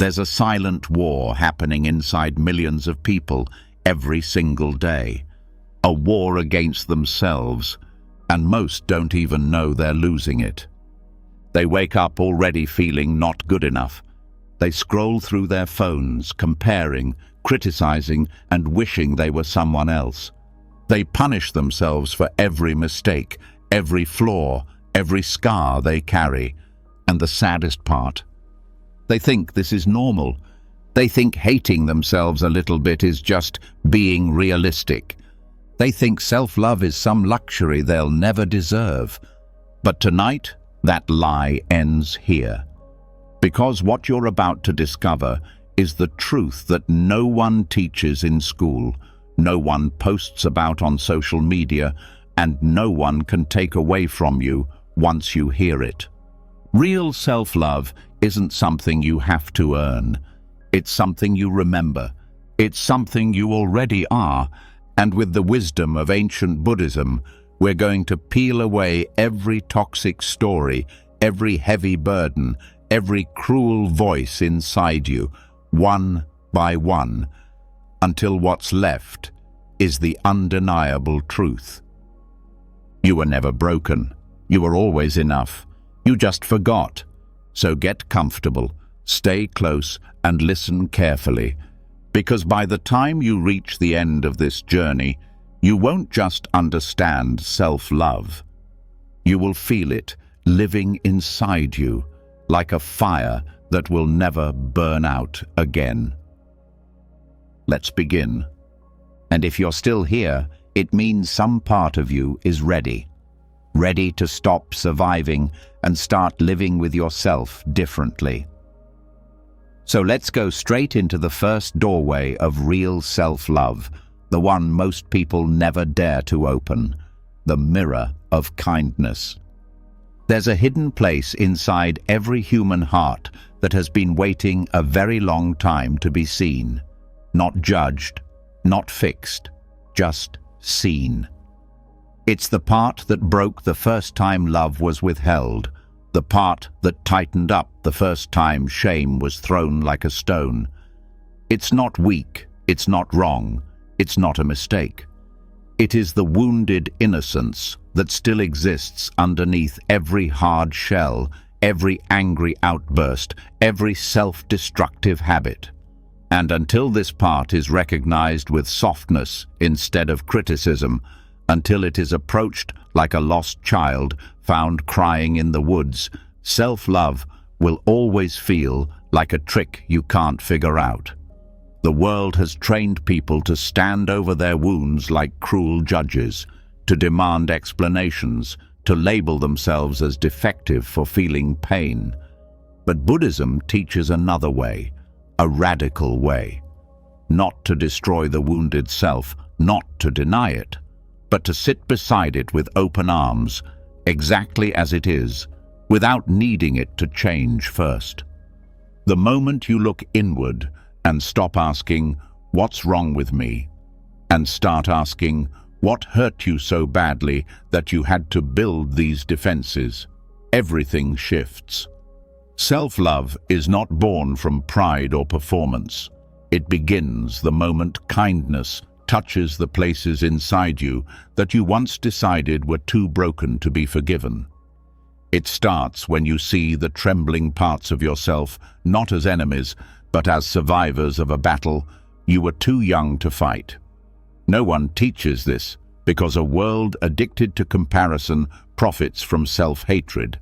There's a silent war happening inside millions of people every single day. A war against themselves, and most don't even know they're losing it. They wake up already feeling not good enough. They scroll through their phones, comparing, criticizing, and wishing they were someone else. They punish themselves for every mistake, every flaw, every scar they carry. And the saddest part, they think this is normal. They think hating themselves a little bit is just being realistic. They think self-love is some luxury they'll never deserve. But tonight, that lie ends here. Because what you're about to discover is the truth that no one teaches in school, no one posts about on social media, and no one can take away from you once you hear it. Real self-love isn't something you have to earn. It's something you remember. It's something you already are. And with the wisdom of ancient Buddhism, we're going to peel away every toxic story, every heavy burden, every cruel voice inside you, one by one, until what's left is the undeniable truth. You were never broken. You were always enough. You just forgot. So get comfortable, stay close, and listen carefully. Because by the time you reach the end of this journey, you won't just understand self-love. You will feel it living inside you, like a fire that will never burn out again. Let's begin. And if you're still here, it means some part of you is ready. Ready to stop surviving and start living with yourself differently. So let's go straight into the first doorway of real self-love, the one most people never dare to open, the mirror of kindness. There's a hidden place inside every human heart that has been waiting a very long time to be seen. Not judged, not fixed, just seen. It's the part that broke the first time love was withheld, the part that tightened up the first time shame was thrown like a stone. It's not weak, it's not wrong, it's not a mistake. It is the wounded innocence that still exists underneath every hard shell, every angry outburst, every self-destructive habit. And until this part is recognized with softness instead of criticism, until it is approached like a lost child found crying in the woods, self-love will always feel like a trick you can't figure out. The world has trained people to stand over their wounds like cruel judges, to demand explanations, to label themselves as defective for feeling pain. But Buddhism teaches another way, a radical way. Not to destroy the wounded self, not to deny it, but to sit beside it with open arms, exactly as it is, without needing it to change first. The moment you look inward and stop asking, "What's wrong with me?" and start asking, "What hurt you so badly that you had to build these defenses?" everything shifts. Self-love is not born from pride or performance. It begins the moment kindness touches the places inside you that you once decided were too broken to be forgiven. It starts when you see the trembling parts of yourself not as enemies, but as survivors of a battle you were too young to fight. No one teaches this because a world addicted to comparison profits from self-hatred.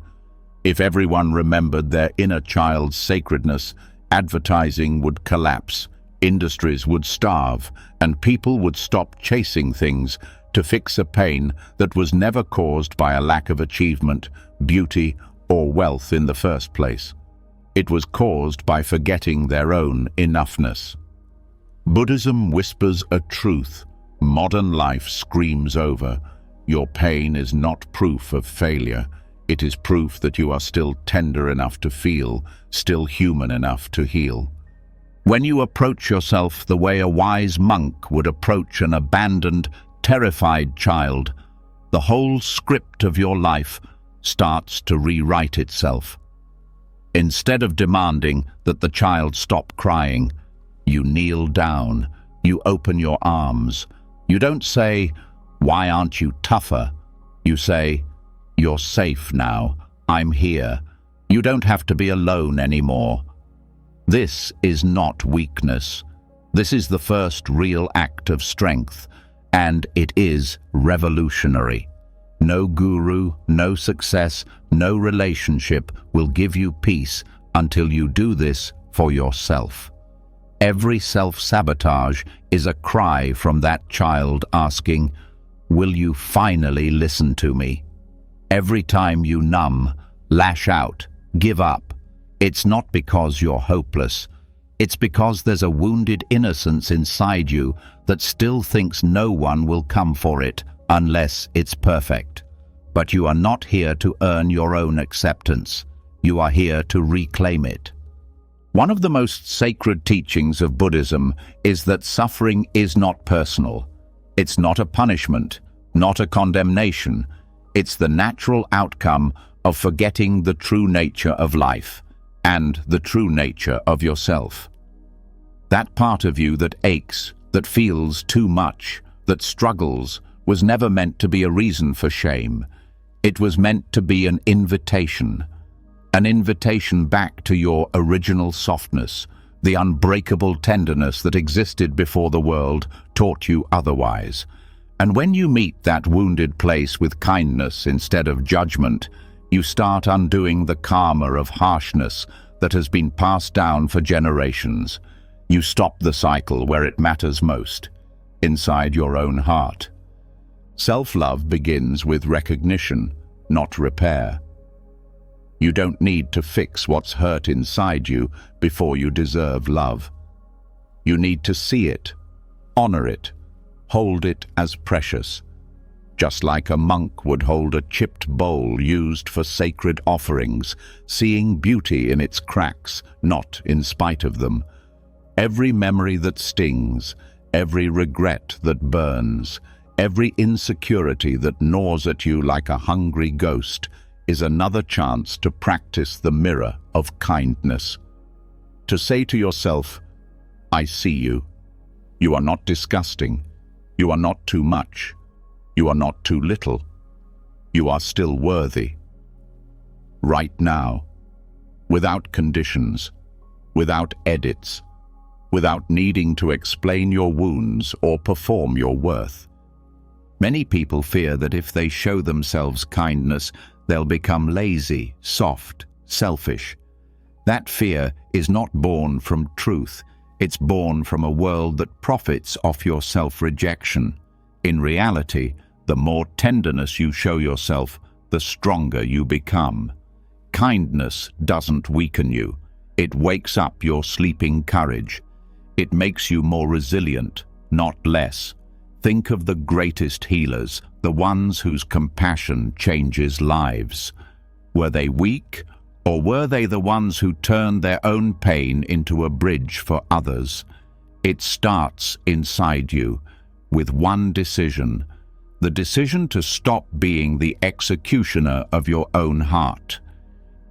If everyone remembered their inner child's sacredness, advertising would collapse, industries would starve, and people would stop chasing things to fix a pain that was never caused by a lack of achievement, beauty, or wealth in the first place. It was caused by forgetting their own enoughness. Buddhism whispers a truth modern life screams over. Your pain is not proof of failure. It is proof that you are still tender enough to feel, still human enough to heal. When you approach yourself the way a wise monk would approach an abandoned, terrified child, the whole script of your life starts to rewrite itself. Instead of demanding that the child stop crying, you kneel down, you open your arms. You don't say, "Why aren't you tougher?" You say, "You're safe now, I'm here. You don't have to be alone anymore." This is not weakness. This is the first real act of strength, and it is revolutionary. No guru, no success, no relationship will give you peace until you do this for yourself. Every self-sabotage is a cry from that child asking, "Will you finally listen to me?" Every time you numb, lash out, give up, it's not because you're hopeless. It's because there's a wounded innocence inside you that still thinks no one will come for it unless it's perfect. But you are not here to earn your own acceptance. You are here to reclaim it. One of the most sacred teachings of Buddhism is that suffering is not personal. It's not a punishment, not a condemnation. It's the natural outcome of forgetting the true nature of life and the true nature of yourself. That part of you that aches, that feels too much, that struggles, was never meant to be a reason for shame. It was meant to be an invitation back to your original softness, the unbreakable tenderness that existed before the world taught you otherwise. And when you meet that wounded place with kindness instead of judgment, you start undoing the karma of harshness that has been passed down for generations. You stop the cycle where it matters most, inside your own heart. Self-love begins with recognition, not repair. You don't need to fix what's hurt inside you before you deserve love. You need to see it, honor it, hold it as precious, just like a monk would hold a chipped bowl used for sacred offerings, seeing beauty in its cracks, not in spite of them. Every memory that stings, every regret that burns, every insecurity that gnaws at you like a hungry ghost is another chance to practice the mirror of kindness. To say to yourself, "I see you. You are not disgusting. You are not too much. You are not too little. You are still worthy." Right now, without conditions, without edits, without needing to explain your wounds or perform your worth. Many people fear that if they show themselves kindness, they'll become lazy, soft, selfish. That fear is not born from truth. It's born from a world that profits off your self-rejection. In reality, the more tenderness you show yourself, the stronger you become. Kindness doesn't weaken you. It wakes up your sleeping courage. It makes you more resilient, not less. Think of the greatest healers, the ones whose compassion changes lives. Were they weak, or were they the ones who turned their own pain into a bridge for others? It starts inside you, with one decision, the decision to stop being the executioner of your own heart.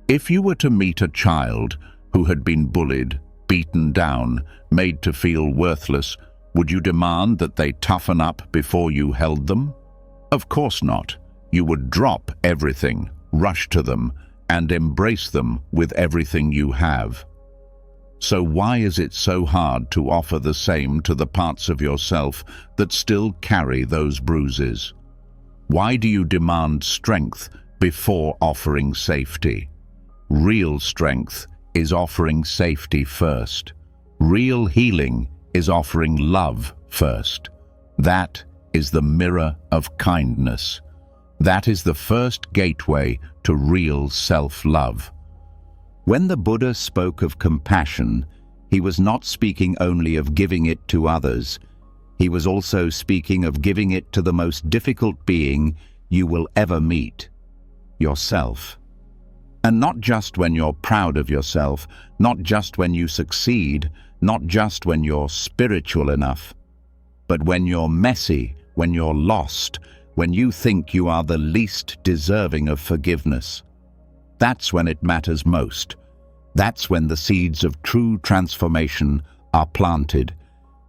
If you were to meet a child who had been bullied, beaten down, made to feel worthless, would you demand that they toughen up before you held them? Of course not. You would drop everything, rush to them, and embrace them with everything you have. So why is it so hard to offer the same to the parts of yourself that still carry those bruises? Why do you demand strength before offering safety? Real strength is offering safety first. Real healing is offering love first. That is the mirror of kindness. That is the first gateway to real self-love. When the Buddha spoke of compassion, he was not speaking only of giving it to others. He was also speaking of giving it to the most difficult being you will ever meet, yourself. And not just when you're proud of yourself, not just when you succeed, not just when you're spiritual enough, but when you're messy, when you're lost, when you think you are the least deserving of forgiveness. That's when it matters most. That's when the seeds of true transformation are planted.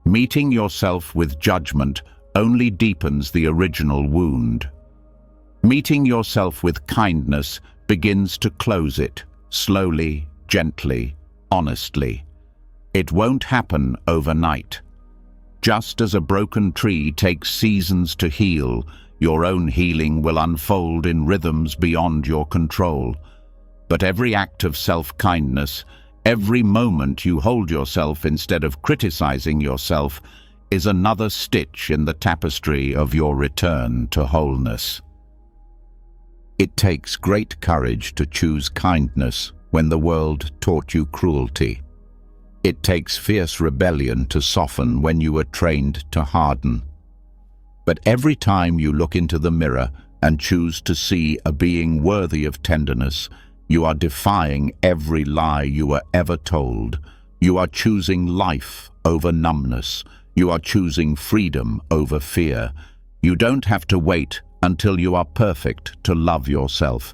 Meeting yourself with judgment only deepens the original wound. Meeting yourself with kindness begins to close it, slowly, gently, honestly. It won't happen overnight. Just as a broken tree takes seasons to heal, your own healing will unfold in rhythms beyond your control. But every act of self-kindness, every moment you hold yourself instead of criticizing yourself, is another stitch in the tapestry of your return to wholeness. It takes great courage to choose kindness when the world taught you cruelty. It takes fierce rebellion to soften when you were trained to harden. But every time you look into the mirror and choose to see a being worthy of tenderness, you are defying every lie you were ever told. You are choosing life over numbness. You are choosing freedom over fear. You don't have to wait until you are perfect to love yourself.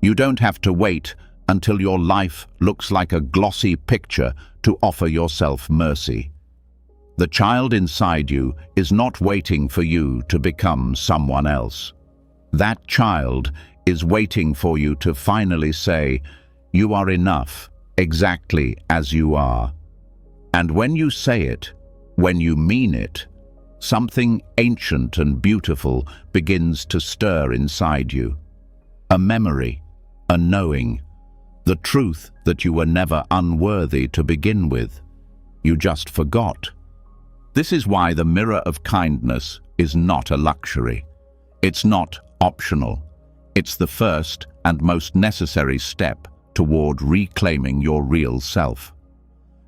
You don't have to wait until your life looks like a glossy picture to offer yourself mercy. The child inside you is not waiting for you to become someone else. That child is waiting for you to finally say, "You are enough, exactly as you are." And when you say it, when you mean it, something ancient and beautiful begins to stir inside you. A memory, a knowing, the truth that you were never unworthy to begin with. You just forgot. This is why the mirror of kindness is not a luxury. It's not optional. It's the first and most necessary step toward reclaiming your real self.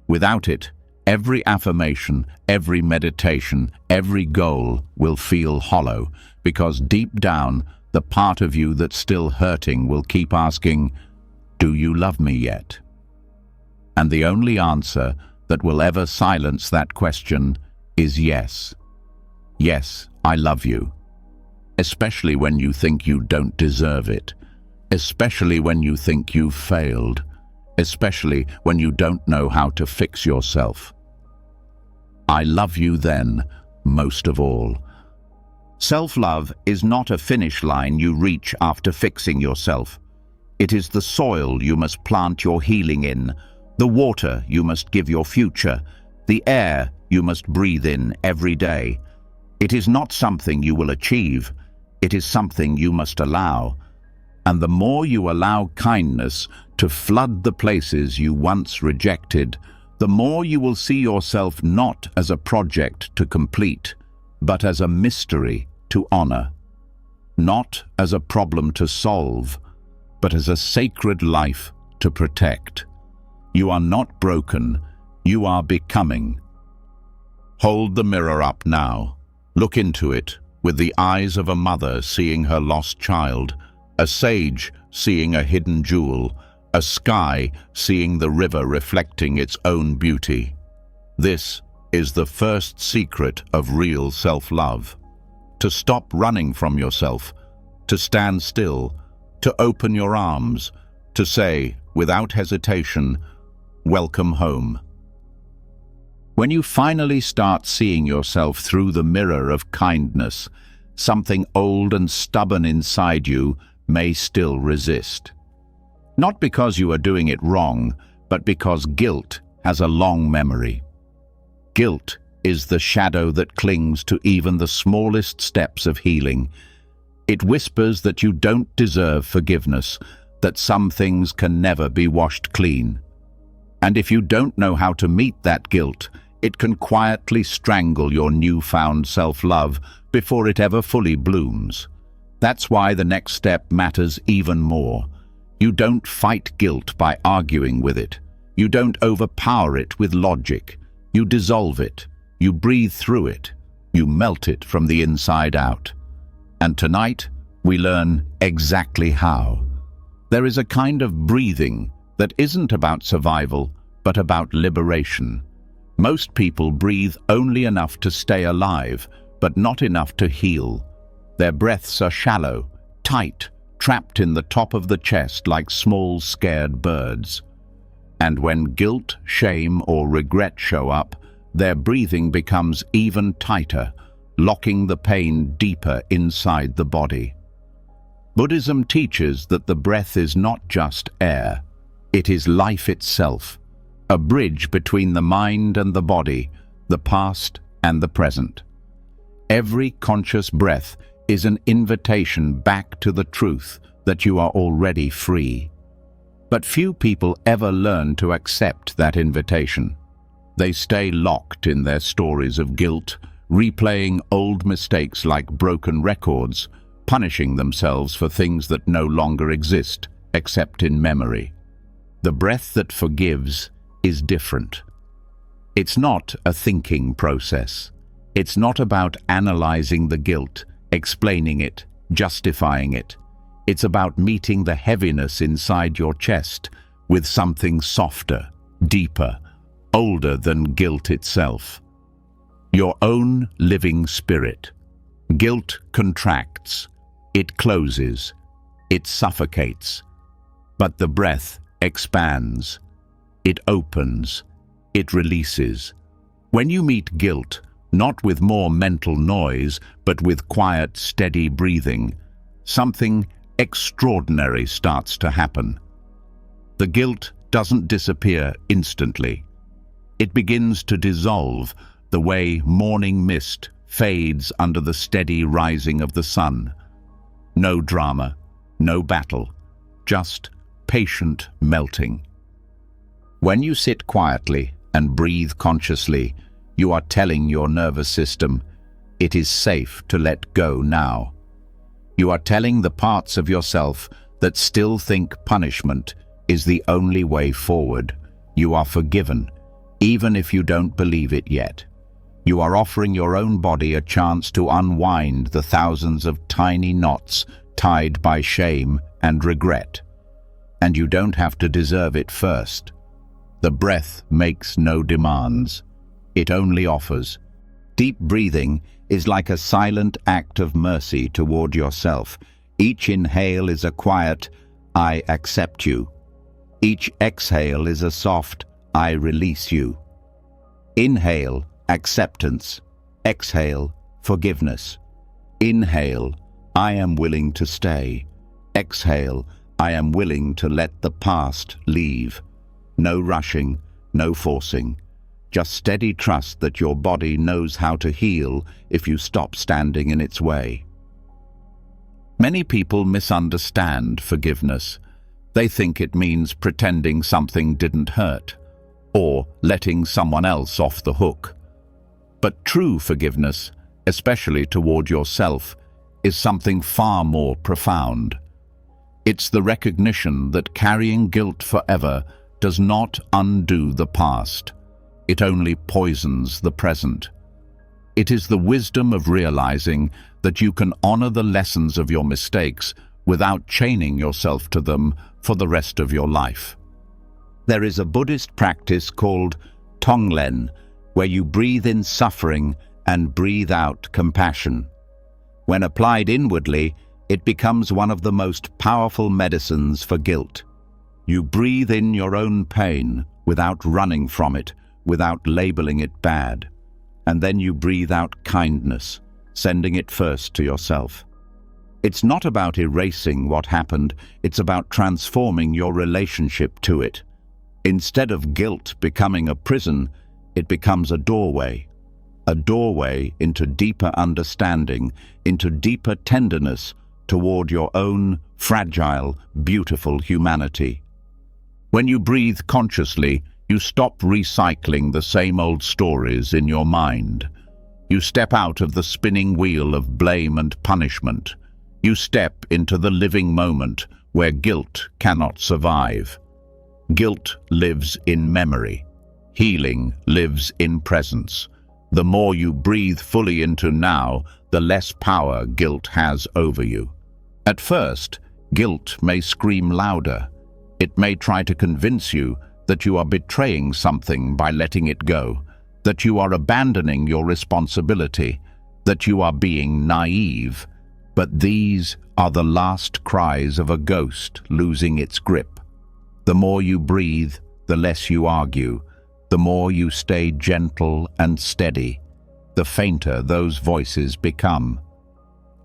Without it, every affirmation, every meditation, every goal will feel hollow, because deep down, the part of you that's still hurting will keep asking, "Do you love me yet?" And the only answer that will ever silence that question is yes. Yes, I love you. Especially when you think you don't deserve it. Especially when you think you've failed. Especially when you don't know how to fix yourself. I love you then, most of all. Self-love is not a finish line you reach after fixing yourself. It is the soil you must plant your healing in, the water you must give your future, the air you must breathe in every day. It is not something you will achieve. It is something you must allow. And the more you allow kindness to flood the places you once rejected, the more you will see yourself not as a project to complete, but as a mystery to honor. Not as a problem to solve, but as a sacred life to protect. You are not broken, you are becoming. Hold the mirror up now. Look into it with the eyes of a mother seeing her lost child, a sage seeing a hidden jewel, a sky seeing the river reflecting its own beauty. This is the first secret of real self-love. To stop running from yourself, to stand still, to open your arms, to say, without hesitation, "Welcome home." When you finally start seeing yourself through the mirror of kindness, something old and stubborn inside you may still resist. Not because you are doing it wrong, but because guilt has a long memory. Guilt is the shadow that clings to even the smallest steps of healing. It whispers that you don't deserve forgiveness, that some things can never be washed clean. And if you don't know how to meet that guilt, it can quietly strangle your newfound self-love before it ever fully blooms. That's why the next step matters even more. You don't fight guilt by arguing with it. You don't overpower it with logic. You dissolve it. You breathe through it. You melt it from the inside out. And tonight, we learn exactly how. There is a kind of breathing that isn't about survival, but about liberation. Most people breathe only enough to stay alive, but not enough to heal. Their breaths are shallow, tight, trapped in the top of the chest like small, scared birds. And when guilt, shame, or regret show up, their breathing becomes even tighter, locking the pain deeper inside the body. Buddhism teaches that the breath is not just air, it is life itself, a bridge between the mind and the body, the past and the present. Every conscious breath is an invitation back to the truth that you are already free. But few people ever learn to accept that invitation. They stay locked in their stories of guilt, replaying old mistakes like broken records, punishing themselves for things that no longer exist, except in memory. The breath that forgives is different. It's not a thinking process. It's not about analyzing the guilt, explaining it, justifying it. It's about meeting the heaviness inside your chest with something softer, deeper, older than guilt itself. Your own living spirit. Guilt contracts, it closes, it suffocates. But the breath expands, it opens, it releases. When you meet guilt, not with more mental noise, but with quiet, steady breathing, something extraordinary starts to happen. The guilt doesn't disappear instantly. It begins to dissolve the way morning mist fades under the steady rising of the sun. No drama, no battle, just patient melting. When you sit quietly and breathe consciously, you are telling your nervous system, it is safe to let go now. You are telling the parts of yourself that still think punishment is the only way forward. You are forgiven, even if you don't believe it yet. You are offering your own body a chance to unwind the thousands of tiny knots tied by shame and regret. And you don't have to deserve it first. The breath makes no demands. It only offers. Deep breathing is like a silent act of mercy toward yourself. Each inhale is a quiet, I accept you. Each exhale is a soft, I release you. Inhale, acceptance. Exhale, forgiveness. Inhale, I am willing to stay. Exhale, I am willing to let the past leave. No rushing, no forcing. Just steady trust that your body knows how to heal if you stop standing in its way. Many people misunderstand forgiveness. They think it means pretending something didn't hurt, or letting someone else off the hook. But true forgiveness, especially toward yourself, is something far more profound. It's the recognition that carrying guilt forever does not undo the past. It only poisons the present. It is the wisdom of realizing that you can honor the lessons of your mistakes without chaining yourself to them for the rest of your life. There is a Buddhist practice called Tonglen, where you breathe in suffering and breathe out compassion. When applied inwardly, it becomes one of the most powerful medicines for guilt. You breathe in your own pain without running from it, without labeling it bad. And then you breathe out kindness, sending it first to yourself. It's not about erasing what happened, it's about transforming your relationship to it. Instead of guilt becoming a prison, it becomes a doorway into deeper understanding, into deeper tenderness toward your own fragile, beautiful humanity. When you breathe consciously, you stop recycling the same old stories in your mind. You step out of the spinning wheel of blame and punishment. You step into the living moment where guilt cannot survive. Guilt lives in memory. Healing lives in presence. The more you breathe fully into now, the less power guilt has over you. At first, guilt may scream louder. It may try to convince you that you are betraying something by letting it go, that you are abandoning your responsibility, that you are being naive. But these are the last cries of a ghost losing its grip. The more you breathe, the less you argue, the more you stay gentle and steady, the fainter those voices become,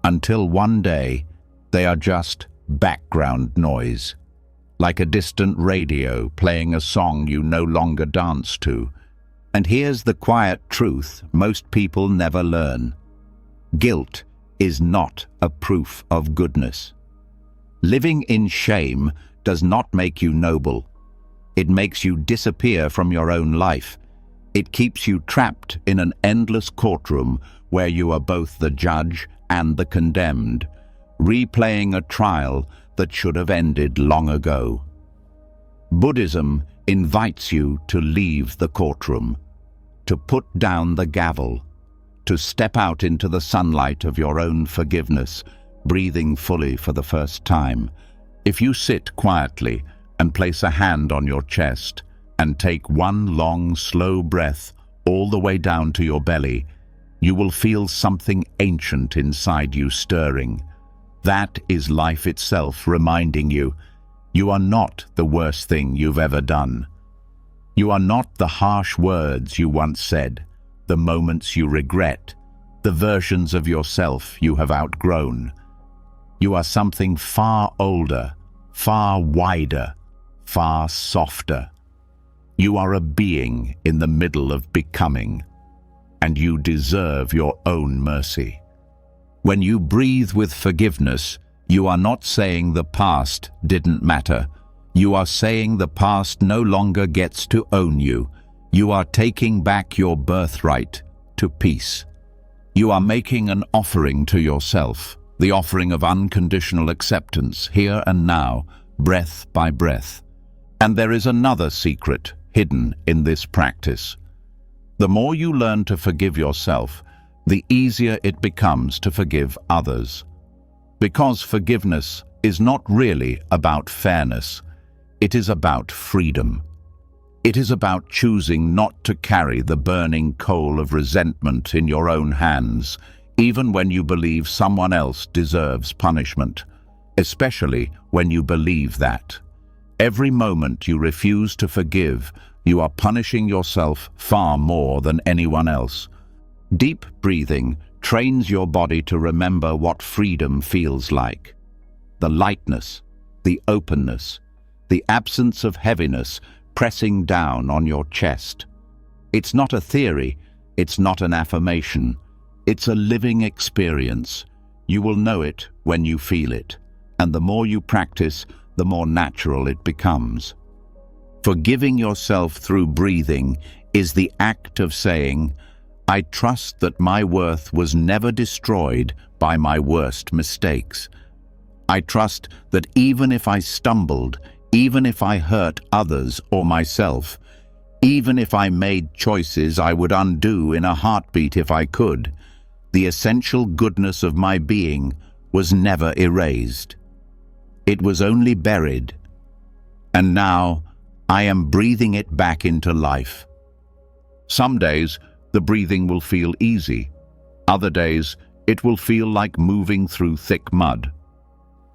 until one day they are just background noise, like a distant radio playing a song you no longer dance to. And here's the quiet truth most people never learn. Guilt is not a proof of goodness. Living in shame does not make you noble. It makes you disappear from your own life. It keeps you trapped in an endless courtroom where you are both the judge and the condemned, replaying a trial that should have ended long ago. Buddhism invites you to leave the courtroom, to put down the gavel, to step out into the sunlight of your own forgiveness, breathing fully for the first time. If you sit quietly and place a hand on your chest and take one long, slow breath all the way down to your belly, you will feel something ancient inside you stirring. That is life itself reminding you, you are not the worst thing you've ever done. You are not the harsh words you once said, the moments you regret, the versions of yourself you have outgrown. You are something far older, far wider, far softer. You are a being in the middle of becoming, and you deserve your own mercy. When you breathe with forgiveness, you are not saying the past didn't matter. You are saying the past no longer gets to own you. You are taking back your birthright to peace. You are making an offering to yourself, the offering of unconditional acceptance, here and now, breath by breath. And there is another secret hidden in this practice. The more you learn to forgive yourself, the easier it becomes to forgive others. Because forgiveness is not really about fairness. It is about freedom. It is about choosing not to carry the burning coal of resentment in your own hands, even when you believe someone else deserves punishment, especially when you believe that. Every moment you refuse to forgive, you are punishing yourself far more than anyone else. Deep breathing trains your body to remember what freedom feels like. The lightness, the openness, the absence of heaviness pressing down on your chest. It's not a theory, it's not an affirmation. It's a living experience. You will know it when you feel it, and the more you practice, the more natural it becomes. Forgiving yourself through breathing is the act of saying, I trust that my worth was never destroyed by my worst mistakes. I trust that even if I stumbled, even if I hurt others or myself, even if I made choices I would undo in a heartbeat if I could, the essential goodness of my being was never erased. It was only buried, and now I am breathing it back into life. Some days, the breathing will feel easy. Other days, it will feel like moving through thick mud.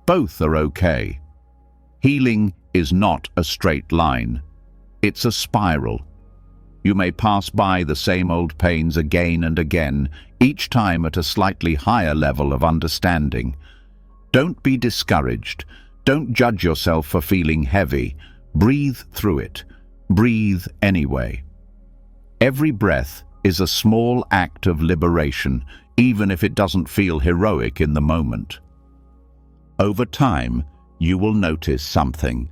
Both are okay. Healing is not a straight line. It's a spiral. You may pass by the same old pains again and again, each time at a slightly higher level of understanding. Don't be discouraged. Don't judge yourself for feeling heavy. Breathe through it. Breathe anyway. Every breath is a small act of liberation, even if it doesn't feel heroic in the moment. Over time, you will notice something.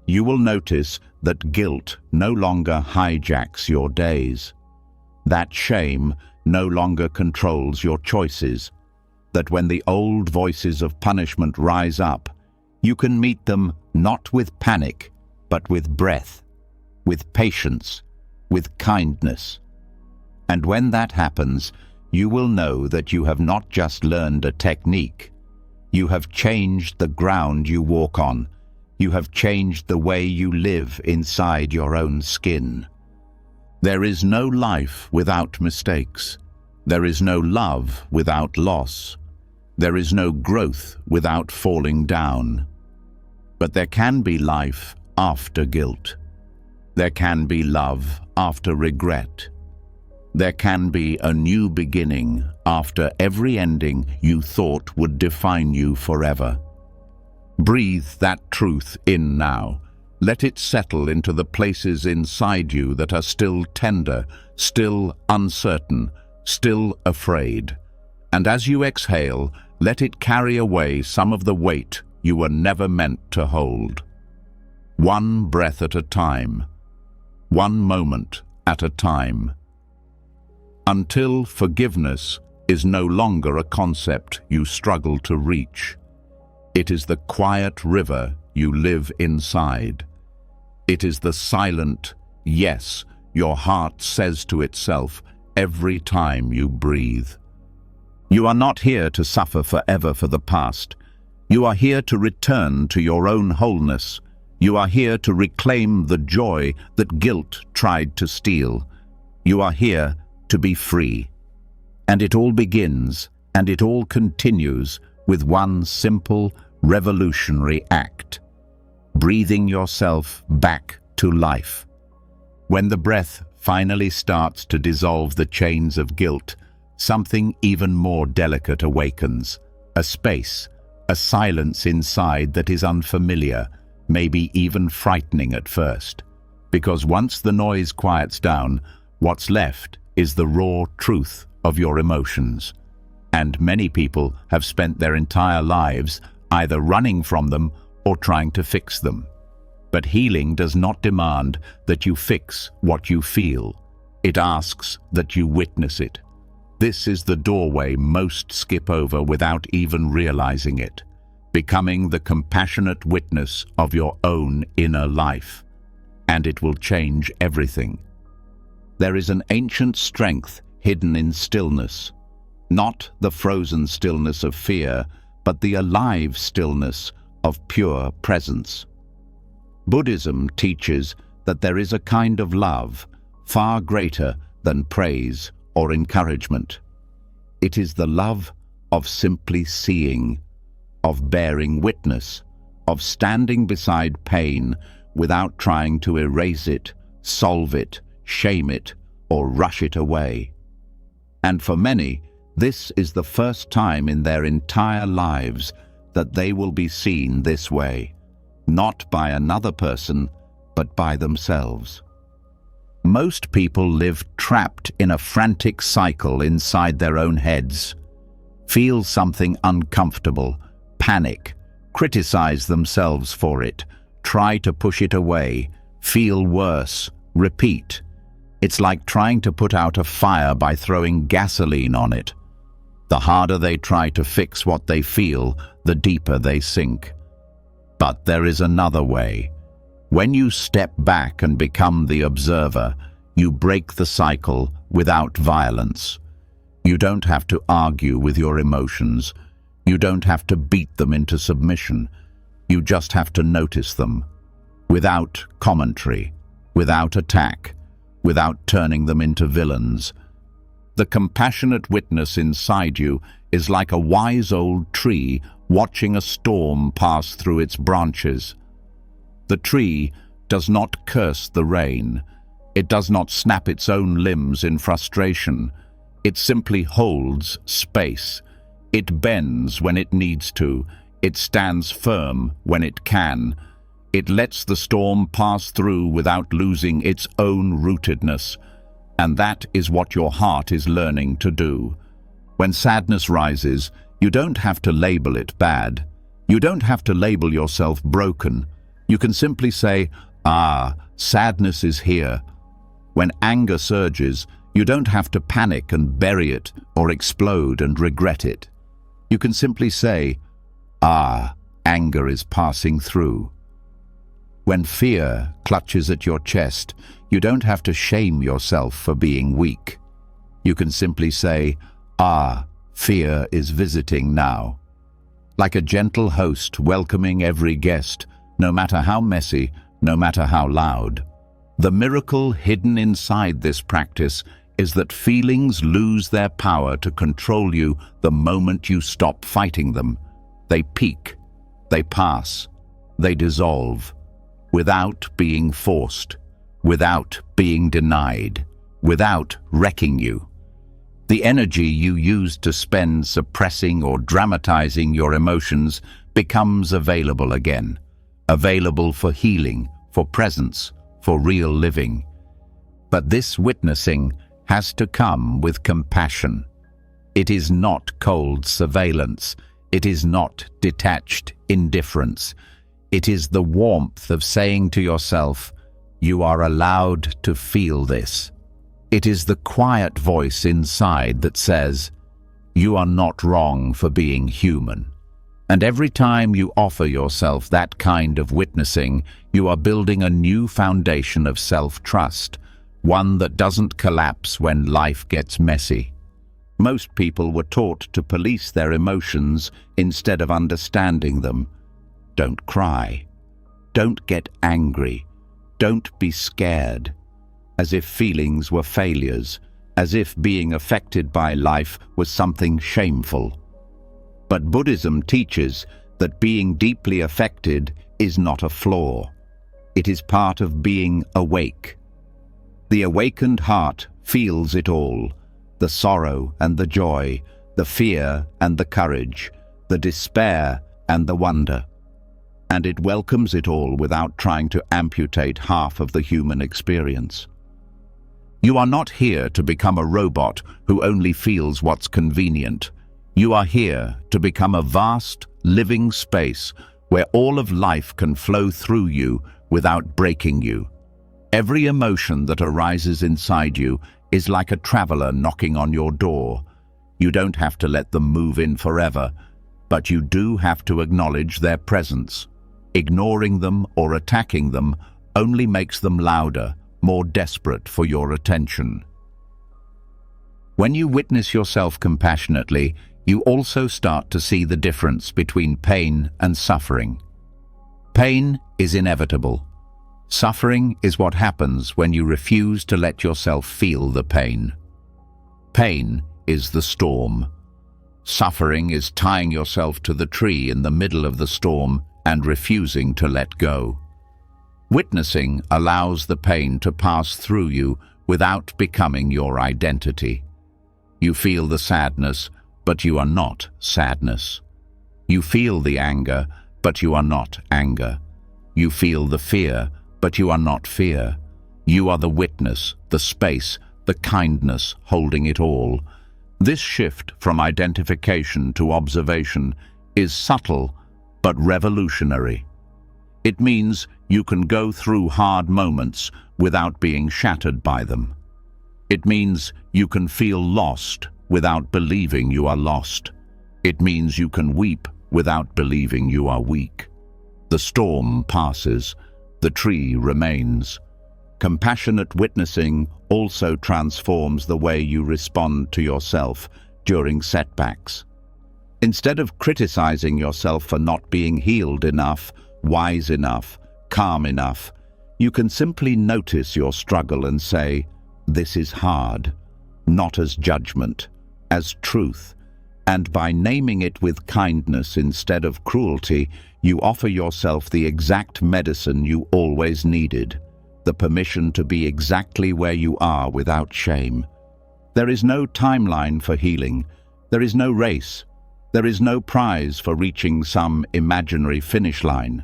You will notice that guilt no longer hijacks your days. That shame no longer controls your choices. That when the old voices of punishment rise up, you can meet them not with panic, but with breath, with patience, with kindness. And when that happens, you will know that you have not just learned a technique. You have changed the ground you walk on. You have changed the way you live inside your own skin. There is no life without mistakes. There is no love without loss. There is no growth without falling down. But there can be life after guilt. There can be love after regret. There can be a new beginning after every ending you thought would define you forever. Breathe that truth in now. Let it settle into the places inside you that are still tender, still uncertain, still afraid. And as you exhale, let it carry away some of the weight you were never meant to hold. One breath at a time, one moment at a time. Until forgiveness is no longer a concept you struggle to reach. It is the quiet river you live inside. It is the silent yes your heart says to itself every time you breathe. You are not here to suffer forever for the past. You are here to return to your own wholeness. You are here to reclaim the joy that guilt tried to steal. You are here to be free. And it all begins, and it all continues with one simple, revolutionary act: breathing yourself back to life. When the breath finally starts to dissolve the chains of guilt, something even more delicate awakens. A space, a silence inside that is unfamiliar, maybe even frightening at first. Because once the noise quiets down, what's left is the raw truth of your emotions. And many people have spent their entire lives either running from them or trying to fix them. But healing does not demand that you fix what you feel. It asks that you witness it. This is the doorway most skip over without even realizing it, becoming the compassionate witness of your own inner life. And it will change everything. There is an ancient strength hidden in stillness, not the frozen stillness of fear, but the alive stillness of pure presence. Buddhism teaches that there is a kind of love far greater than praise or encouragement. It is the love of simply seeing, of bearing witness, of standing beside pain without trying to erase it, solve it, shame it, or rush it away. And for many, this is the first time in their entire lives that they will be seen this way, not by another person, but by themselves. Most people live trapped in a frantic cycle inside their own heads. Feel something uncomfortable, panic, criticize themselves for it, try to push it away, feel worse, repeat. It's like trying to put out a fire by throwing gasoline on it. The harder they try to fix what they feel, the deeper they sink. But there is another way. When you step back and become the observer, you break the cycle without violence. You don't have to argue with your emotions. You don't have to beat them into submission. You just have to notice them, without commentary, without attack, without turning them into villains. The compassionate witness inside you is like a wise old tree watching a storm pass through its branches. The tree does not curse the rain. It does not snap its own limbs in frustration. It simply holds space. It bends when it needs to. It stands firm when it can. It lets the storm pass through without losing its own rootedness. And that is what your heart is learning to do. When sadness rises, you don't have to label it bad. You don't have to label yourself broken. You can simply say, sadness is here. When anger surges, you don't have to panic and bury it or explode and regret it. You can simply say, anger is passing through. When fear clutches at your chest, you don't have to shame yourself for being weak. You can simply say, fear is visiting now. Like a gentle host welcoming every guest, no matter how messy, no matter how loud. The miracle hidden inside this practice is that feelings lose their power to control you the moment you stop fighting them. They peak, they pass, they dissolve, without being forced, without being denied, without wrecking you. The energy you used to spend suppressing or dramatizing your emotions becomes available again, available for healing, for presence, for real living. But this witnessing has to come with compassion. It is not cold surveillance. It is not detached indifference. It is the warmth of saying to yourself, "You are allowed to feel this." It is the quiet voice inside that says, "You are not wrong for being human." And every time you offer yourself that kind of witnessing, you are building a new foundation of self-trust, one that doesn't collapse when life gets messy. Most people were taught to police their emotions instead of understanding them. Don't cry. Don't get angry. Don't be scared. As if feelings were failures, as if being affected by life was something shameful. But Buddhism teaches that being deeply affected is not a flaw. It is part of being awake. The awakened heart feels it all, the sorrow and the joy, the fear and the courage, the despair and the wonder. And it welcomes it all without trying to amputate half of the human experience. You are not here to become a robot who only feels what's convenient. You are here to become a vast, living space where all of life can flow through you without breaking you. Every emotion that arises inside you is like a traveler knocking on your door. You don't have to let them move in forever, but you do have to acknowledge their presence. Ignoring them or attacking them only makes them louder, more desperate for your attention. When you witness yourself compassionately, you also start to see the difference between pain and suffering. Pain is inevitable. Suffering is what happens when you refuse to let yourself feel the pain. Pain is the storm. Suffering is tying yourself to the tree in the middle of the storm and refusing to let go. Witnessing allows the pain to pass through you without becoming your identity. You feel the sadness, but you are not sadness. You feel the anger, but you are not anger. You feel the fear, but you are not fear. You are the witness, the space, the kindness holding it all. This shift from identification to observation is subtle but revolutionary. It means you can go through hard moments without being shattered by them. It means you can feel lost without believing you are lost. It means you can weep without believing you are weak. The storm passes, the tree remains. Compassionate witnessing also transforms the way you respond to yourself during setbacks. Instead of criticizing yourself for not being healed enough, wise enough, calm enough, you can simply notice your struggle and say, "This is hard," not as judgment, as truth. And by naming it with kindness instead of cruelty, you offer yourself the exact medicine you always needed, the permission to be exactly where you are without shame. There is no timeline for healing. There is no race. There is no prize for reaching some imaginary finish line.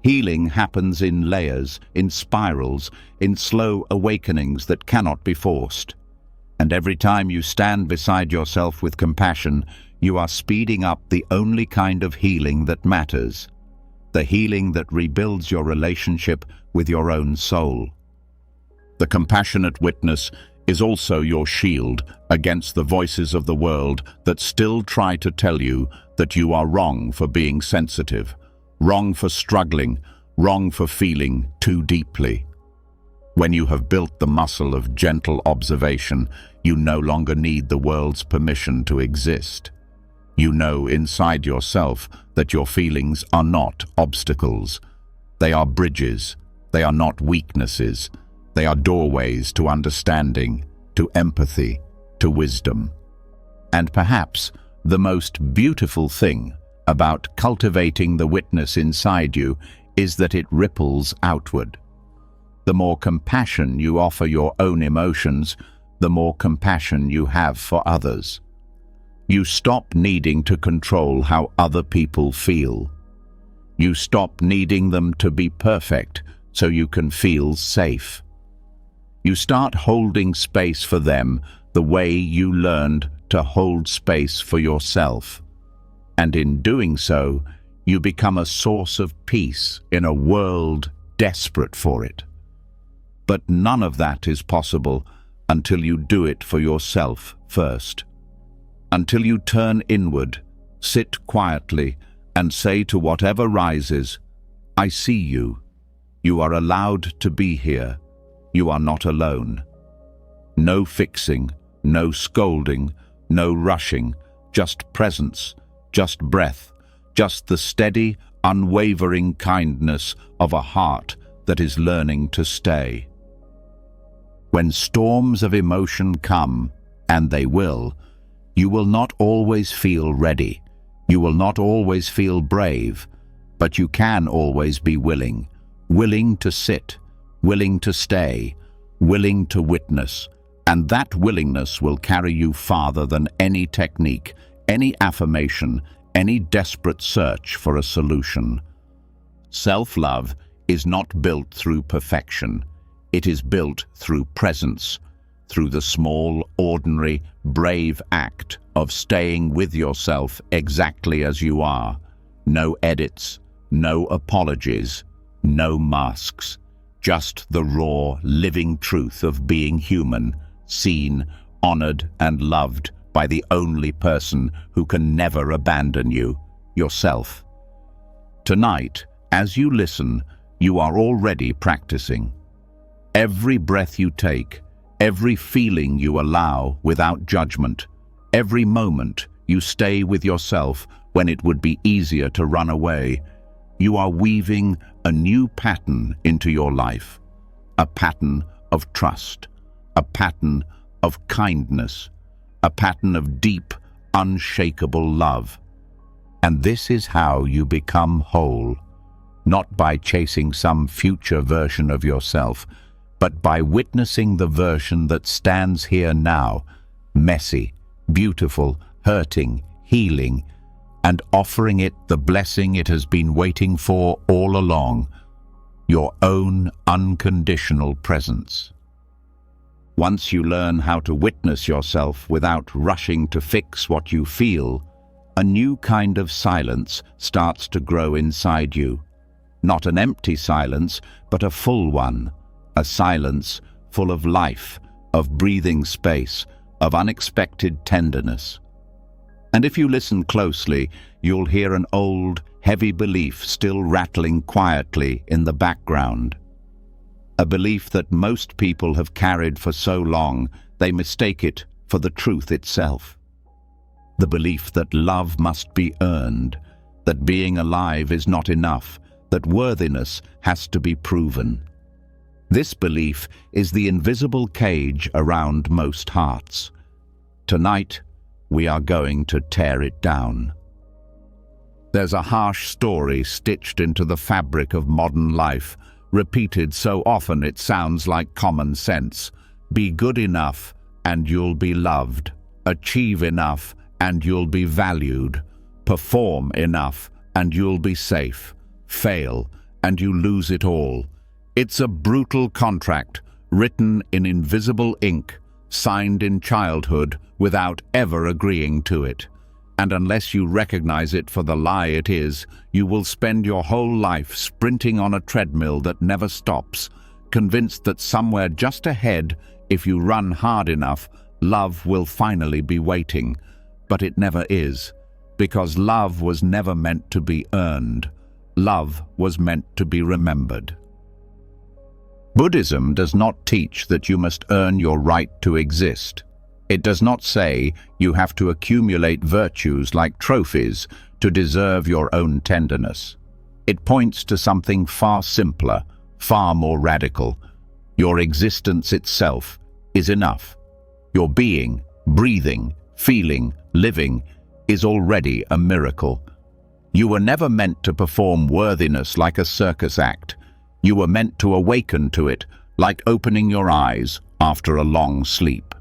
Healing happens in layers, in spirals, in slow awakenings that cannot be forced. And every time you stand beside yourself with compassion, you are speeding up the only kind of healing that matters, the healing that rebuilds your relationship with your own soul. The compassionate witness is also your shield against the voices of the world that still try to tell you that you are wrong for being sensitive, wrong for struggling, wrong for feeling too deeply. When you have built the muscle of gentle observation, you no longer need the world's permission to exist. You know inside yourself that your feelings are not obstacles. They are bridges. They are not weaknesses. They are doorways to understanding, to empathy, to wisdom. And perhaps the most beautiful thing about cultivating the witness inside you is that it ripples outward. The more compassion you offer your own emotions, the more compassion you have for others. You stop needing to control how other people feel. You stop needing them to be perfect so you can feel safe. You start holding space for them the way you learned to hold space for yourself. And in doing so, you become a source of peace in a world desperate for it. But none of that is possible until you do it for yourself first. Until you turn inward, sit quietly, and say to whatever rises, "I see you. You are allowed to be here. You are not alone." No fixing, no scolding, no rushing, just presence, just breath, just the steady, unwavering kindness of a heart that is learning to stay. When storms of emotion come, and they will, you will not always feel ready. You will not always feel brave, but you can always be willing. Willing to sit, willing to stay, willing to witness. And that willingness will carry you farther than any technique, any affirmation, any desperate search for a solution. Self-love is not built through perfection. It is built through presence, through the small, ordinary, brave act of staying with yourself exactly as you are. No edits, no apologies, no masks. Just the raw, living truth of being human, seen, honored, and loved by the only person who can never abandon you, yourself. Tonight, as you listen, you are already practicing. Every breath you take, every feeling you allow without judgment, every moment you stay with yourself when it would be easier to run away, you are weaving a new pattern into your life, a pattern of trust, a pattern of kindness, a pattern of deep, unshakable love. And this is how you become whole, not by chasing some future version of yourself, but by witnessing the version that stands here now, messy, beautiful, hurting, healing, and offering it the blessing it has been waiting for all along, your own unconditional presence. Once you learn how to witness yourself without rushing to fix what you feel, a new kind of silence starts to grow inside you. Not an empty silence, but a full one. A silence full of life, of breathing space, of unexpected tenderness. And if you listen closely, you'll hear an old, heavy belief still rattling quietly in the background. A belief that most people have carried for so long, they mistake it for the truth itself. The belief that love must be earned, that being alive is not enough, that worthiness has to be proven. This belief is the invisible cage around most hearts. Tonight, we are going to tear it down. There's a harsh story stitched into the fabric of modern life, repeated so often it sounds like common sense. Be good enough and you'll be loved. Achieve enough and you'll be valued. Perform enough and you'll be safe. Fail and you lose it all. It's a brutal contract, written in invisible ink, signed in childhood without ever agreeing to it. And unless you recognize it for the lie it is, you will spend your whole life sprinting on a treadmill that never stops, convinced that somewhere just ahead, if you run hard enough, love will finally be waiting. But it never is, because love was never meant to be earned. Love was meant to be remembered. Buddhism does not teach that you must earn your right to exist. It does not say you have to accumulate virtues like trophies to deserve your own tenderness. It points to something far simpler, far more radical. Your existence itself is enough. Your being, breathing, feeling, living is already a miracle. You were never meant to perform worthiness like a circus act. You were meant to awaken to it, like opening your eyes after a long sleep.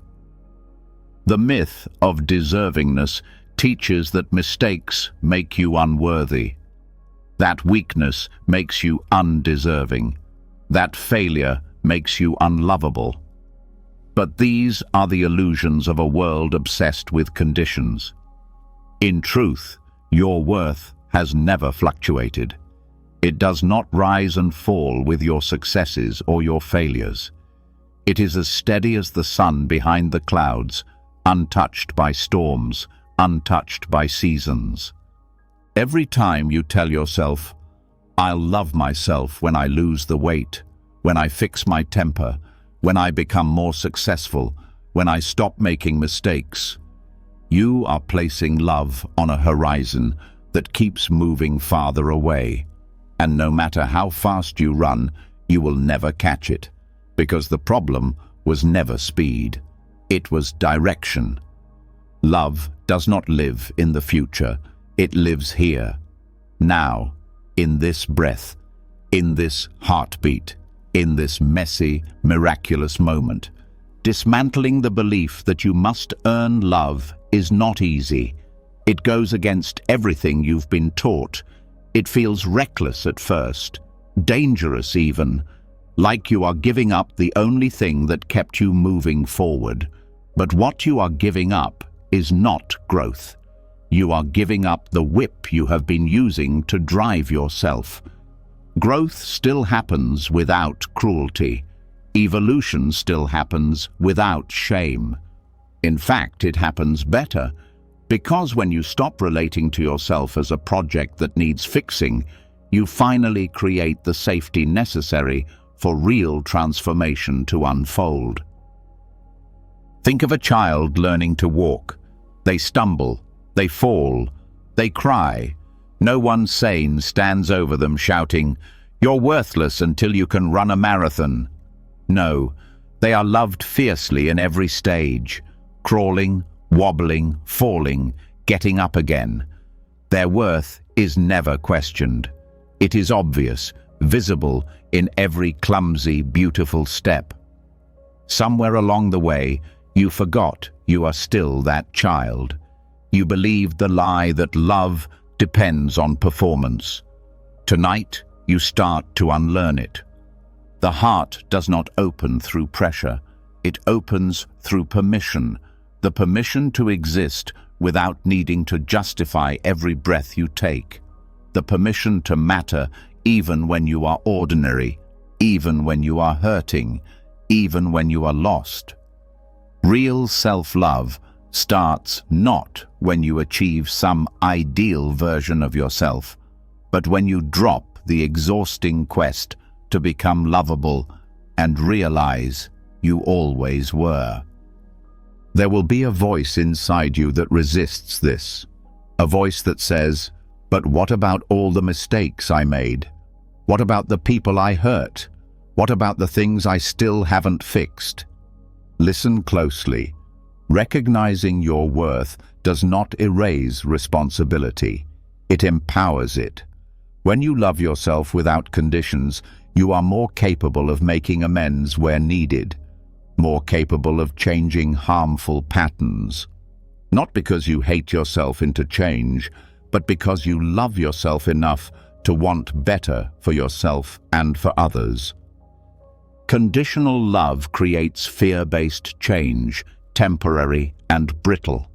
The myth of deservingness teaches that mistakes make you unworthy, that weakness makes you undeserving, that failure makes you unlovable. But these are the illusions of a world obsessed with conditions. In truth, your worth has never fluctuated. It does not rise and fall with your successes or your failures. It is as steady as the sun behind the clouds, untouched by storms, untouched by seasons. Every time you tell yourself, "I'll love myself when I lose the weight, when I fix my temper, when I become more successful, when I stop making mistakes," you are placing love on a horizon that keeps moving farther away. And no matter how fast you run, you will never catch it, because the problem was never speed. It was direction. Love does not live in the future. It lives here, now, in this breath, in this heartbeat, in this messy, miraculous moment. Dismantling the belief that you must earn love is not easy. It goes against everything you've been taught. It feels reckless at first, dangerous even, like you are giving up the only thing that kept you moving forward. But what you are giving up is not growth. You are giving up the whip you have been using to drive yourself. Growth still happens without cruelty. Evolution still happens without shame. In fact, it happens better, because when you stop relating to yourself as a project that needs fixing, you finally create the safety necessary for real transformation to unfold. Think of a child learning to walk. They stumble, they fall, they cry. No one sane stands over them shouting, "You're worthless until you can run a marathon." No, they are loved fiercely in every stage, crawling, wobbling, falling, getting up again. Their worth is never questioned. It is obvious, visible in every clumsy, beautiful step. Somewhere along the way, you forgot you are still that child. You believed the lie that love depends on performance. Tonight, you start to unlearn it. The heart does not open through pressure. It opens through permission, the permission to exist without needing to justify every breath you take, the permission to matter even when you are ordinary, even when you are hurting, even when you are lost. Real self-love starts not when you achieve some ideal version of yourself, but when you drop the exhausting quest to become lovable and realize you always were. There will be a voice inside you that resists this, a voice that says, "But what about all the mistakes I made? What about the people I hurt? What about the things I still haven't fixed?" Listen closely. Recognizing your worth does not erase responsibility. It empowers it. When you love yourself without conditions, you are more capable of making amends where needed, more capable of changing harmful patterns. Not because you hate yourself into change, but because you love yourself enough to want better for yourself and for others. Conditional love creates fear-based change, temporary and brittle.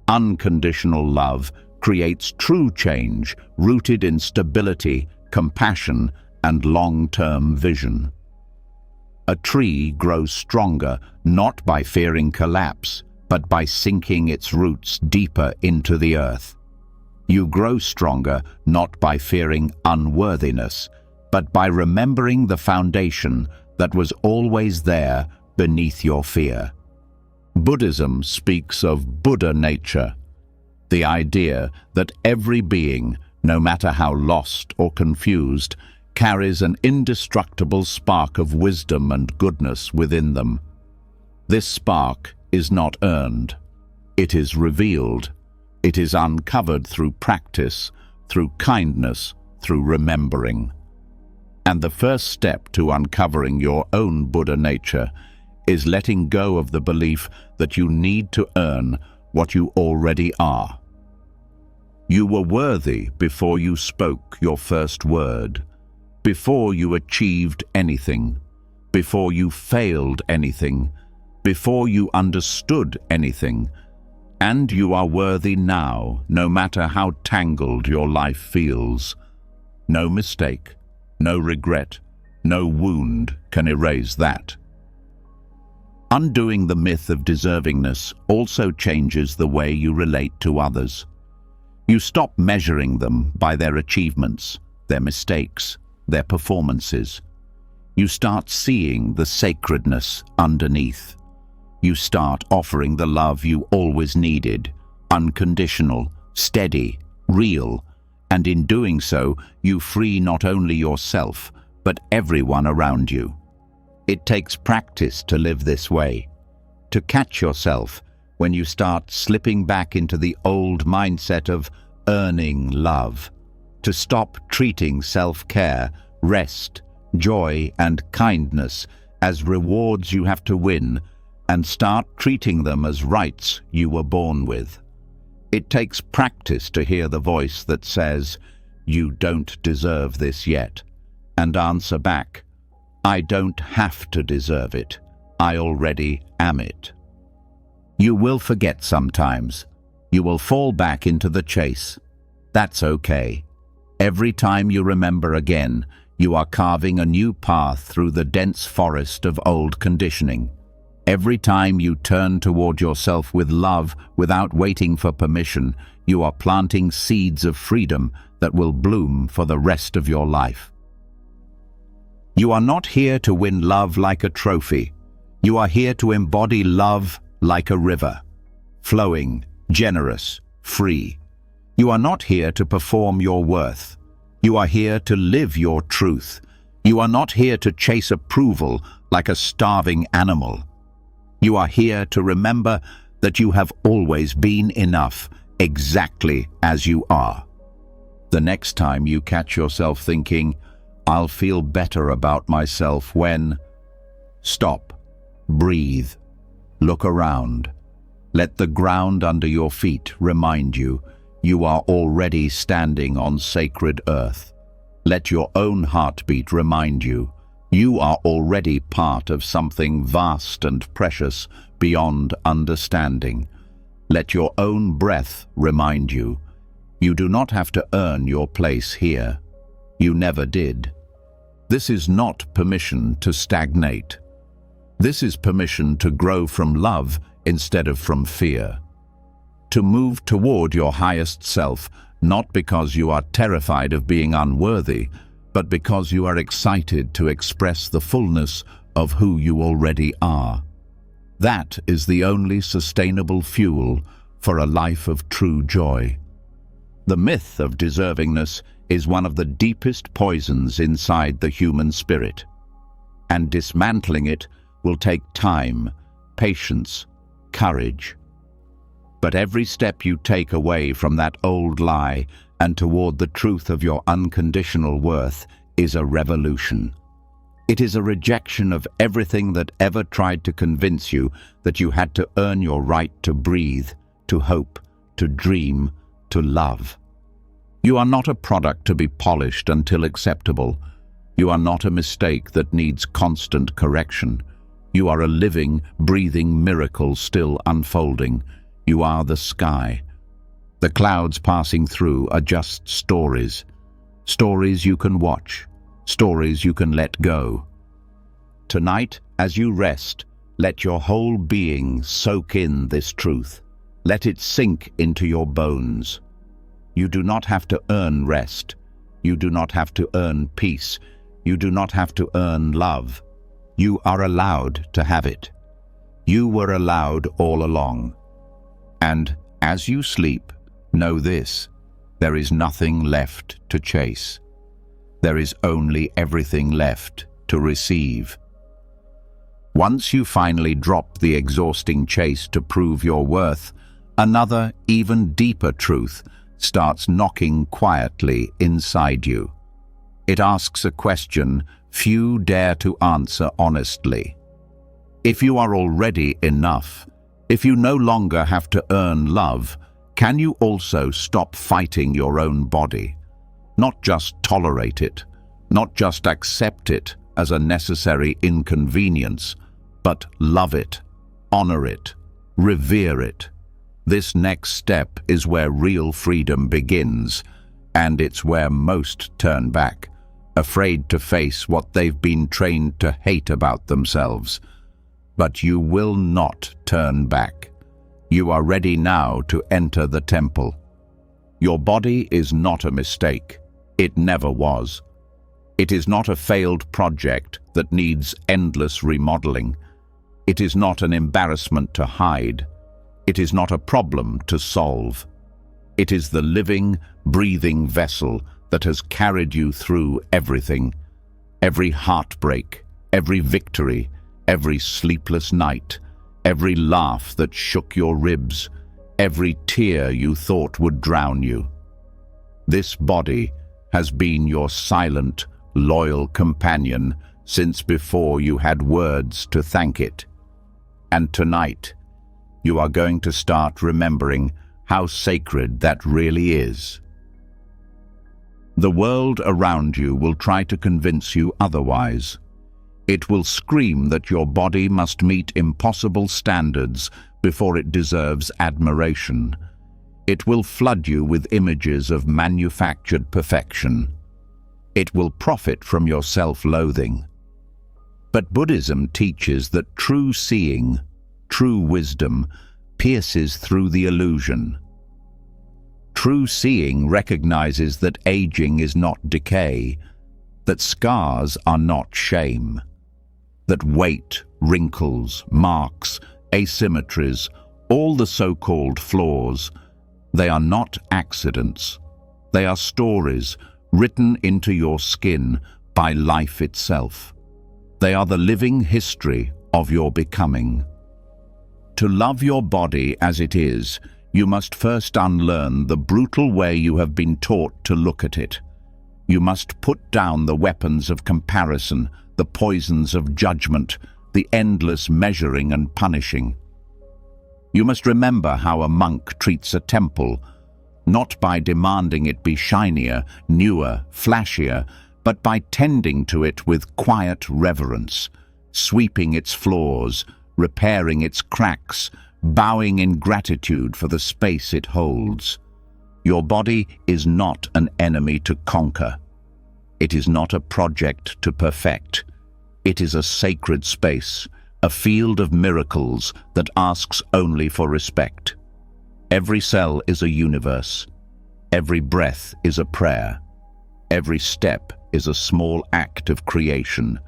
Unconditional love creates true change, rooted in stability, compassion, and long-term vision. A tree grows stronger not by fearing collapse, but by sinking its roots deeper into the earth. You grow stronger not by fearing unworthiness, but by remembering the foundation that was always there beneath your fear. Buddhism speaks of Buddha nature, the idea that every being, no matter how lost or confused, carries an indestructible spark of wisdom and goodness within them. This spark is not earned. It is revealed. It is uncovered through practice, through kindness, through remembering. And the first step to uncovering your own Buddha nature is letting go of the belief that you need to earn what you already are. You were worthy before you spoke your first word, before you achieved anything, before you failed anything, before you understood anything, and you are worthy now, no matter how tangled your life feels. No mistake, no regret, no wound can erase that. Undoing the myth of deservingness also changes the way you relate to others. You stop measuring them by their achievements, their mistakes, their performances. You start seeing the sacredness underneath. You start offering the love you always needed, unconditional, steady, real, and in doing so, you free not only yourself, but everyone around you. It takes practice to live this way, to catch yourself when you start slipping back into the old mindset of earning love, to stop treating self-care, rest, joy, and kindness as rewards you have to win, and start treating them as rights you were born with. It takes practice to hear the voice that says, "You don't deserve this yet," and answer back, "I don't have to deserve it. I already am it." You will forget sometimes. You will fall back into the chase. That's okay. Every time you remember again, you are carving a new path through the dense forest of old conditioning. Every time you turn toward yourself with love without waiting for permission, you are planting seeds of freedom that will bloom for the rest of your life. You are not here to win love like a trophy. You are here to embody love like a river, flowing, generous, free. You are not here to perform your worth. You are here to live your truth. You are not here to chase approval like a starving animal. You are here to remember that you have always been enough, exactly as you are. The next time you catch yourself thinking, "I'll feel better about myself when..." Stop, breathe, look around. Let the ground under your feet remind you you are already standing on sacred earth. Let your own heartbeat remind you you are already part of something vast and precious beyond understanding. Let your own breath remind you you do not have to earn your place here. You never did. This is not permission to stagnate. This is permission to grow from love instead of from fear. To move toward your highest self, not because you are terrified of being unworthy, but because you are excited to express the fullness of who you already are. That is the only sustainable fuel for a life of true joy. The myth of deservingness is one of the deepest poisons inside the human spirit, and dismantling it will take time, patience, courage. But every step you take away from that old lie and toward the truth of your unconditional worth is a revolution. It is a rejection of everything that ever tried to convince you that you had to earn your right to breathe, to hope, to dream, to love. You are not a product to be polished until acceptable. You are not a mistake that needs constant correction. You are a living, breathing miracle still unfolding. You are the sky. The clouds passing through are just stories. Stories you can watch. Stories you can let go. Tonight, as you rest, let your whole being soak in this truth. Let it sink into your bones. You do not have to earn rest. You do not have to earn peace. You do not have to earn love. You are allowed to have it. You were allowed all along. And as you sleep, know this: there is nothing left to chase. There is only everything left to receive. Once you finally drop the exhausting chase to prove your worth, another, even deeper truth starts knocking quietly inside you. It asks a question few dare to answer honestly. If you are already enough, if you no longer have to earn love, can you also stop fighting your own body? Not just tolerate it, not just accept it as a necessary inconvenience, but love it, honor it, revere it. This next step is where real freedom begins, and it's where most turn back, afraid to face what they've been trained to hate about themselves. But you will not turn back. You are ready now to enter the temple. Your body is not a mistake. It never was. It is not a failed project that needs endless remodeling. It is not an embarrassment to hide. It is not a problem to solve. It is the living, breathing vessel that has carried you through everything. Every heartbreak, every victory, every sleepless night, every laugh that shook your ribs, every tear you thought would drown you. This body has been your silent, loyal companion since before you had words to thank it. And tonight, you are going to start remembering how sacred that really is. The world around you will try to convince you otherwise. It will scream that your body must meet impossible standards before it deserves admiration. It will flood you with images of manufactured perfection. It will profit from your self-loathing. But Buddhism teaches that true seeing, true wisdom, pierces through the illusion. True seeing recognizes that aging is not decay, that scars are not shame, that weight, wrinkles, marks, asymmetries, all the so-called flaws, they are not accidents. They are stories written into your skin by life itself. They are the living history of your becoming. To love your body as it is, you must first unlearn the brutal way you have been taught to look at it. You must put down the weapons of comparison, the poisons of judgment, the endless measuring and punishing. You must remember how a monk treats a temple, not by demanding it be shinier, newer, flashier, but by tending to it with quiet reverence, sweeping its floors, repairing its cracks, bowing in gratitude for the space it holds. Your body is not an enemy to conquer. It is not a project to perfect. It is a sacred space, a field of miracles that asks only for respect. Every cell is a universe. Every breath is a prayer. Every step is a small act of creation.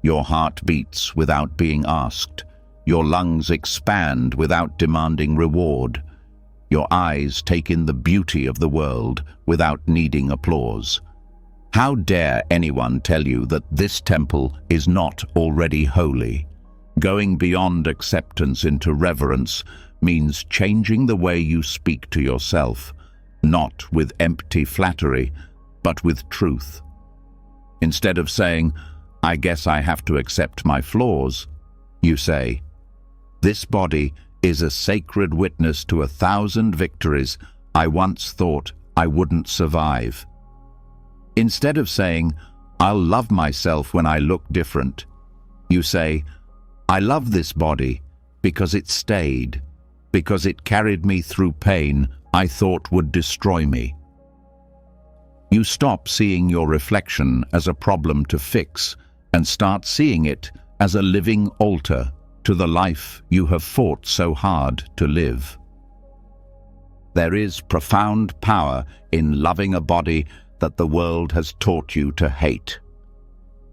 Your heart beats without being asked. Your lungs expand without demanding reward. Your eyes take in the beauty of the world without needing applause. How dare anyone tell you that this temple is not already holy? Going beyond acceptance into reverence means changing the way you speak to yourself, not with empty flattery, but with truth. Instead of saying, "I guess I have to accept my flaws," you say, "This body is a sacred witness to 1,000 victories I once thought I wouldn't survive." Instead of saying, "I'll love myself when I look different," you say, "I love this body because it stayed, because it carried me through pain I thought would destroy me." You stop seeing your reflection as a problem to fix and start seeing it as a living altar to the life you have fought so hard to live. There is profound power in loving a body that the world has taught you to hate.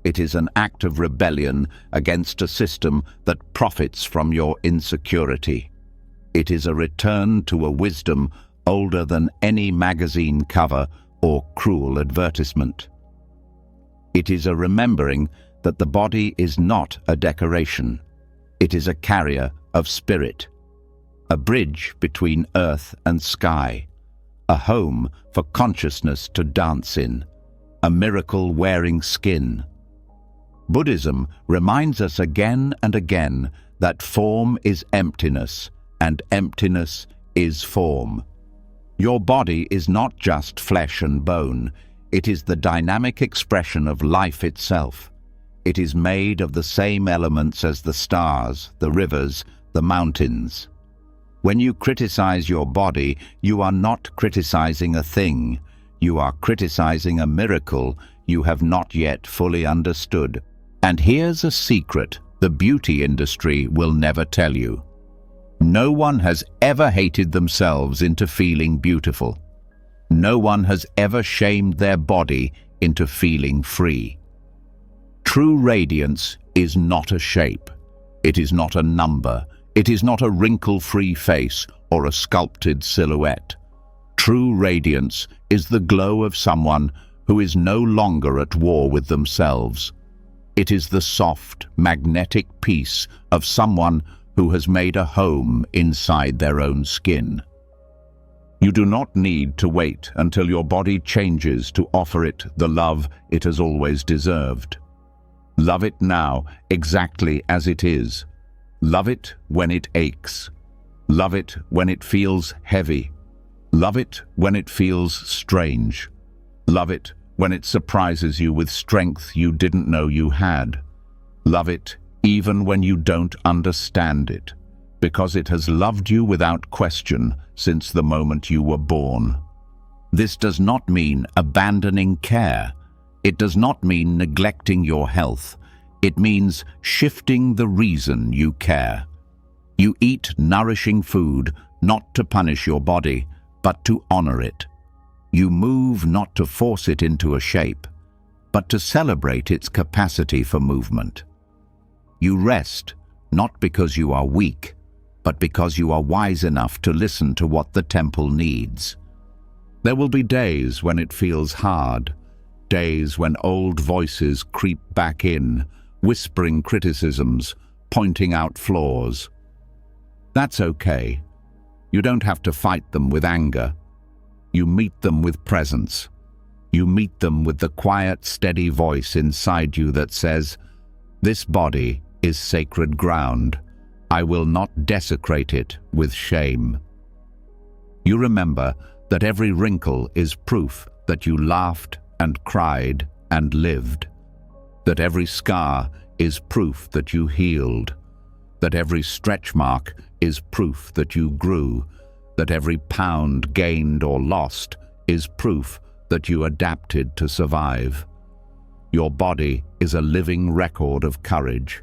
It is an act of rebellion against a system that profits from your insecurity. It is a return to a wisdom older than any magazine cover or cruel advertisement. It is a remembering that the body is not a decoration. It is a carrier of spirit, a bridge between earth and sky, a home for consciousness to dance in, a miracle wearing skin. Buddhism reminds us again and again that form is emptiness, and emptiness is form. Your body is not just flesh and bone, it is the dynamic expression of life itself. It is made of the same elements as the stars, the rivers, the mountains. When you criticize your body, you are not criticizing a thing. You are criticizing a miracle you have not yet fully understood. And here's a secret the beauty industry will never tell you. No one has ever hated themselves into feeling beautiful. No one has ever shamed their body into feeling free. True radiance is not a shape. It is not a number. It is not a wrinkle-free face or a sculpted silhouette. True radiance is the glow of someone who is no longer at war with themselves. It is the soft, magnetic peace of someone who has made a home inside their own skin. You do not need to wait until your body changes to offer it the love it has always deserved. Love it now, exactly as it is. Love it when it aches. Love it when it feels heavy. Love it when it feels strange. Love it when it surprises you with strength you didn't know you had. Love it even when you don't understand it, because it has loved you without question since the moment you were born. This does not mean abandoning care. It does not mean neglecting your health. It means shifting the reason you care. You eat nourishing food not to punish your body, but to honor it. You move not to force it into a shape, but to celebrate its capacity for movement. You rest not because you are weak, but because you are wise enough to listen to what the temple needs. There will be days when it feels hard, days when old voices creep back in, whispering criticisms, pointing out flaws. That's okay. You don't have to fight them with anger. You meet them with presence. You meet them with the quiet, steady voice inside you that says, "This body is sacred ground. I will not desecrate it with shame." You remember that every wrinkle is proof that you laughed and cried and lived. That every scar is proof that you healed. That every stretch mark is proof that you grew. That every pound gained or lost is proof that you adapted to survive. Your body is a living record of courage.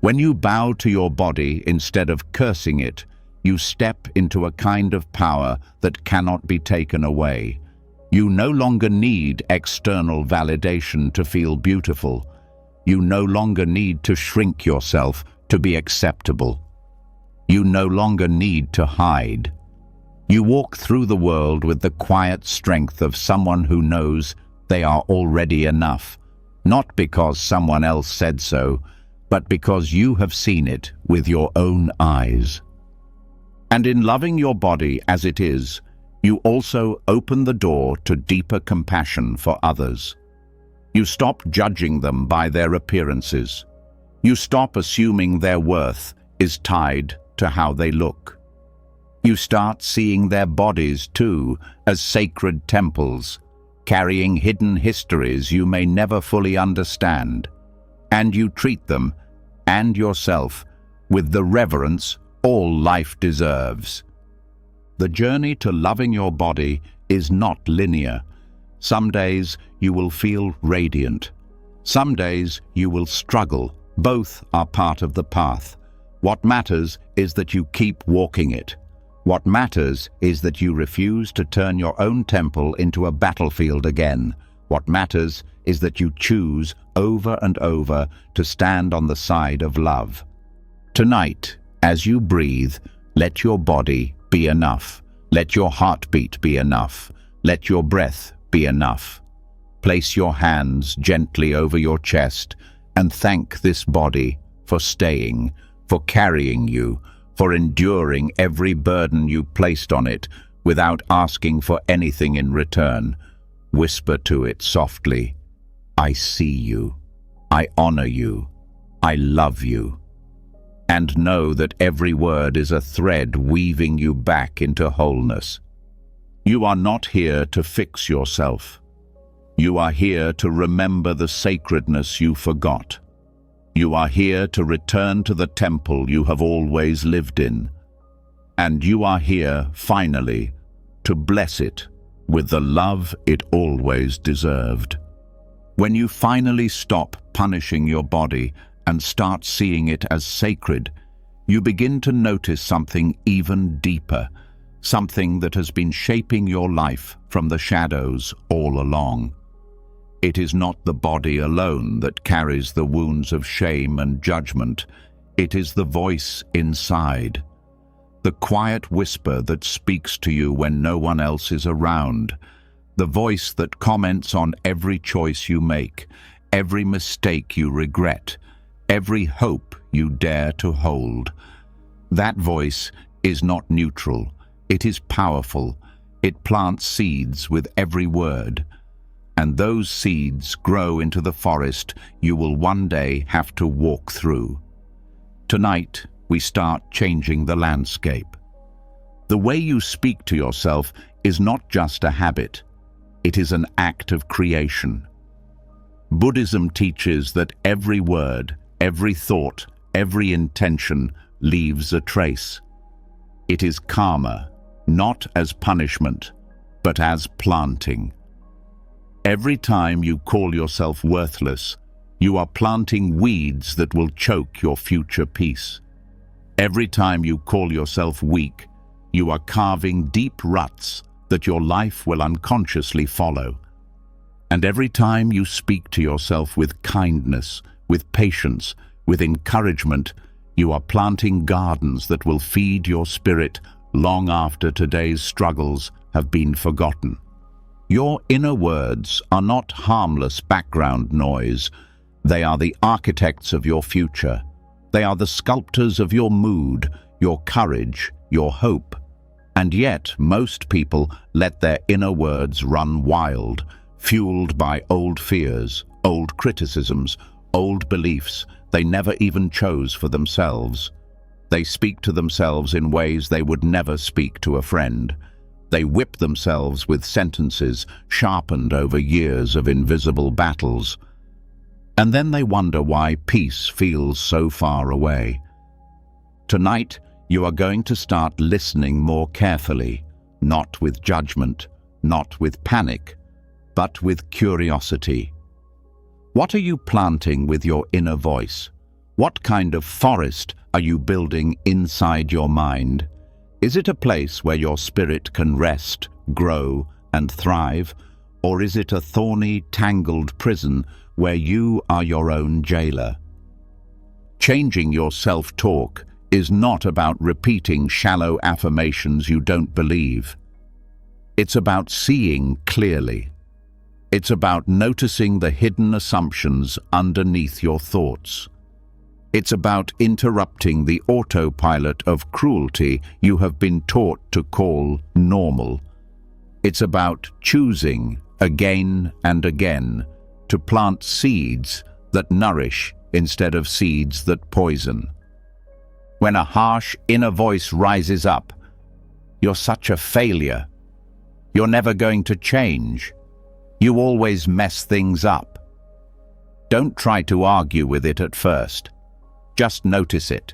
When you bow to your body instead of cursing it, you step into a kind of power that cannot be taken away. You no longer need external validation to feel beautiful. You no longer need to shrink yourself to be acceptable. You no longer need to hide. You walk through the world with the quiet strength of someone who knows they are already enough, not because someone else said so, but because you have seen it with your own eyes. And in loving your body as it is, you also open the door to deeper compassion for others. You stop judging them by their appearances. You stop assuming their worth is tied to how they look. You start seeing their bodies, too, as sacred temples, carrying hidden histories you may never fully understand. And you treat them, and yourself, with the reverence all life deserves. The journey to loving your body is not linear. Some days you will feel radiant. Some days you will struggle. Both are part of the path. What matters is that you keep walking it. What matters is that you refuse to turn your own temple into a battlefield again. What matters is that you choose over and over to stand on the side of love. Tonight, as you breathe, let your body be enough. Let your heartbeat be enough. Let your breath be enough. Place your hands gently over your chest and thank this body for staying, for carrying you, for enduring every burden you placed on it without asking for anything in return. Whisper to it softly, I see you, I honor you, I love you. And know that every word is a thread weaving you back into wholeness. You are not here to fix yourself. You are here to remember the sacredness you forgot. You are here to return to the temple you have always lived in. And you are here, finally, to bless it with the love it always deserved. When you finally stop punishing your body and start seeing it as sacred, you begin to notice something even deeper, something that has been shaping your life from the shadows all along. It is not the body alone that carries the wounds of shame and judgment. It is the voice inside, the quiet whisper that speaks to you when no one else is around, the voice that comments on every choice you make, every mistake you regret, every hope you dare to hold. That voice is not neutral. It is powerful. It plants seeds with every word. And those seeds grow into the forest you will one day have to walk through. Tonight, we start changing the landscape. The way you speak to yourself is not just a habit. It is an act of creation. Buddhism teaches that every word, every thought, every intention leaves a trace. It is karma, not as punishment, but as planting. Every time you call yourself worthless, you are planting weeds that will choke your future peace. Every time you call yourself weak, you are carving deep ruts that your life will unconsciously follow. And every time you speak to yourself with kindness, with patience, with encouragement, you are planting gardens that will feed your spirit long after today's struggles have been forgotten. Your inner words are not harmless background noise. They are the architects of your future. They are the sculptors of your mood, your courage, your hope. And yet, most people let their inner words run wild, fueled by old fears, old criticisms, old beliefs they never even chose for themselves. They speak to themselves in ways they would never speak to a friend. They whip themselves with sentences sharpened over years of invisible battles. And then they wonder why peace feels so far away. Tonight, you are going to start listening more carefully, not with judgment, not with panic, but with curiosity. What are you planting with your inner voice? What kind of forest are you building inside your mind? Is it a place where your spirit can rest, grow, and thrive? Or is it a thorny, tangled prison where you are your own jailer? Changing your self-talk is not about repeating shallow affirmations you don't believe. It's about seeing clearly. It's about noticing the hidden assumptions underneath your thoughts. It's about interrupting the autopilot of cruelty you have been taught to call normal. It's about choosing again and again to plant seeds that nourish instead of seeds that poison. When a harsh inner voice rises up, "You're such a failure. You're never going to change. You always mess things up." Don't try to argue with it at first. Just notice it.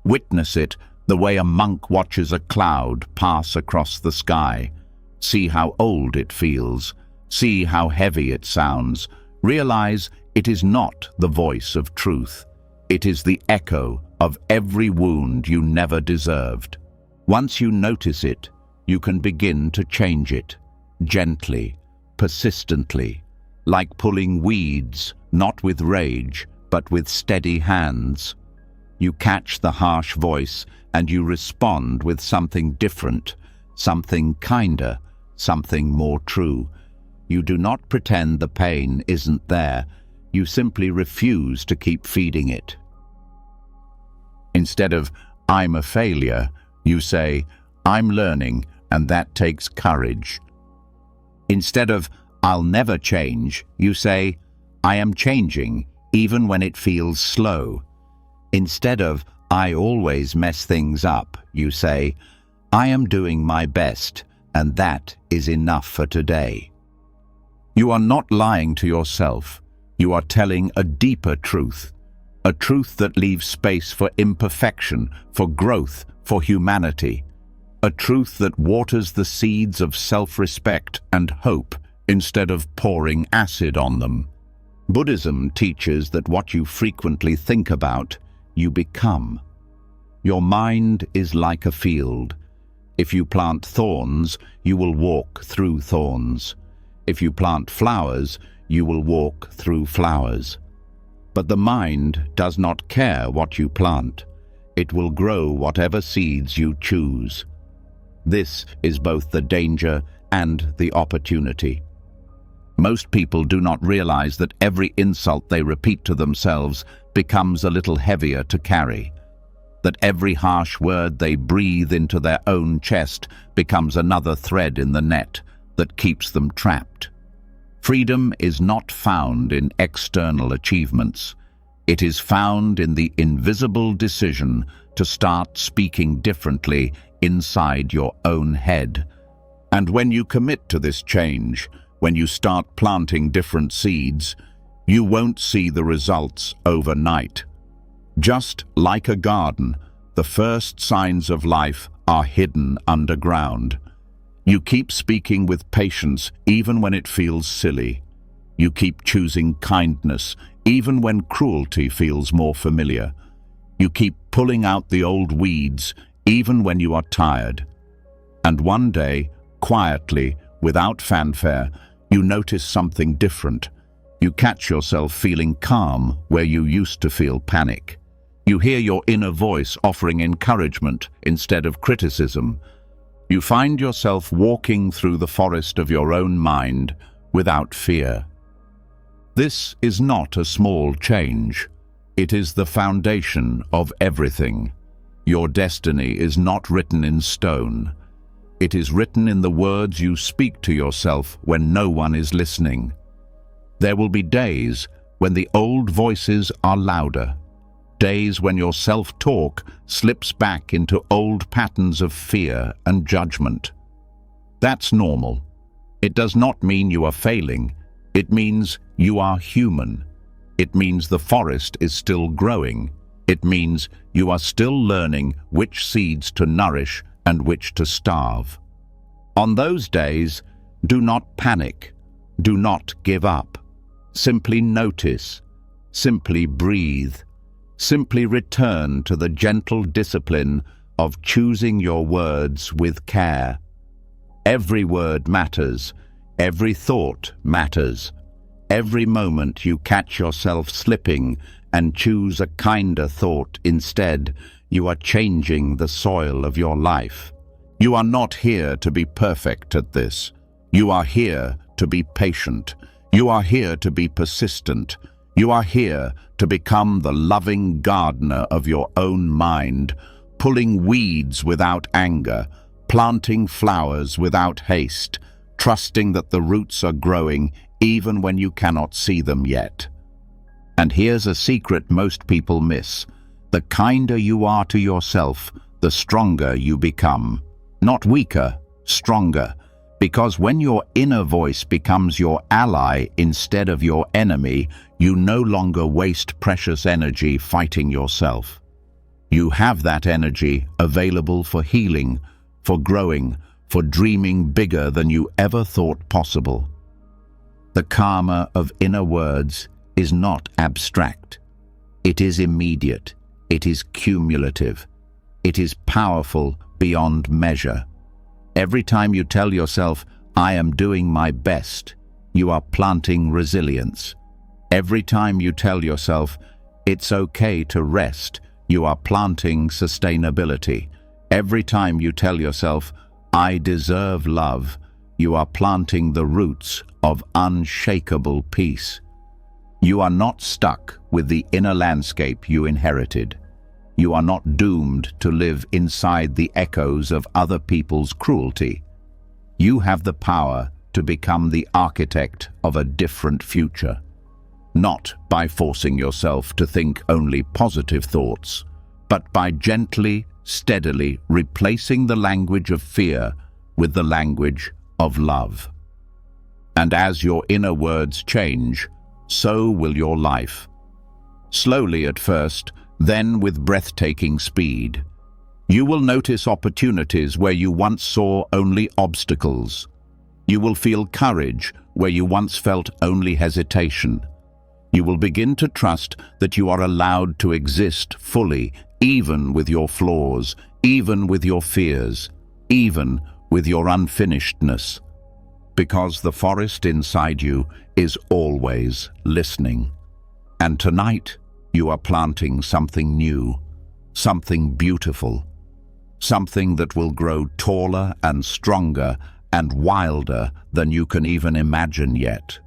Witness it the way a monk watches a cloud pass across the sky. See how old it feels. See how heavy it sounds. Realize it is not the voice of truth. It is the echo of every wound you never deserved. Once you notice it, you can begin to change it. Gently, persistently, like pulling weeds, not with rage, but with steady hands. You catch the harsh voice and you respond with something different, something kinder, something more true. You do not pretend the pain isn't there. You simply refuse to keep feeding it. Instead of, "I'm a failure," you say, "I'm learning, and that takes courage." Instead of, "I'll never change," you say, "I am changing, even when it feels slow." Instead of, "I always mess things up," you say, "I am doing my best, and that is enough for today." You are not lying to yourself. You are telling a deeper truth, a truth that leaves space for imperfection, for growth, for humanity, a truth that waters the seeds of self-respect and hope instead of pouring acid on them. Buddhism teaches that what you frequently think about, you become. Your mind is like a field. If you plant thorns, you will walk through thorns. If you plant flowers, you will walk through flowers. But the mind does not care what you plant. It will grow whatever seeds you choose. This is both the danger and the opportunity. Most people do not realize that every insult they repeat to themselves becomes a little heavier to carry. That every harsh word they breathe into their own chest becomes another thread in the net that keeps them trapped. Freedom is not found in external achievements. It is found in the invisible decision to start speaking differently inside your own head. And when you commit to this change, when you start planting different seeds, you won't see the results overnight. Just like a garden, the first signs of life are hidden underground. You keep speaking with patience even when it feels silly. You keep choosing kindness even when cruelty feels more familiar. You keep pulling out the old weeds even when you are tired. And one day, quietly, without fanfare, you notice something different. You catch yourself feeling calm where you used to feel panic. You hear your inner voice offering encouragement instead of criticism. You find yourself walking through the forest of your own mind without fear. This is not a small change. It is the foundation of everything. Your destiny is not written in stone. It is written in the words you speak to yourself when no one is listening. There will be days when the old voices are louder. Days when your self-talk slips back into old patterns of fear and judgment. That's normal. It does not mean you are failing. It means you are human. It means the forest is still growing. It means you are still learning which seeds to nourish and which to starve. On those days, do not panic. Do not give up. Simply notice. Simply breathe. Simply return to the gentle discipline of choosing your words with care. Every word matters. Every thought matters. Every moment you catch yourself slipping and choose a kinder thought instead, you are changing the soil of your life. You are not here to be perfect at this. You are here to be patient. You are here to be persistent. You are here to become the loving gardener of your own mind, pulling weeds without anger, planting flowers without haste, trusting that the roots are growing even when you cannot see them yet. And here's a secret most people miss. The kinder you are to yourself, the stronger you become. Not weaker, stronger. Because when your inner voice becomes your ally instead of your enemy, you no longer waste precious energy fighting yourself. You have that energy available for healing, for growing, for dreaming bigger than you ever thought possible. The karma of inner words is not abstract. It is immediate. It is cumulative. It is powerful beyond measure. Every time you tell yourself, "I am doing my best," you are planting resilience. Every time you tell yourself, "It's okay to rest," you are planting sustainability. Every time you tell yourself, "I deserve love," you are planting the roots of unshakable peace. You are not stuck with the inner landscape you inherited. You are not doomed to live inside the echoes of other people's cruelty. You have the power to become the architect of a different future. Not by forcing yourself to think only positive thoughts, but by gently, steadily replacing the language of fear with the language of love. And as your inner words change, so will your life. Slowly at first, then with breathtaking speed. You will notice opportunities where you once saw only obstacles. You will feel courage where you once felt only hesitation. You will begin to trust that you are allowed to exist fully, even with your flaws, even with your fears, even with your unfinishedness. Because the forest inside you is always listening. And tonight, you are planting something new, something beautiful, something that will grow taller and stronger and wilder than you can even imagine yet.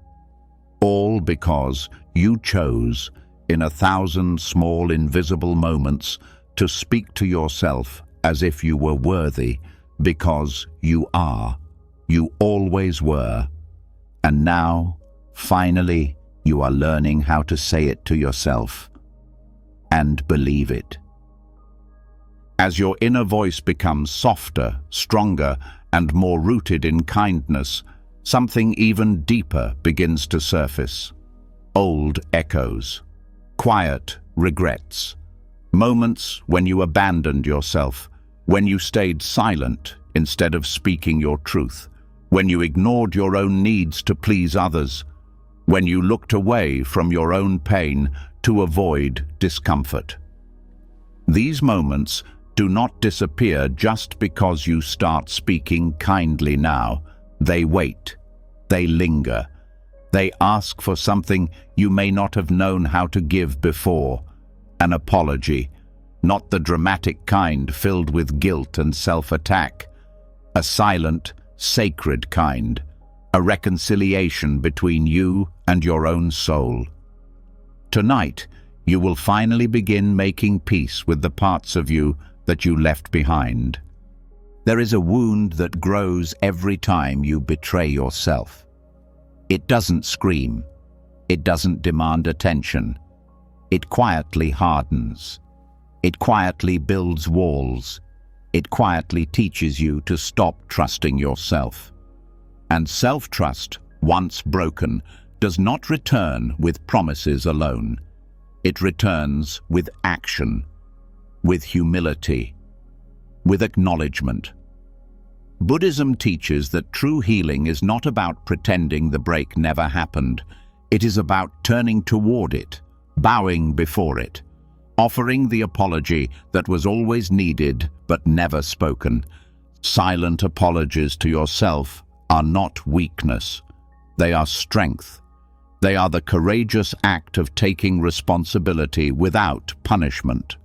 All because you chose, in 1,000 small invisible moments, to speak to yourself as if you were worthy, because you are. You always were. And now, finally, you are learning how to say it to yourself and believe it. As your inner voice becomes softer, stronger, and more rooted in kindness, something even deeper begins to surface. Old echoes, quiet regrets, moments when you abandoned yourself, when you stayed silent instead of speaking your truth, when you ignored your own needs to please others, when you looked away from your own pain to avoid discomfort. These moments do not disappear just because you start speaking kindly now. They wait. They linger. They ask for something you may not have known how to give before. An apology, not the dramatic kind filled with guilt and self-attack. A silent, sacred kind. A reconciliation between you and your own soul. Tonight, you will finally begin making peace with the parts of you that you left behind. There is a wound that grows every time you betray yourself. It doesn't scream. It doesn't demand attention. It quietly hardens. It quietly builds walls. It quietly teaches you to stop trusting yourself. And self-trust, once broken, does not return with promises alone. It returns with action, with humility, with acknowledgement. Buddhism teaches that true healing is not about pretending the break never happened. It is about turning toward it, bowing before it, offering the apology that was always needed but never spoken. Silent apologies to yourself are not weakness. They are strength. They are the courageous act of taking responsibility without punishment,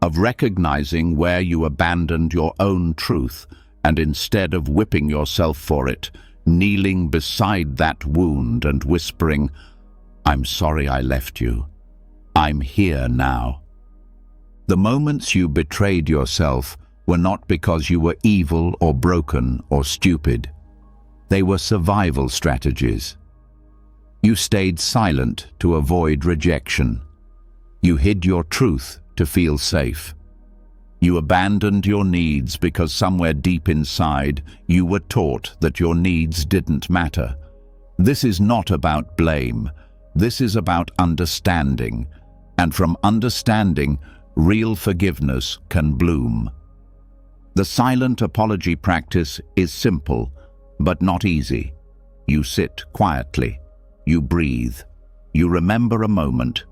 of recognizing where you abandoned your own truth and instead of whipping yourself for it, kneeling beside that wound and whispering, "I'm sorry I left you. I'm here now." The moments you betrayed yourself were not because you were evil or broken or stupid. They were survival strategies. You stayed silent to avoid rejection. You hid your truth to feel safe. You abandoned your needs because somewhere deep inside you were taught that your needs didn't matter. This is not about blame. This is about understanding. And from understanding, real forgiveness can bloom. The silent apology practice is simple, but not easy. You sit quietly. You breathe. You remember a moment,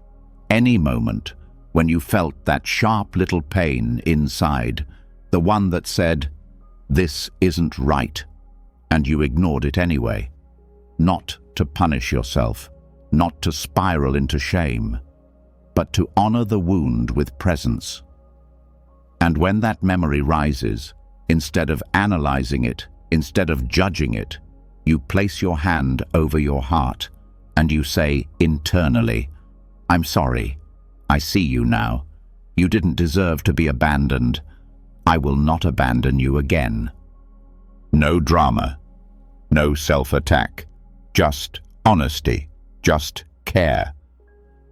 any moment, when you felt that sharp little pain inside, the one that said, "This isn't right," and you ignored it anyway. Not to punish yourself, not to spiral into shame, but to honor the wound with presence. And when that memory rises, instead of analyzing it, instead of judging it, you place your hand over your heart and you say internally, "I'm sorry. I see you now. You didn't deserve to be abandoned. I will not abandon you again." No drama, No self-attack, just honesty, just care.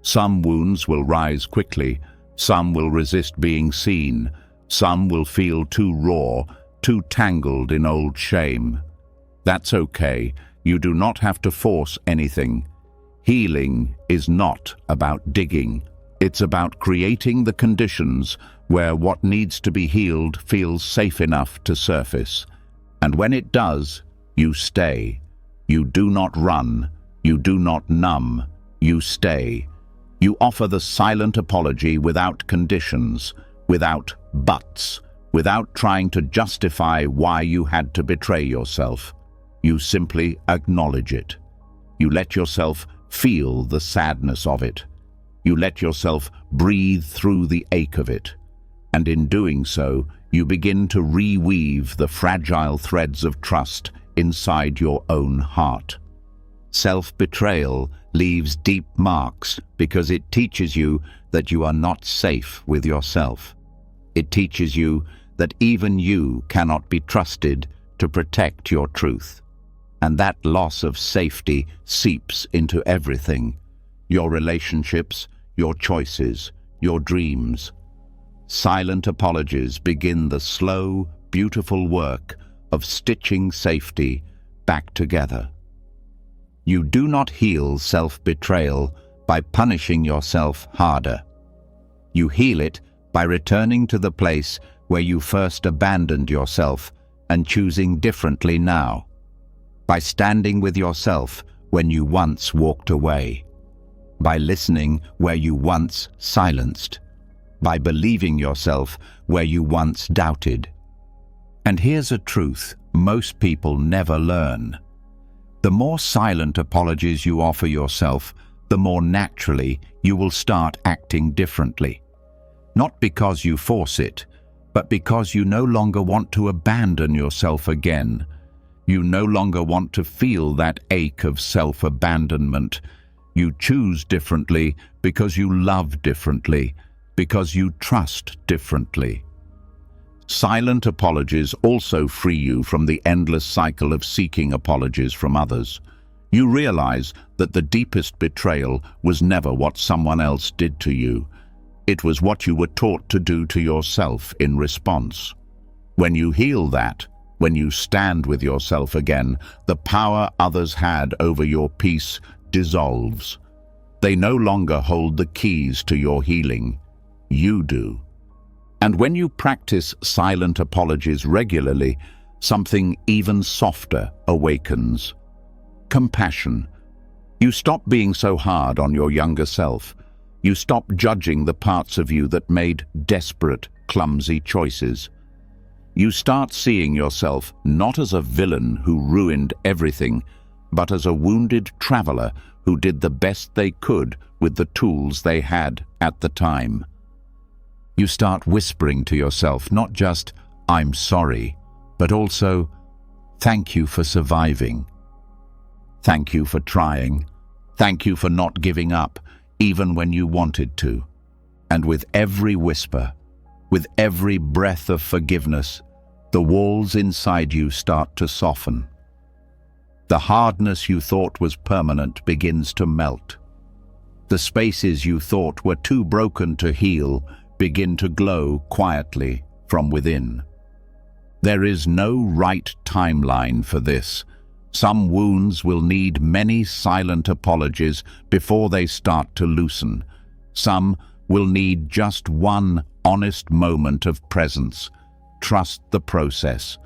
Some wounds will rise quickly, some will resist being seen, some will feel too raw, too tangled in old shame. That's okay. You do not have to force anything. Healing is not about digging. It's about creating the conditions where what needs to be healed feels safe enough to surface. And when it does, you stay. You do not run. You do not numb. You stay. You offer the silent apology without conditions, without buts, without trying to justify why you had to betray yourself. You simply acknowledge it. You let yourself feel the sadness of it. You let yourself breathe through the ache of it. And in doing so, you begin to reweave the fragile threads of trust inside your own heart. Self-betrayal leaves deep marks because it teaches you that you are not safe with yourself. It teaches you that even you cannot be trusted to protect your truth. And that loss of safety seeps into everything: your relationships, your choices, your dreams. Silent apologies begin the slow, beautiful work of stitching safety back together. You do not heal self-betrayal by punishing yourself harder. You heal it by returning to the place where you first abandoned yourself and choosing differently now. By standing with yourself when you once walked away. By listening where you once silenced. By believing yourself where you once doubted. And here's a truth most people never learn. The more silent apologies you offer yourself, the more naturally you will start acting differently. Not because you force it, but because you no longer want to abandon yourself again. You no longer want to feel that ache of self-abandonment. You choose differently because you love differently, because you trust differently. Silent apologies also free you from the endless cycle of seeking apologies from others. You realize that the deepest betrayal was never what someone else did to you. It was what you were taught to do to yourself in response. When you heal that, when you stand with yourself again, the power others had over your peace dissolves. They no longer hold the keys to your healing. You do. And when you practice silent apologies regularly, something even softer awakens. Compassion. You stop being so hard on your younger self. You stop judging the parts of you that made desperate, clumsy choices. You start seeing yourself not as a villain who ruined everything, but as a wounded traveler who did the best they could with the tools they had at the time. You start whispering to yourself not just, "I'm sorry," but also, "Thank you for surviving. Thank you for trying. Thank you for not giving up, even when you wanted to." And with every whisper, with every breath of forgiveness, the walls inside you start to soften. The hardness you thought was permanent begins to melt. The spaces you thought were too broken to heal begin to glow quietly from within. There is no right timeline for this. Some wounds will need many silent apologies before they start to loosen. Some will need just one honest moment of presence. Trust the process.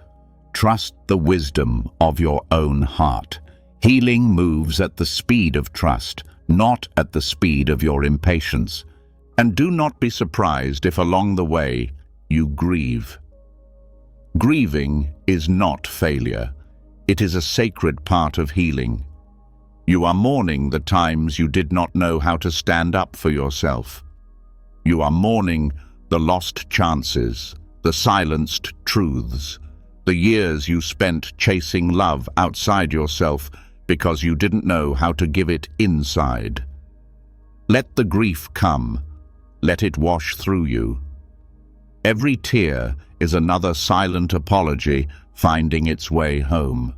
Trust the wisdom of your own heart. Healing moves at the speed of trust, not at the speed of your impatience. And do not be surprised if along the way you grieve. Grieving is not failure. It is a sacred part of healing. You are mourning the times you did not know how to stand up for yourself. You are mourning the lost chances, the silenced truths, the years you spent chasing love outside yourself because you didn't know how to give it inside. Let the grief come. Let it wash through you. Every tear is another silent apology finding its way home.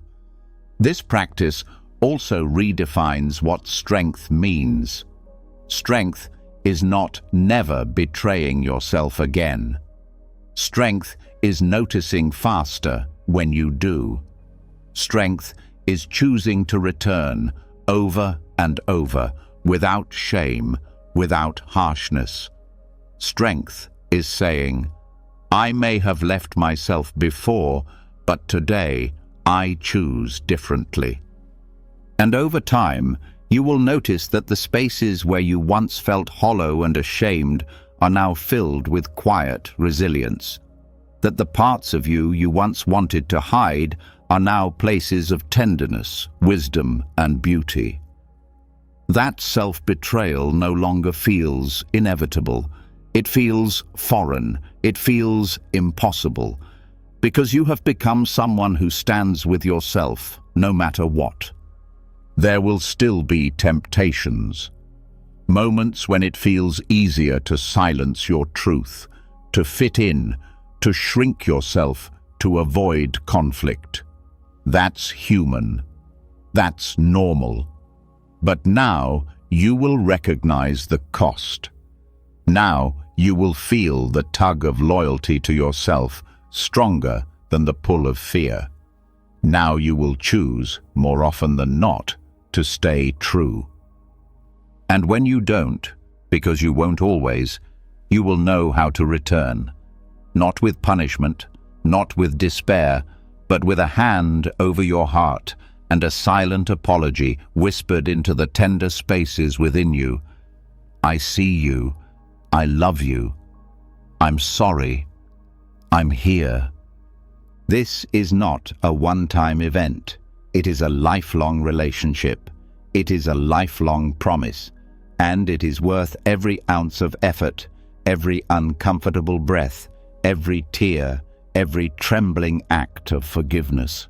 This practice also redefines what strength means. Strength is not never betraying yourself again. Strength is noticing faster when you do. Strength is choosing to return over and over without shame, without harshness. Strength is saying, I may have left myself before, but today I choose differently. And over time, you will notice that the spaces where you once felt hollow and ashamed are now filled with quiet resilience. That the parts of you once wanted to hide are now places of tenderness, wisdom, and beauty. That self-betrayal no longer feels inevitable. It feels foreign. It feels impossible. Because you have become someone who stands with yourself, no matter what. There will still be temptations. Moments when it feels easier to silence your truth, to fit in, to shrink yourself, to avoid conflict. That's human. That's normal. But now you will recognize the cost. Now you will feel the tug of loyalty to yourself stronger than the pull of fear. Now you will choose, more often than not, to stay true. And when you don't, because you won't always, you will know how to return. Not with punishment, not with despair, but with a hand over your heart and a silent apology whispered into the tender spaces within you. I see you. I love you. I'm sorry. I'm here. This is not a one-time event. It is a lifelong relationship. It is a lifelong promise. And it is worth every ounce of effort, every uncomfortable breath, every tear, every trembling act of forgiveness.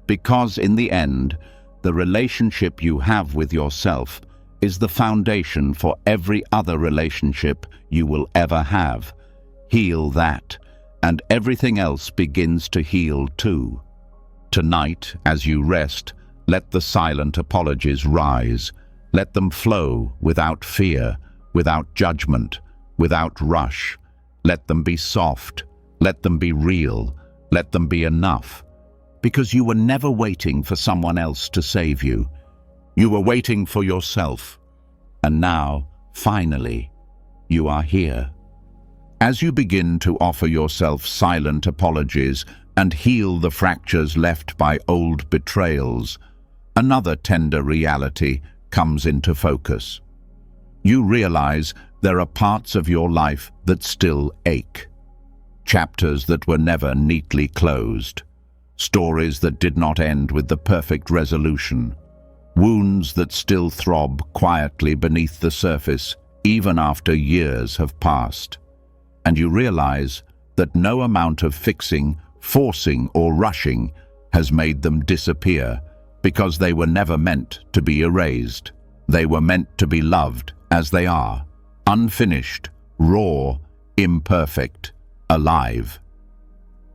Because in the end, the relationship you have with yourself is the foundation for every other relationship you will ever have. Heal that, and everything else begins to heal too. Tonight, as you rest, let the silent apologies rise. Let them flow without fear, without judgment, without rush. Let them be soft. Let them be real. Let them be enough. Because you were never waiting for someone else to save you. You were waiting for yourself. And now, finally, you are here. As you begin to offer yourself silent apologies and heal the fractures left by old betrayals, another tender reality comes into focus. You realize there are parts of your life that still ache. Chapters that were never neatly closed. Stories that did not end with the perfect resolution. Wounds that still throb quietly beneath the surface, even after years have passed. And you realize that no amount of fixing, forcing, or rushing has made them disappear, because they were never meant to be erased. They were meant to be loved as they are, unfinished, raw, imperfect, alive.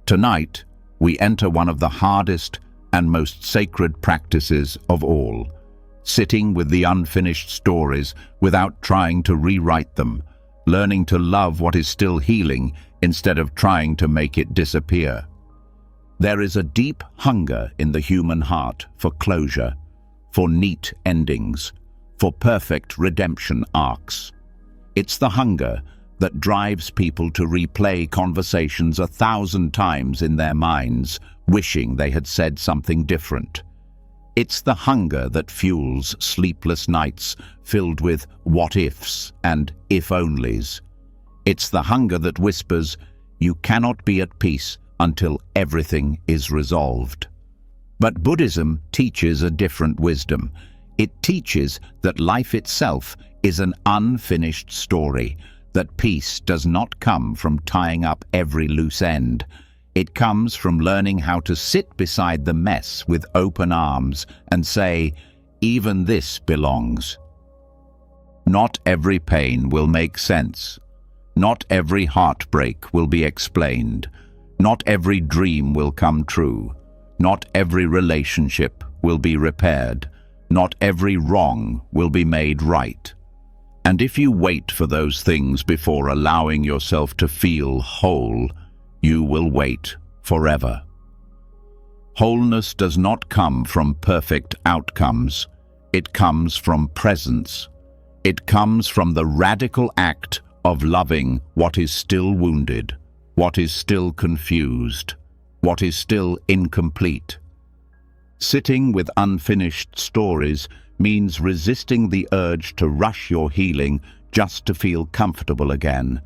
Tonight, we enter one of the hardest and most sacred practices of all, sitting with the unfinished stories without trying to rewrite them, learning to love what is still healing instead of trying to make it disappear. There is a deep hunger in the human heart for closure, for neat endings, for perfect redemption arcs. It's the hunger that drives people to replay conversations 1,000 times in their minds, wishing they had said something different. It's the hunger that fuels sleepless nights filled with what-ifs and if-onlys. It's the hunger that whispers, you cannot be at peace until everything is resolved. But Buddhism teaches a different wisdom. It teaches that life itself is an unfinished story, that peace does not come from tying up every loose end. It comes from learning how to sit beside the mess with open arms and say, even this belongs. Not every pain will make sense. Not every heartbreak will be explained. Not every dream will come true. Not every relationship will be repaired. Not every wrong will be made right. And if you wait for those things before allowing yourself to feel whole, you will wait forever. Wholeness does not come from perfect outcomes. It comes from presence. It comes from the radical act of loving what is still wounded, what is still confused, what is still incomplete. Sitting with unfinished stories means resisting the urge to rush your healing just to feel comfortable again.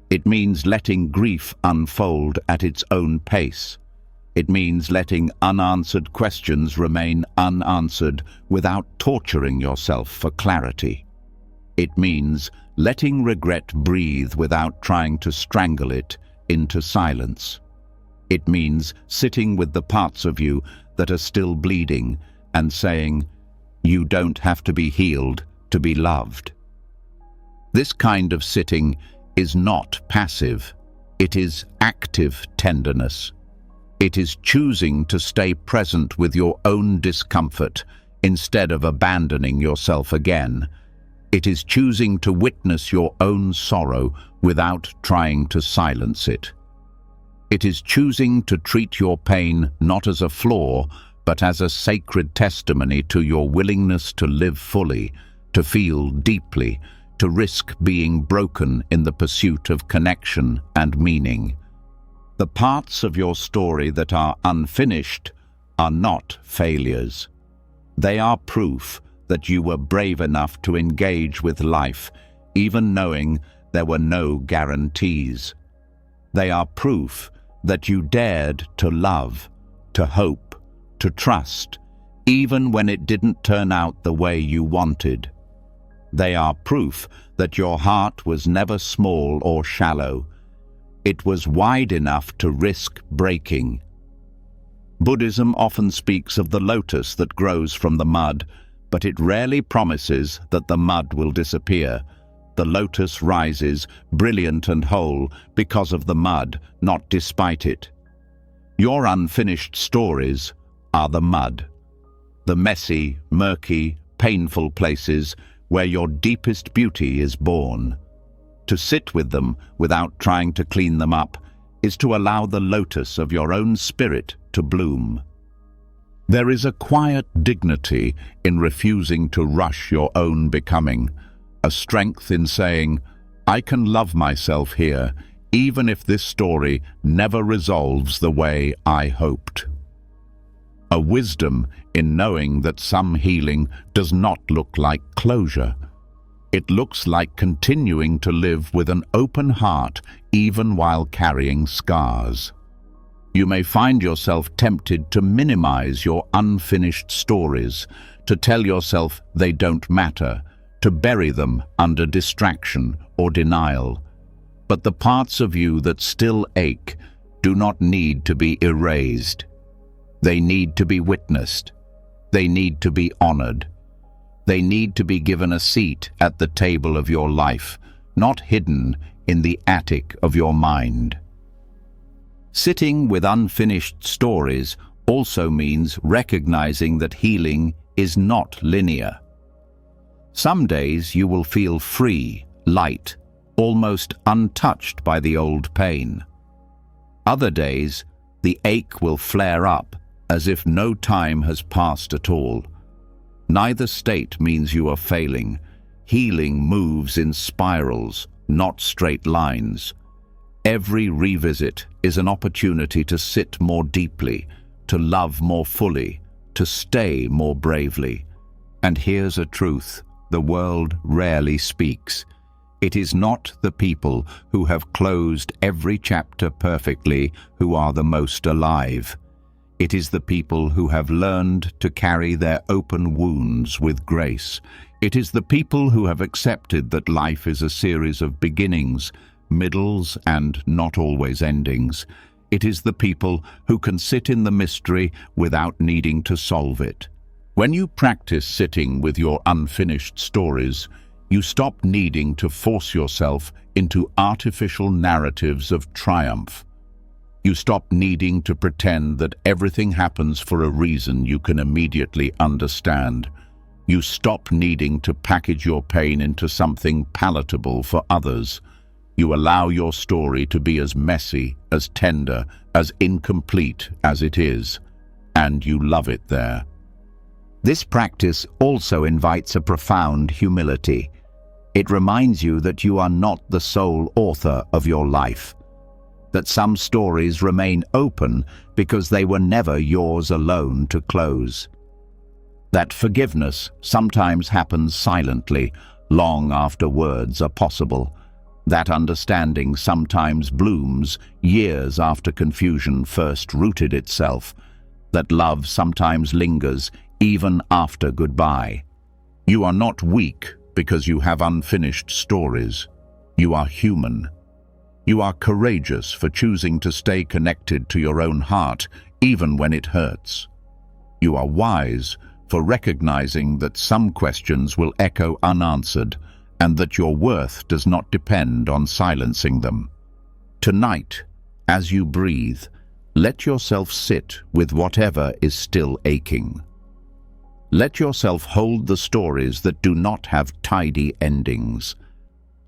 It means letting grief unfold at its own pace. It means letting unanswered questions remain unanswered without torturing yourself for clarity. It means letting regret breathe without trying to strangle it into silence. It means sitting with the parts of you that are still bleeding and saying, "You don't have to be healed to be loved." This kind of sitting is not passive. It is active tenderness. It is choosing to stay present with your own discomfort instead of abandoning yourself again. It is choosing to witness your own sorrow without trying to silence it. It is choosing to treat your pain not as a flaw, but as a sacred testimony to your willingness to live fully, to feel deeply, to risk being broken in the pursuit of connection and meaning. The parts of your story that are unfinished are not failures. They are proof that you were brave enough to engage with life, even knowing there were no guarantees. They are proof that you dared to love, to hope, to trust, even when it didn't turn out the way you wanted. They are proof that your heart was never small or shallow. It was wide enough to risk breaking. Buddhism often speaks of the lotus that grows from the mud, but it rarely promises that the mud will disappear. The lotus rises, brilliant and whole, because of the mud, not despite it. Your unfinished stories are the mud. The messy, murky, painful places where your deepest beauty is born. To sit with them without trying to clean them up is to allow the lotus of your own spirit to bloom. There is a quiet dignity in refusing to rush your own becoming, a strength in saying, "I can love myself here, even if this story never resolves the way I hoped." A wisdom in knowing that some healing does not look like closure. It looks like continuing to live with an open heart even while carrying scars. You may find yourself tempted to minimize your unfinished stories, to tell yourself they don't matter, to bury them under distraction or denial. But the parts of you that still ache do not need to be erased. They need to be witnessed. They need to be honored. They need to be given a seat at the table of your life, not hidden in the attic of your mind. Sitting with unfinished stories also means recognizing that healing is not linear. Some days you will feel free, light, almost untouched by the old pain. Other days, the ache will flare up as if no time has passed at all. Neither state means you are failing. Healing moves in spirals, not straight lines. Every revisit is an opportunity to sit more deeply, to love more fully, to stay more bravely. And here's a truth the world rarely speaks. It is not the people who have closed every chapter perfectly who are the most alive. It is the people who have learned to carry their open wounds with grace. It is the people who have accepted that life is a series of beginnings, middles, and not always endings. It is the people who can sit in the mystery without needing to solve it. When you practice sitting with your unfinished stories, you stop needing to force yourself into artificial narratives of triumph. You stop needing to pretend that everything happens for a reason you can immediately understand. You stop needing to package your pain into something palatable for others. You allow your story to be as messy, as tender, as incomplete as it is, and you love it there. This practice also invites a profound humility. It reminds you that you are not the sole author of your life, that some stories remain open because they were never yours alone to close. That forgiveness sometimes happens silently, long after words are possible. That understanding sometimes blooms years after confusion first rooted itself. That love sometimes lingers even after goodbye. You are not weak because you have unfinished stories. You are human. You are courageous for choosing to stay connected to your own heart, even when it hurts. You are wise for recognizing that some questions will echo unanswered and that your worth does not depend on silencing them. Tonight, as you breathe, let yourself sit with whatever is still aching. Let yourself hold the stories that do not have tidy endings.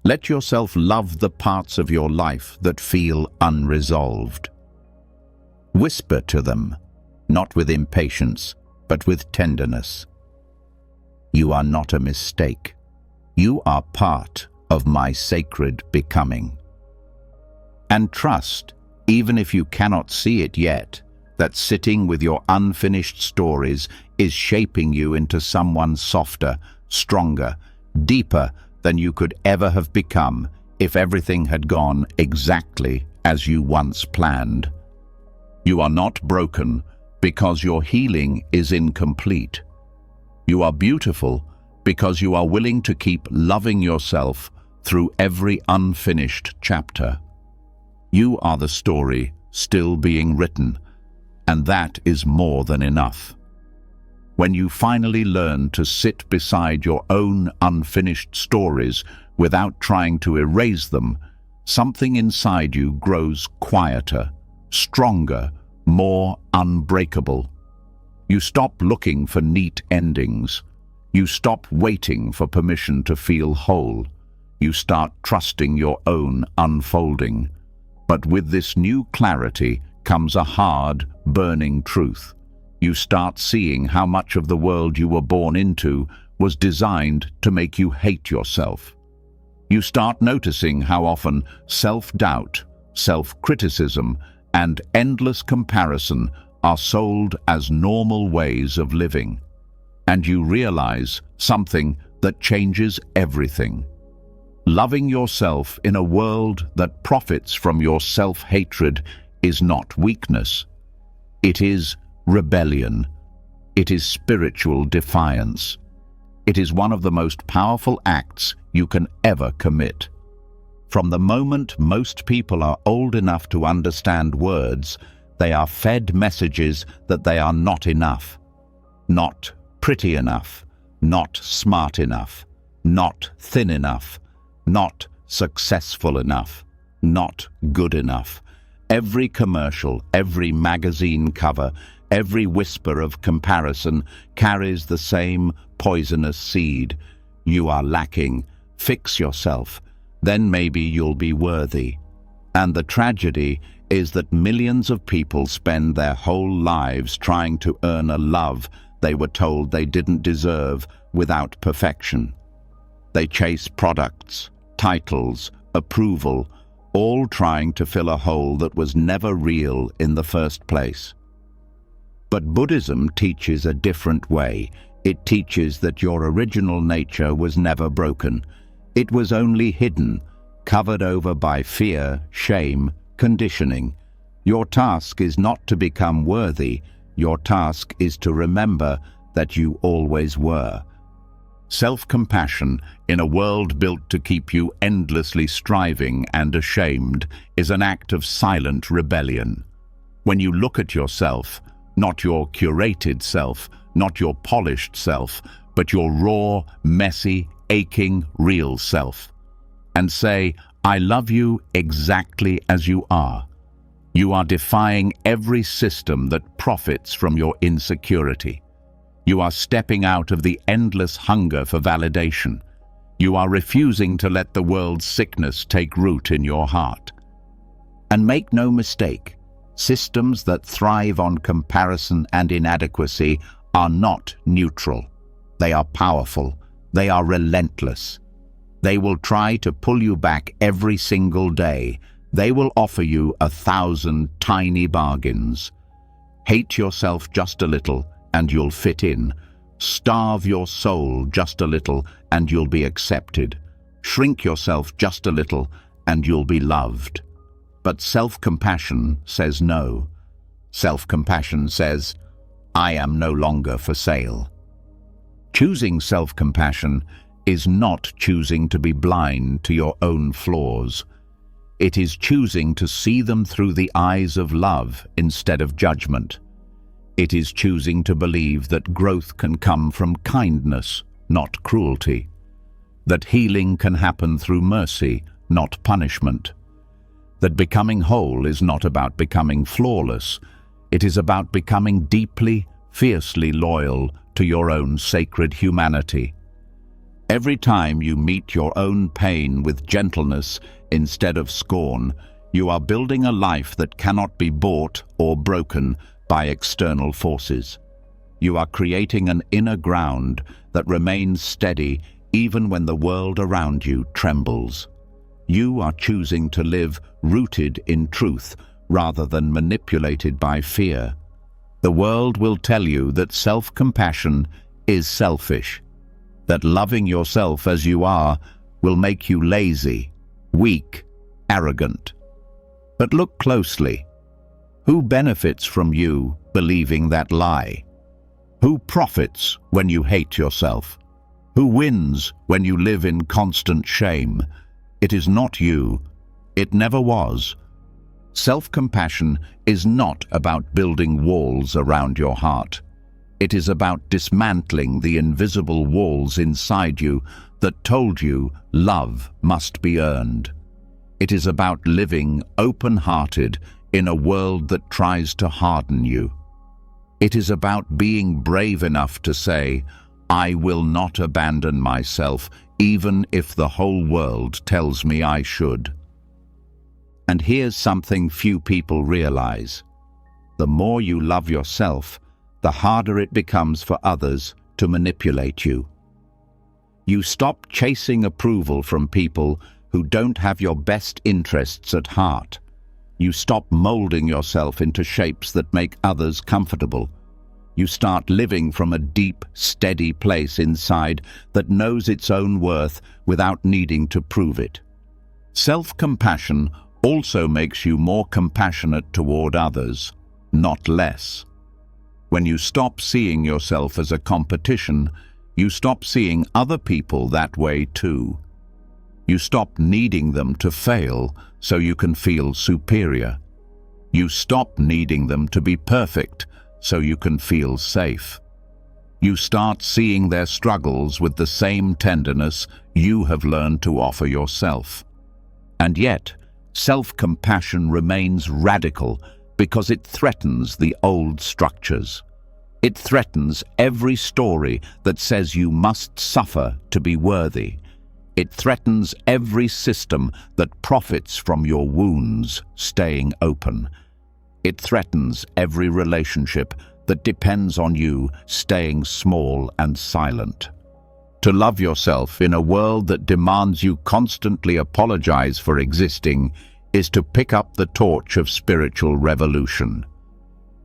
Let yourself love the parts of your life that feel unresolved. Whisper to them, not with impatience, but with tenderness. You are not a mistake. You are part of my sacred becoming. And trust, even if you cannot see it yet, that sitting with your unfinished stories is shaping you into someone softer, stronger, deeper than you could ever have become if everything had gone exactly as you once planned. You are not broken because your healing is incomplete. You are beautiful because you are willing to keep loving yourself through every unfinished chapter. You are the story still being written, and that is more than enough. When you finally learn to sit beside your own unfinished stories without trying to erase them, something inside you grows quieter, stronger, more unbreakable. You stop looking for neat endings. You stop waiting for permission to feel whole. You start trusting your own unfolding. But with this new clarity comes a hard, burning truth. You start seeing how much of the world you were born into was designed to make you hate yourself. You start noticing how often self-doubt, self-criticism, and endless comparison are sold as normal ways of living. And you realize something that changes everything. Loving yourself in a world that profits from your self-hatred is not weakness. It is rebellion. It is spiritual defiance. It is one of the most powerful acts you can ever commit. From the moment most people are old enough to understand words, they are fed messages that they are not enough. Not pretty enough, not smart enough, not thin enough, not successful enough, not good enough. Every commercial, every magazine cover, every whisper of comparison carries the same poisonous seed. You are lacking. Fix yourself. Then maybe you'll be worthy. And the tragedy is that millions of people spend their whole lives trying to earn a love they were told they didn't deserve without perfection. They chase products, titles, approval, all trying to fill a hole that was never real in the first place. But Buddhism teaches a different way. It teaches that your original nature was never broken. It was only hidden, covered over by fear, shame, conditioning. Your task is not to become worthy. Your task is to remember that you always were. Self-compassion in a world built to keep you endlessly striving and ashamed is an act of silent rebellion. When you look at yourself, not your curated self, not your polished self, but your raw, messy, aching, real self, and say, I love you exactly as you are. You are defying every system that profits from your insecurity. You are stepping out of the endless hunger for validation. You are refusing to let the world's sickness take root in your heart. And make no mistake, systems that thrive on comparison and inadequacy are not neutral. They are powerful. They are relentless. They will try to pull you back every single day. They will offer you 1,000 tiny bargains. Hate yourself just a little and you'll fit in. Starve your soul just a little and you'll be accepted. Shrink yourself just a little and you'll be loved. But self-compassion says no. Self-compassion says, I am no longer for sale. Choosing self-compassion is not choosing to be blind to your own flaws. It is choosing to see them through the eyes of love instead of judgment. It is choosing to believe that growth can come from kindness, not cruelty. That healing can happen through mercy, not punishment. That becoming whole is not about becoming flawless. It is about becoming deeply, fiercely loyal to your own sacred humanity. Every time you meet your own pain with gentleness instead of scorn, you are building a life that cannot be bought or broken by external forces. You are creating an inner ground that remains steady even when the world around you trembles. You are choosing to live rooted in truth rather than manipulated by fear. The world will tell you that self-compassion is selfish, that loving yourself as you are will make you lazy, weak, arrogant. But look closely. Who benefits from you believing that lie? Who profits when you hate yourself? Who wins when you live in constant shame? It is not you. It never was. Self-compassion is not about building walls around your heart. It is about dismantling the invisible walls inside you that told you love must be earned. It is about living open-hearted in a world that tries to harden you. It is about being brave enough to say, I will not abandon myself even if the whole world tells me I should. And here's something few people realize. The more you love yourself, the harder it becomes for others to manipulate you. You stop chasing approval from people who don't have your best interests at heart. You stop molding yourself into shapes that make others comfortable. You start living from a deep, steady place inside that knows its own worth without needing to prove it. Self-compassion also makes you more compassionate toward others, not less. When you stop seeing yourself as a competition, you stop seeing other people that way too. You stop needing them to fail so you can feel superior. You stop needing them to be perfect so you can feel safe. You start seeing their struggles with the same tenderness you have learned to offer yourself. And yet, self-compassion remains radical because it threatens the old structures. It threatens every story that says you must suffer to be worthy. It threatens every system that profits from your wounds staying open. It threatens every relationship that depends on you staying small and silent. To love yourself in a world that demands you constantly apologize for existing is to pick up the torch of spiritual revolution.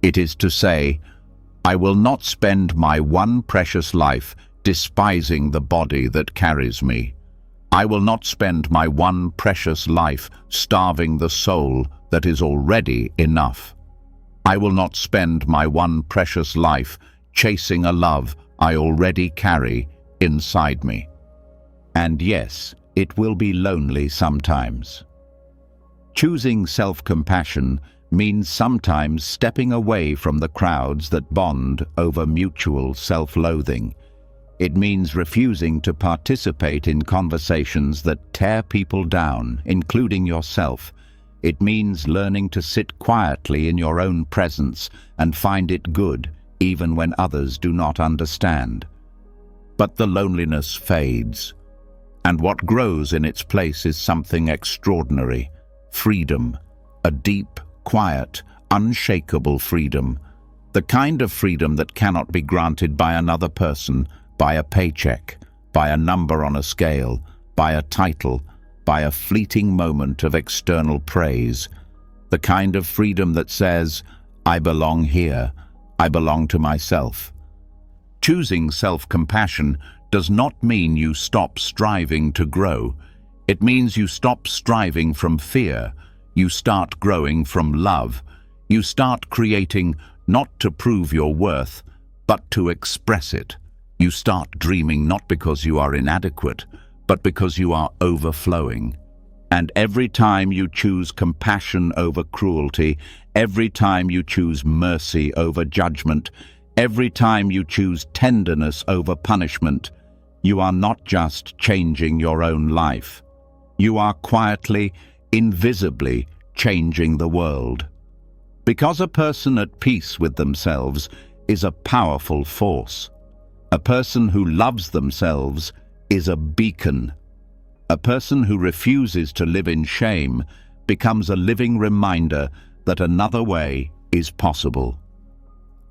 It is to say, I will not spend my one precious life despising the body that carries me. I will not spend my one precious life starving the soul that is already enough. I will not spend my one precious life chasing a love I already carry inside me. And yes, it will be lonely sometimes. Choosing self-compassion means sometimes stepping away from the crowds that bond over mutual self-loathing. It means refusing to participate in conversations that tear people down, including yourself, It means learning to sit quietly in your own presence and find it good, even when others do not understand. But the loneliness fades, and what grows in its place is something extraordinary: freedom, a deep, quiet, unshakable freedom, the kind of freedom that cannot be granted by another person, by a paycheck, by a number on a scale, by a title, by a fleeting moment of external praise, the kind of freedom that says, "I belong here, I belong to myself." Choosing self-compassion does not mean you stop striving to grow. It means you stop striving from fear. You start growing from love. You start creating not to prove your worth, but to express it. You start dreaming not because you are inadequate, but because you are overflowing. And every time you choose compassion over cruelty, every time you choose mercy over judgment, every time you choose tenderness over punishment, you are not just changing your own life. You are quietly, invisibly changing the world. Because a person at peace with themselves is a powerful force. A person who loves themselves is a beacon. A person who refuses to live in shame becomes a living reminder that another way is possible.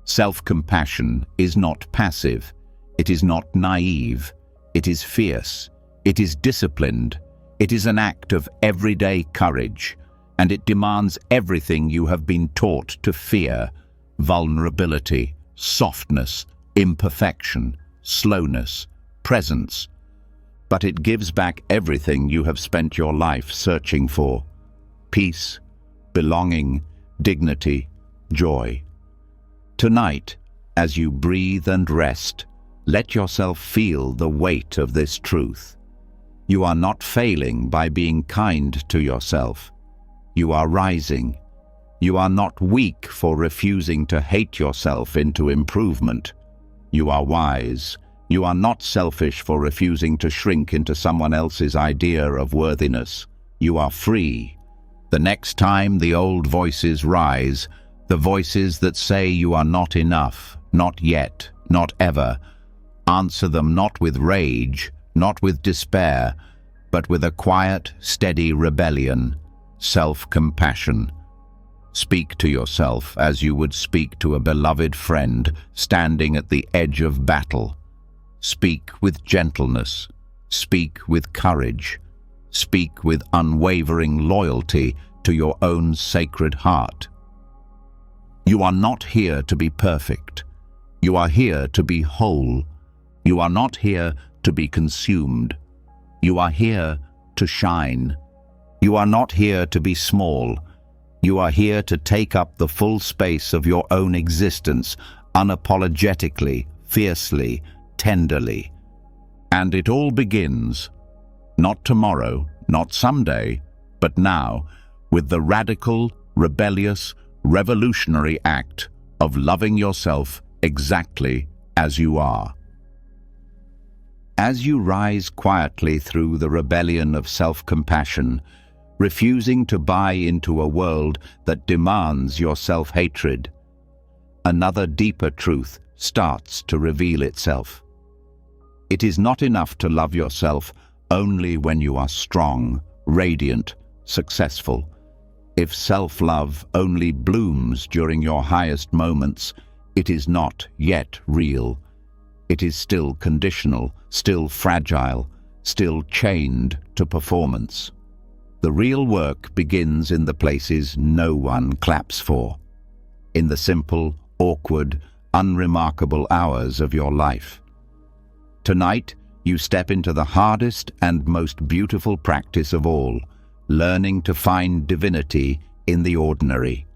Self-compassion is not passive. It is not naive. It is fierce. It is disciplined. It is an act of everyday courage, and it demands everything you have been taught to fear: vulnerability, softness, imperfection, slowness, presence. But it gives back everything you have spent your life searching for: peace, belonging, dignity, joy. Tonight, as you breathe and rest, let yourself feel the weight of this truth. You are not failing by being kind to yourself. You are rising. You are not weak for refusing to hate yourself into improvement. You are wise. You are not selfish for refusing to shrink into someone else's idea of worthiness. You are free. The next time the old voices rise, the voices that say you are not enough, not yet, not ever, answer them not with rage, not with despair, but with a quiet, steady rebellion: self-compassion. Speak to yourself as you would speak to a beloved friend standing at the edge of battle. Speak with gentleness. Speak with courage. Speak with unwavering loyalty to your own sacred heart. You are not here to be perfect. You are here to be whole. You are not here to be consumed. You are here to shine. You are not here to be small. You are here to take up the full space of your own existence, unapologetically, fiercely, tenderly. And it all begins, not tomorrow, not someday, but now, with the radical, rebellious, revolutionary act of loving yourself exactly as you are. As you rise quietly through the rebellion of self-compassion, refusing to buy into a world that demands your self-hatred, another deeper truth starts to reveal itself. It is not enough to love yourself only when you are strong, radiant, successful. If self-love only blooms during your highest moments, it is not yet real. It is still conditional, still fragile, still chained to performance. The real work begins in the places no one claps for, in the simple, awkward, unremarkable hours of your life. Tonight, you step into the hardest and most beautiful practice of all, learning to find divinity in the ordinary.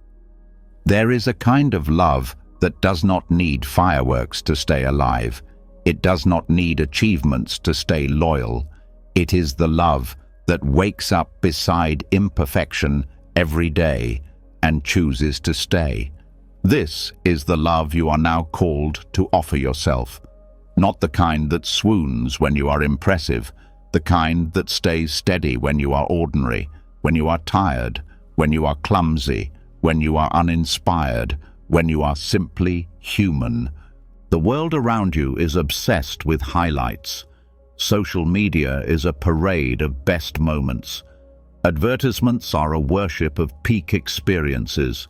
There is a kind of love that does not need fireworks to stay alive. It does not need achievements to stay loyal. It is the love that wakes up beside imperfection every day and chooses to stay. This is the love you are now called to offer yourself. Not the kind that swoons when you are impressive, the kind that stays steady when you are ordinary, when you are tired, when you are clumsy, when you are uninspired, when you are simply human. The world around you is obsessed with highlights. Social media is a parade of best moments. Advertisements are a worship of peak experiences.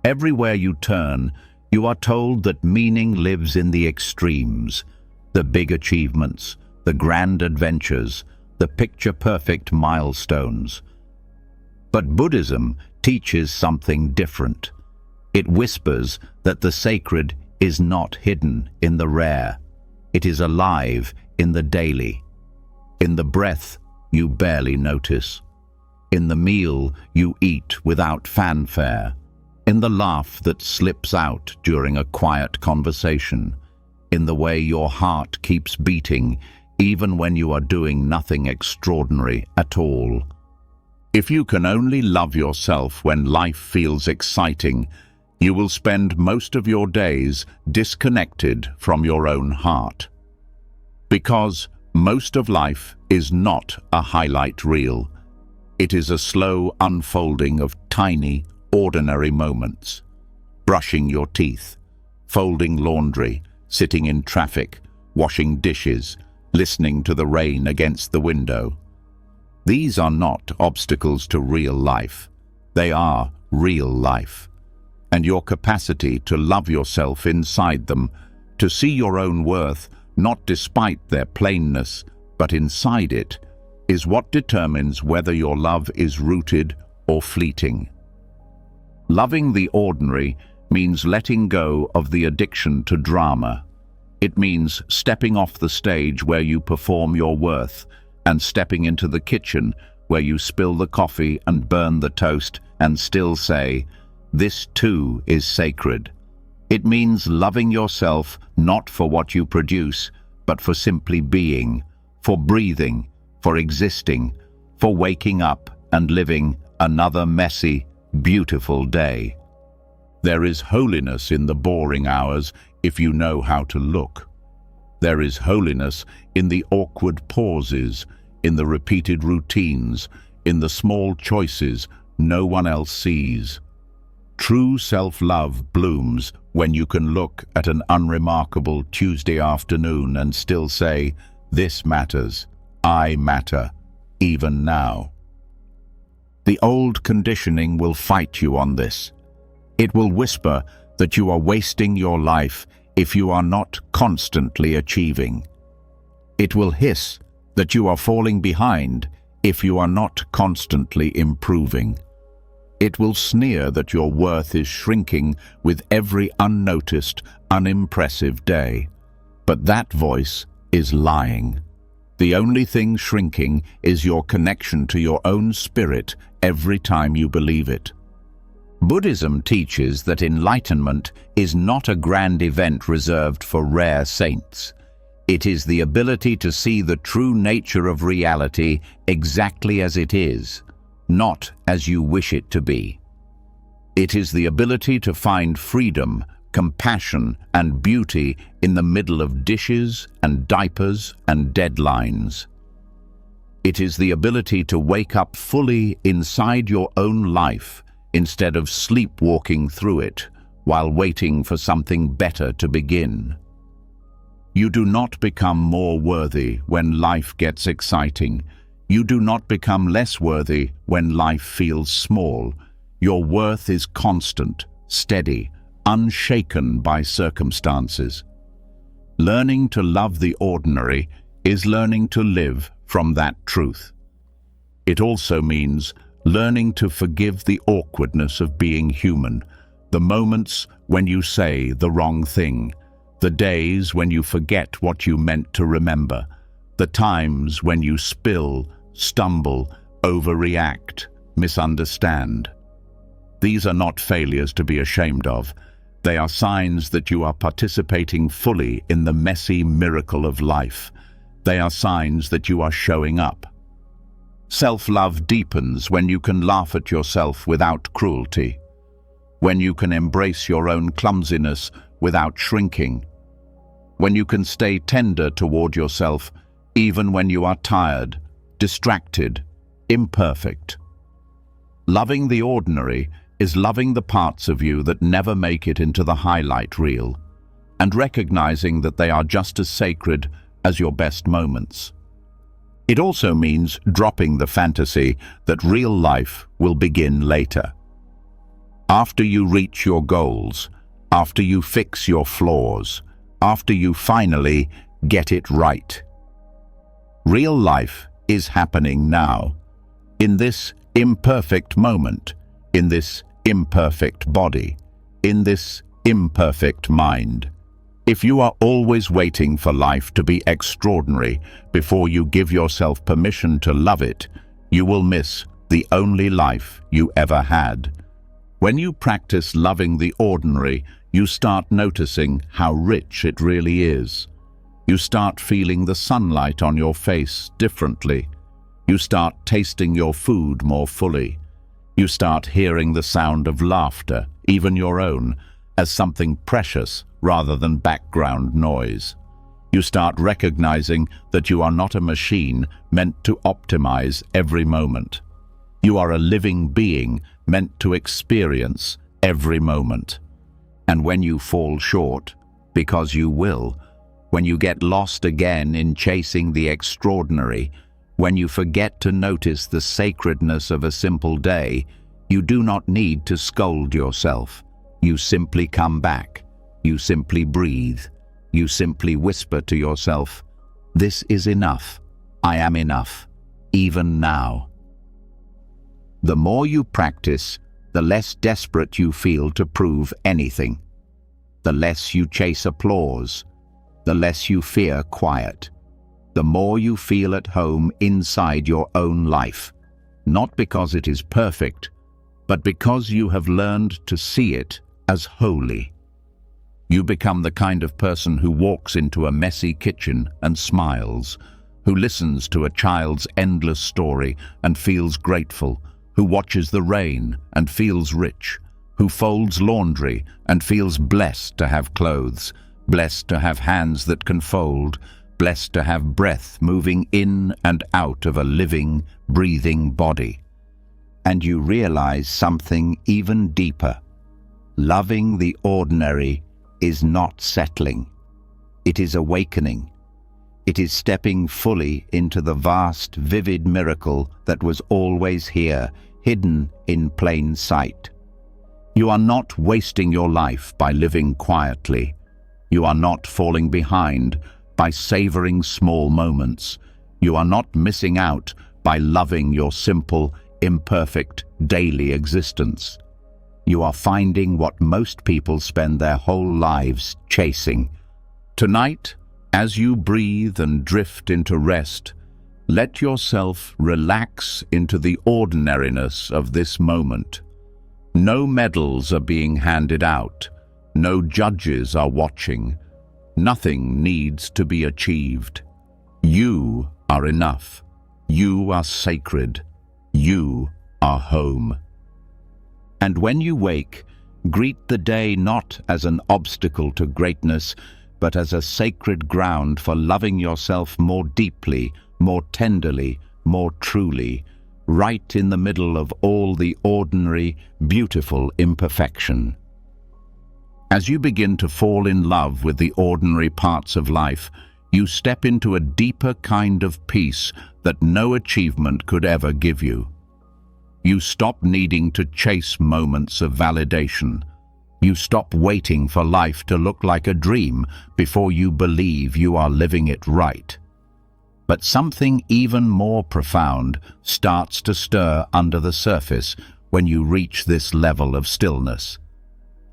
Everywhere you turn, you are told that meaning lives in the extremes, the big achievements, the grand adventures, the picture-perfect milestones. But Buddhism teaches something different. It whispers that the sacred is not hidden in the rare. It is alive in the daily. In the breath you barely notice. In the meal you eat without fanfare. In the laugh that slips out during a quiet conversation. In the way your heart keeps beating even when you are doing nothing extraordinary at all. If you can only love yourself when life feels exciting, you will spend most of your days disconnected from your own heart. Because most of life is not a highlight reel. It is a slow unfolding of tiny, ordinary moments. Brushing your teeth, folding laundry, sitting in traffic, washing dishes, listening to the rain against the window. These are not obstacles to real life. They are real life. And your capacity to love yourself inside them, to see your own worth, not despite their plainness, but inside it, is what determines whether your love is rooted or fleeting. Loving the ordinary means letting go of the addiction to drama. It means stepping off the stage where you perform your worth and stepping into the kitchen where you spill the coffee and burn the toast and still say, "This too is sacred." It means loving yourself not for what you produce, but for simply being, for breathing, for existing, for waking up and living another messy, beautiful day. There is holiness in the boring hours if you know how to look. There is holiness in the awkward pauses, in the repeated routines, in the small choices no one else sees. True self-love blooms when you can look at an unremarkable Tuesday afternoon and still say, "This matters. I matter, even now." The old conditioning will fight you on this. It will whisper that you are wasting your life if you are not constantly achieving. It will hiss that you are falling behind if you are not constantly improving. It will sneer that your worth is shrinking with every unnoticed, unimpressive day. But that voice is lying. The only thing shrinking is your connection to your own spirit every time you believe it. Buddhism teaches that enlightenment is not a grand event reserved for rare saints. It is the ability to see the true nature of reality exactly as it is, not as you wish it to be. It is the ability to find freedom, compassion, and beauty in the middle of dishes and diapers and deadlines. It is the ability to wake up fully inside your own life instead of sleepwalking through it while waiting for something better to begin. You do not become more worthy when life gets exciting. You do not become less worthy when life feels small. Your worth is constant, steady, unshaken by circumstances. Learning to love the ordinary is learning to live from that truth. It also means learning to forgive the awkwardness of being human, the moments when you say the wrong thing, the days when you forget what you meant to remember, the times when you spill, stumble, overreact, misunderstand. These are not failures to be ashamed of. They are signs that you are participating fully in the messy miracle of life. They are signs that you are showing up. Self-love deepens when you can laugh at yourself without cruelty, when you can embrace your own clumsiness without shrinking, when you can stay tender toward yourself even when you are tired, distracted, imperfect. Loving the ordinary is loving the parts of you that never make it into the highlight reel, and recognizing that they are just as sacred as your best moments. It also means dropping the fantasy that real life will begin later. After you reach your goals, after you fix your flaws, after you finally get it right. Real life is happening now, in this imperfect moment, in this imperfect body, in this imperfect mind. If you are always waiting for life to be extraordinary before you give yourself permission to love it, you will miss the only life you ever had. When you practice loving the ordinary, you start noticing how rich it really is. You start feeling the sunlight on your face differently. You start tasting your food more fully. You start hearing the sound of laughter, even your own, as something precious rather than background noise. You start recognizing that you are not a machine meant to optimize every moment. You are a living being meant to experience every moment. And when you fall short, because you will, when you get lost again in chasing the extraordinary, when you forget to notice the sacredness of a simple day, you do not need to scold yourself. You simply come back. You simply breathe. You simply whisper to yourself, "This is enough. I am enough, even now." The more you practice, the less desperate you feel to prove anything. The less you chase applause, the less you fear quiet. The more you feel at home inside your own life, not because it is perfect, but because you have learned to see it as holy. You become the kind of person who walks into a messy kitchen and smiles, who listens to a child's endless story and feels grateful, who watches the rain and feels rich, who folds laundry and feels blessed to have clothes, blessed to have hands that can fold, blessed to have breath moving in and out of a living, breathing body. And you realize something even deeper. Loving the ordinary is not settling. It is awakening. It is stepping fully into the vast, vivid miracle that was always here, hidden in plain sight. You are not wasting your life by living quietly. You are not falling behind by savoring small moments. You are not missing out by loving your simple, imperfect, daily existence. You are finding what most people spend their whole lives chasing. Tonight, as you breathe and drift into rest, let yourself relax into the ordinariness of this moment. No medals are being handed out. No judges are watching. Nothing needs to be achieved. You are enough. You are sacred. You are home. And when you wake, greet the day not as an obstacle to greatness, but as a sacred ground for loving yourself more deeply, more tenderly, more truly, right in the middle of all the ordinary, beautiful imperfection. As you begin to fall in love with the ordinary parts of life, you step into a deeper kind of peace that no achievement could ever give you. You stop needing to chase moments of validation. You stop waiting for life to look like a dream before you believe you are living it right. But something even more profound starts to stir under the surface when you reach this level of stillness.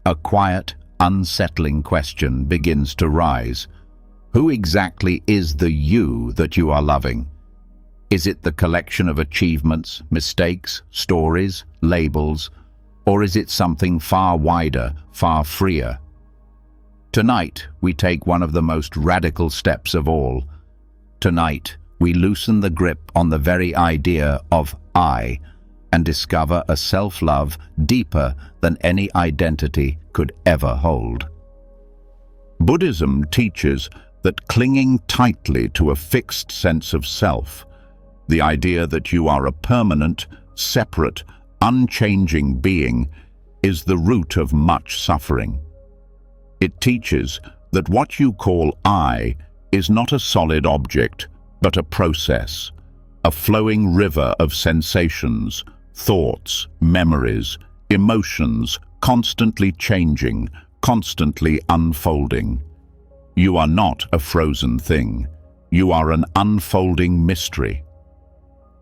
A quiet, unsettling question begins to rise. Who exactly is the you that you are loving? Is it the collection of achievements, mistakes, stories, labels, or is it something far wider, far freer? Tonight, we take one of the most radical steps of all. Tonight, we loosen the grip on the very idea of I and discover a self-love deeper than any identity could ever hold. Buddhism teaches that clinging tightly to a fixed sense of self, the idea that you are a permanent, separate, unchanging being is the root of much suffering. It teaches that what you call I is not a solid object, but a process, a flowing river of sensations, thoughts, memories, emotions, constantly changing, constantly unfolding. You are not a frozen thing. You are an unfolding mystery.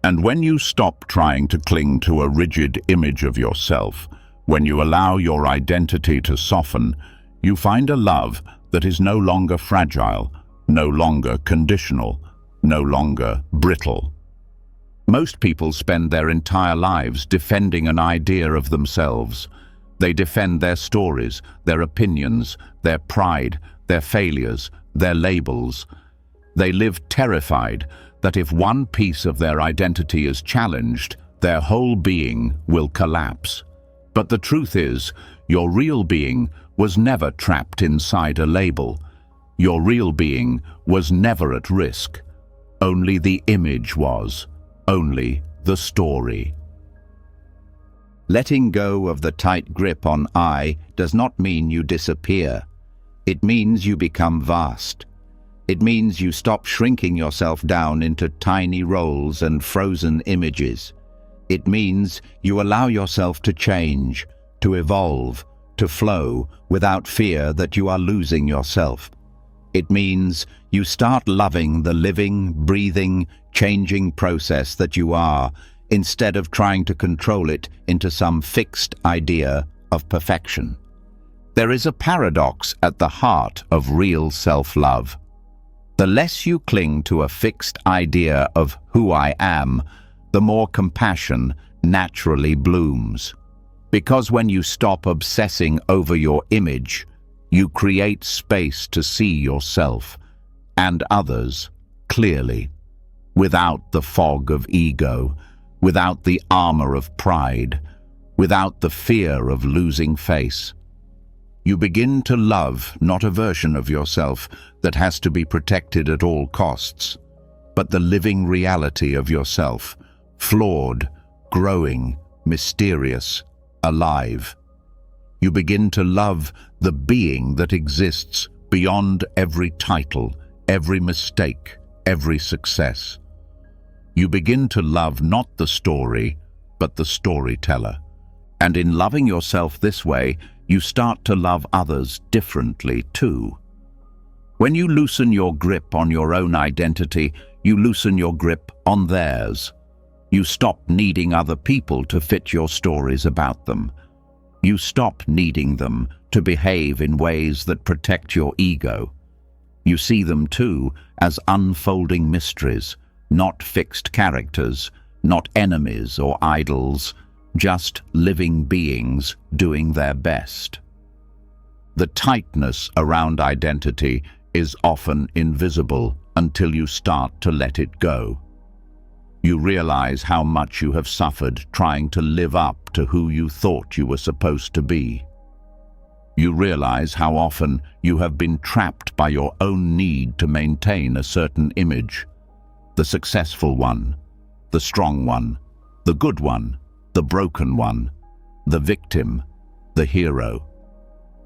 And when you stop trying to cling to a rigid image of yourself, when you allow your identity to soften, you find a love that is no longer fragile, no longer conditional, no longer brittle. Most people spend their entire lives defending an idea of themselves. They defend their stories, their opinions, their pride, their failures, their labels. They live terrified that if one piece of their identity is challenged, their whole being will collapse. But the truth is, your real being was never trapped inside a label. Your real being was never at risk. Only the image was. Only the story. Letting go of the tight grip on I does not mean you disappear. It means you become vast. It means you stop shrinking yourself down into tiny roles and frozen images. It means you allow yourself to change, to evolve, to flow without fear that you are losing yourself. It means you start loving the living, breathing, changing process that you are, instead of trying to control it into some fixed idea of perfection. There is a paradox at the heart of real self-love. The less you cling to a fixed idea of who I am, the more compassion naturally blooms. Because when you stop obsessing over your image, you create space to see yourself and others clearly, without the fog of ego, without the armor of pride, without the fear of losing face. You begin to love not a version of yourself that has to be protected at all costs, but the living reality of yourself, flawed, growing, mysterious, alive. You begin to love the being that exists beyond every title, every mistake, every success. You begin to love not the story, but the storyteller. And in loving yourself this way, you start to love others differently too. When you loosen your grip on your own identity, you loosen your grip on theirs. You stop needing other people to fit your stories about them. You stop needing them to behave in ways that protect your ego. You see them too as unfolding mysteries, not fixed characters, not enemies or idols, just living beings doing their best. The tightness around identity is often invisible until you start to let it go. You realize how much you have suffered trying to live up to who you thought you were supposed to be. You realize how often you have been trapped by your own need to maintain a certain image. The successful one, the strong one, the good one, the broken one, the victim, the hero.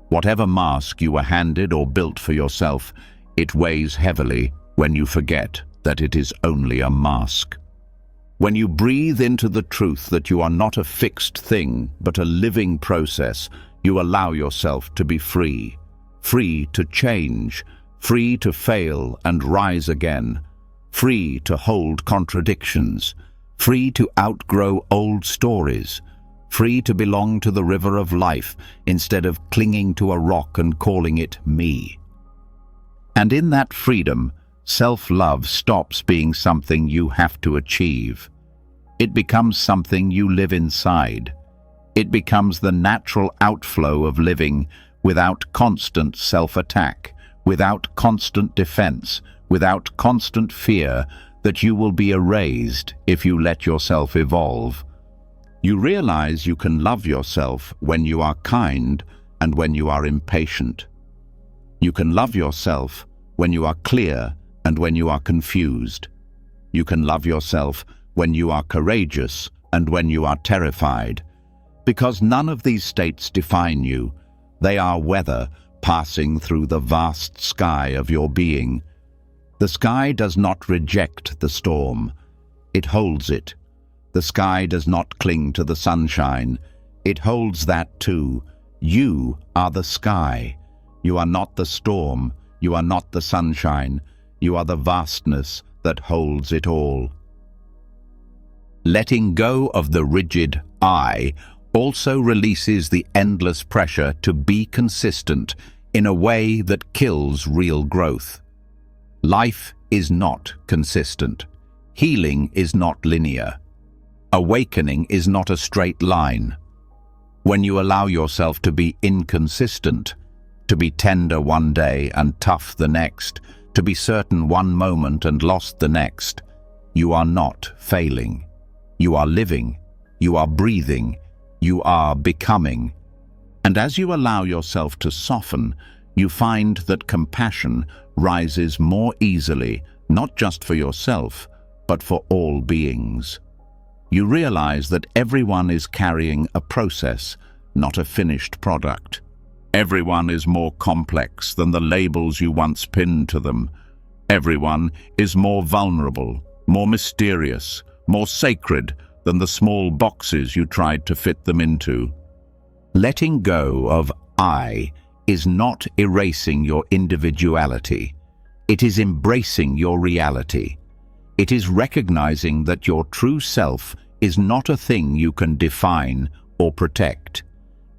Whatever mask you were handed or built for yourself, it weighs heavily when you forget that it is only a mask. When you breathe into the truth that you are not a fixed thing, but a living process, you allow yourself to be free. Free to change, free to fail and rise again, free to hold contradictions, free to outgrow old stories, free to belong to the river of life instead of clinging to a rock and calling it me. And in that freedom, self-love stops being something you have to achieve. It becomes something you live inside. It becomes the natural outflow of living without constant self-attack, without constant defense, without constant fear that you will be erased if you let yourself evolve. You realize you can love yourself when you are kind and when you are impatient. You can love yourself when you are clear and when you are confused. You can love yourself when you are courageous and when you are terrified. Because none of these states define you. They are weather passing through the vast sky of your being. The sky does not reject the storm. It holds it. The sky does not cling to the sunshine. It holds that too. You are the sky. You are not the storm. You are not the sunshine. You are the vastness that holds it all. Letting go of the rigid I also releases the endless pressure to be consistent in a way that kills real growth. Life is not consistent. Healing is not linear. Awakening is not a straight line. When you allow yourself to be inconsistent, to be tender one day and tough the next, to be certain one moment and lost the next, you are not failing. You are living. You are breathing. You are becoming. And as you allow yourself to soften, you find that compassion rises more easily, not just for yourself, but for all beings. You realize that everyone is carrying a process, not a finished product. Everyone is more complex than the labels you once pinned to them. Everyone is more vulnerable, more mysterious, more sacred than the small boxes you tried to fit them into. Letting go of I is not erasing your individuality. It is embracing your reality. It is recognizing that your true self is not a thing you can define or protect.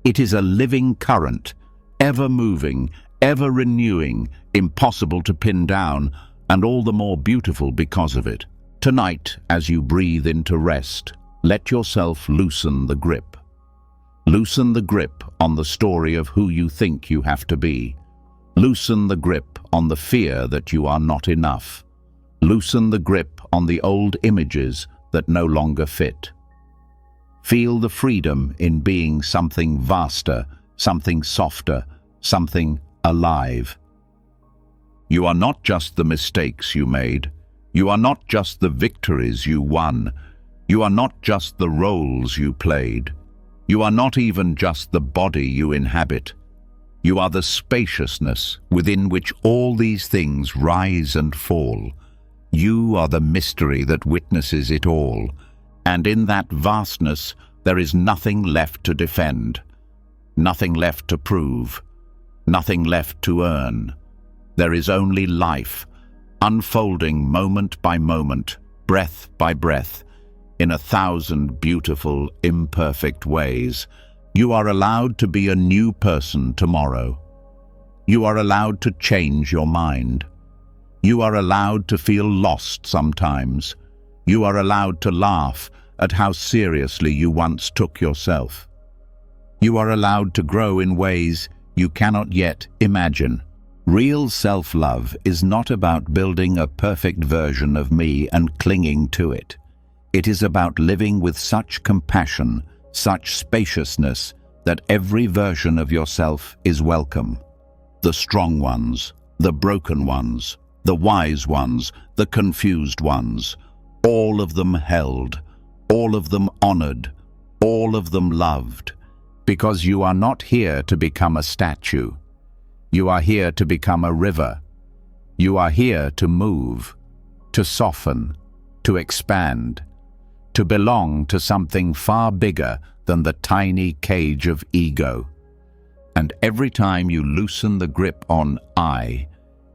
It is a living current, ever moving, ever renewing, impossible to pin down, and all the more beautiful because of it. Tonight, as you breathe into rest, let yourself loosen the grip. Loosen the grip on the story of who you think you have to be. Loosen the grip on the fear that you are not enough. Loosen the grip on the old images that no longer fit. Feel the freedom in being something vaster, something softer, something alive. You are not just the mistakes you made. You are not just the victories you won. You are not just the roles you played. You are not even just the body you inhabit. You are the spaciousness within which all these things rise and fall. You are the mystery that witnesses it all, and in that vastness there is nothing left to defend, nothing left to prove, nothing left to earn. There is only life, unfolding moment by moment, breath by breath, in 1,000 beautiful, imperfect ways. You are allowed to be a new person tomorrow. You are allowed to change your mind. You are allowed to feel lost sometimes. You are allowed to laugh at how seriously you once took yourself. You are allowed to grow in ways you cannot yet imagine. Real self-love is not about building a perfect version of me and clinging to it. It is about living with such compassion, such spaciousness, that every version of yourself is welcome. The strong ones, the broken ones, the wise ones, the confused ones, all of them held, all of them honored, all of them loved, because you are not here to become a statue. You are here to become a river. You are here to move, to soften, to expand, to belong to something far bigger than the tiny cage of ego. And every time you loosen the grip on I,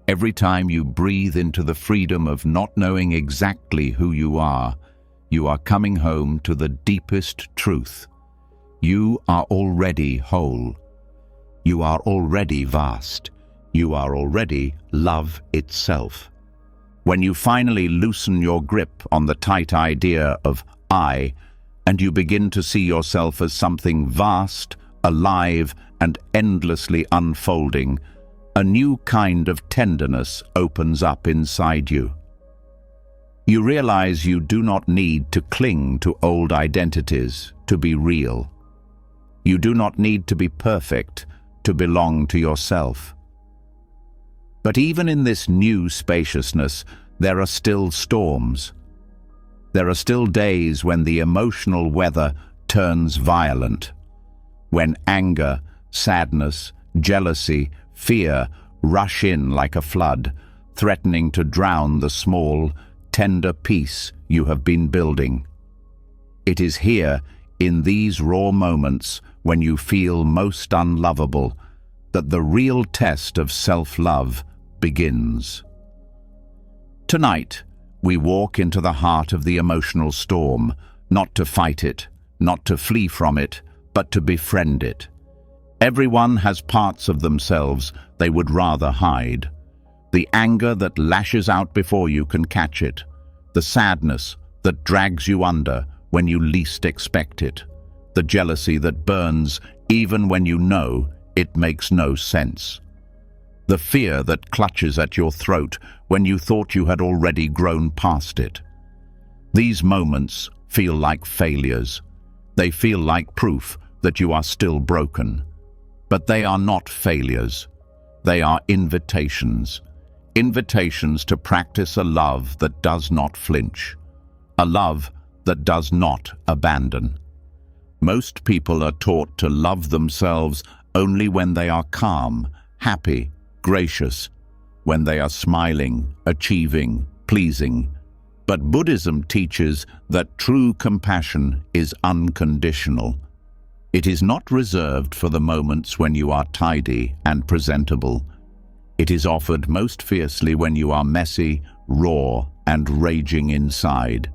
every time you breathe into the freedom of not knowing exactly who you are coming home to the deepest truth. You are already whole. You are already vast. You are already love itself. When you finally loosen your grip on the tight idea of I, and you begin to see yourself as something vast, alive, and endlessly unfolding, a new kind of tenderness opens up inside you. You realize you do not need to cling to old identities to be real. You do not need to be perfect to belong to yourself. But even in this new spaciousness, there are still storms. There are still days when the emotional weather turns violent, when anger, sadness, jealousy, fear rush in like a flood, threatening to drown the small, tender peace you have been building. It is here, in these raw moments, when you feel most unlovable, that the real test of self-love begins. Tonight, we walk into the heart of the emotional storm, not to fight it, not to flee from it, but to befriend it. Everyone has parts of themselves they would rather hide. The anger that lashes out before you can catch it. The sadness that drags you under when you least expect it. The jealousy that burns even when you know it makes no sense. The fear that clutches at your throat when you thought you had already grown past it. These moments feel like failures. They feel like proof that you are still broken. But they are not failures. They are invitations. Invitations to practice a love that does not flinch. A love that does not abandon. Most people are taught to love themselves only when they are calm, happy, gracious, when they are smiling, achieving, pleasing. But Buddhism teaches that true compassion is unconditional. It is not reserved for the moments when you are tidy and presentable. It is offered most fiercely when you are messy, raw, and raging inside.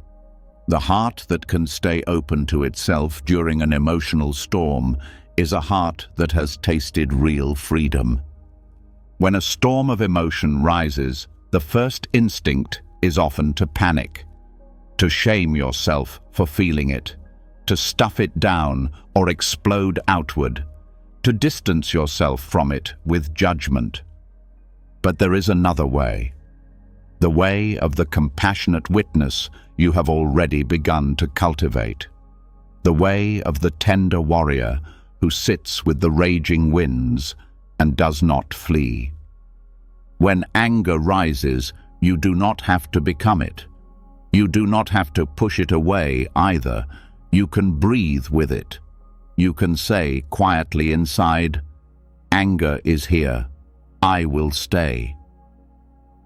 The heart that can stay open to itself during an emotional storm is a heart that has tasted real freedom. When a storm of emotion rises, the first instinct is often to panic, to shame yourself for feeling it, to stuff it down or explode outward, to distance yourself from it with judgment. But there is another way, the way of the compassionate witness you have already begun to cultivate, the way of the tender warrior who sits with the raging winds and does not flee. When anger rises, you do not have to become it. You do not have to push it away either. You can breathe with it. You can say quietly inside, "Anger is here. I will stay."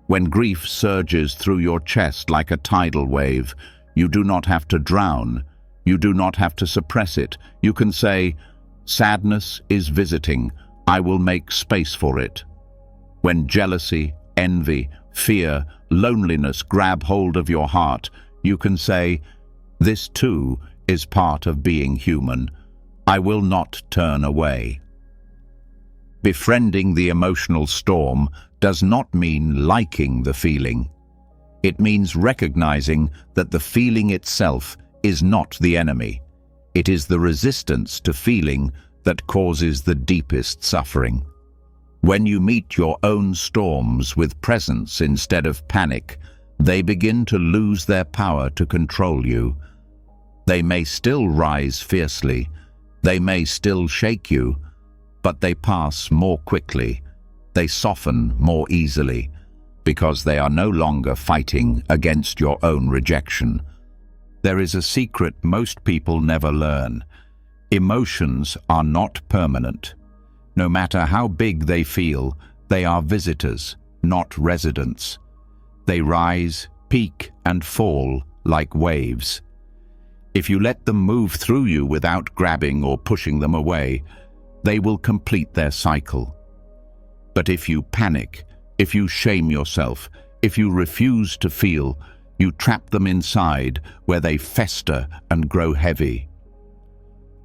When grief surges through your chest like a tidal wave, you do not have to drown. You do not have to suppress it. You can say, "Sadness is visiting. I will make space for it." When jealousy, envy, fear, loneliness grab hold of your heart, you can say, "This too is part of being human. I will not turn away." Befriending the emotional storm does not mean liking the feeling. It means recognizing that the feeling itself is not the enemy. It is the resistance to feeling that causes the deepest suffering. When you meet your own storms with presence instead of panic, they begin to lose their power to control you. They may still rise fiercely, they may still shake you, but they pass more quickly, they soften more easily, because they are no longer fighting against your own rejection. There is a secret most people never learn. Emotions are not permanent. No matter how big they feel, they are visitors, not residents. They rise, peak, and fall like waves. If you let them move through you without grabbing or pushing them away, they will complete their cycle. But if you panic, if you shame yourself, if you refuse to feel, you trap them inside where they fester and grow heavy.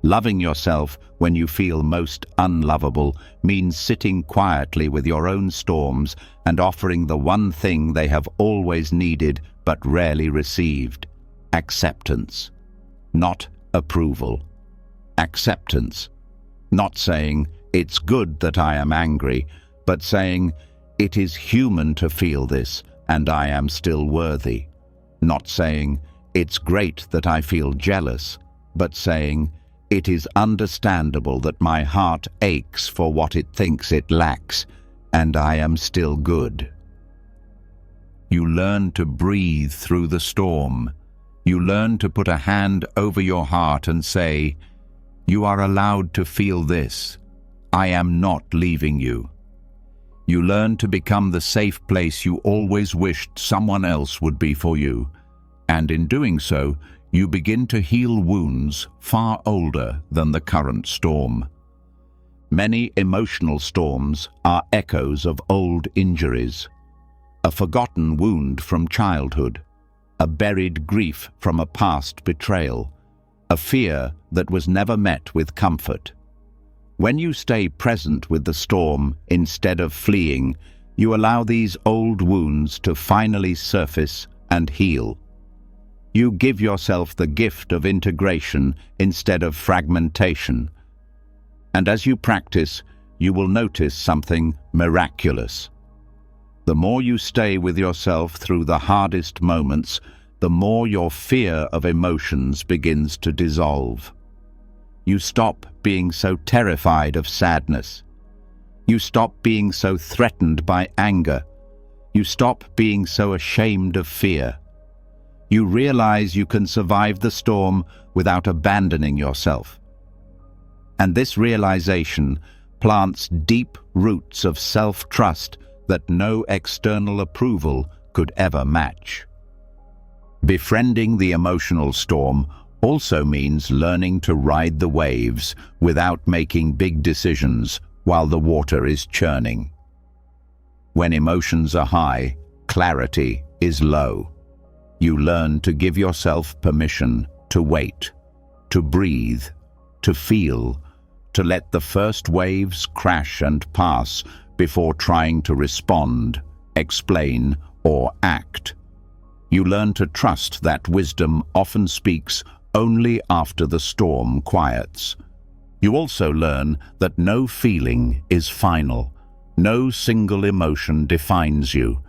Loving yourself when you feel most unlovable means sitting quietly with your own storms and offering the one thing they have always needed but rarely received: acceptance. Not approval. Acceptance. Not saying, "It's good that I am angry," but saying, "It is human to feel this, and I am still worthy." Not saying, "It's great that I feel jealous," but saying, "It is understandable that my heart aches for what it thinks it lacks, and I am still good." You learn to breathe through the storm. You learn to put a hand over your heart and say, "You are allowed to feel this. I am not leaving you." You learn to become the safe place you always wished someone else would be for you, and in doing so, you begin to heal wounds far older than the current storm. Many emotional storms are echoes of old injuries. A forgotten wound from childhood, a buried grief from a past betrayal, a fear that was never met with comfort. When you stay present with the storm instead of fleeing, you allow these old wounds to finally surface and heal. You give yourself the gift of integration instead of fragmentation. And as you practice, you will notice something miraculous. The more you stay with yourself through the hardest moments, the more your fear of emotions begins to dissolve. You stop being so terrified of sadness. You stop being so threatened by anger. You stop being so ashamed of fear. You realize you can survive the storm without abandoning yourself. And this realization plants deep roots of self-trust that no external approval could ever match. Befriending the emotional storm also means learning to ride the waves without making big decisions while the water is churning. When emotions are high, clarity is low. You learn to give yourself permission to wait, to breathe, to feel, to let the first waves crash and pass before trying to respond, explain, or act. You learn to trust that wisdom often speaks only after the storm quiets. You also learn that no feeling is final. No single emotion defines you.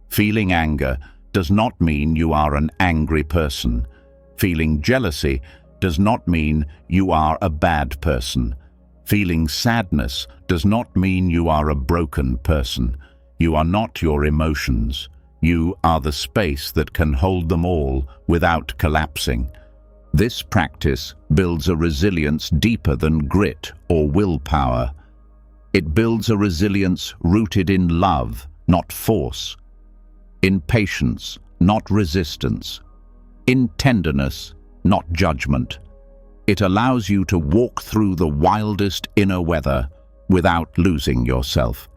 Feeling anger does not mean you are an angry person. Feeling jealousy does not mean you are a bad person. Feeling sadness does not mean you are a broken person. You are not your emotions. You are the space that can hold them all without collapsing. This practice builds a resilience deeper than grit or willpower. It builds a resilience rooted in love, not force, in patience, not resistance, in tenderness, not judgment. It allows you to walk through the wildest inner weather without losing yourself.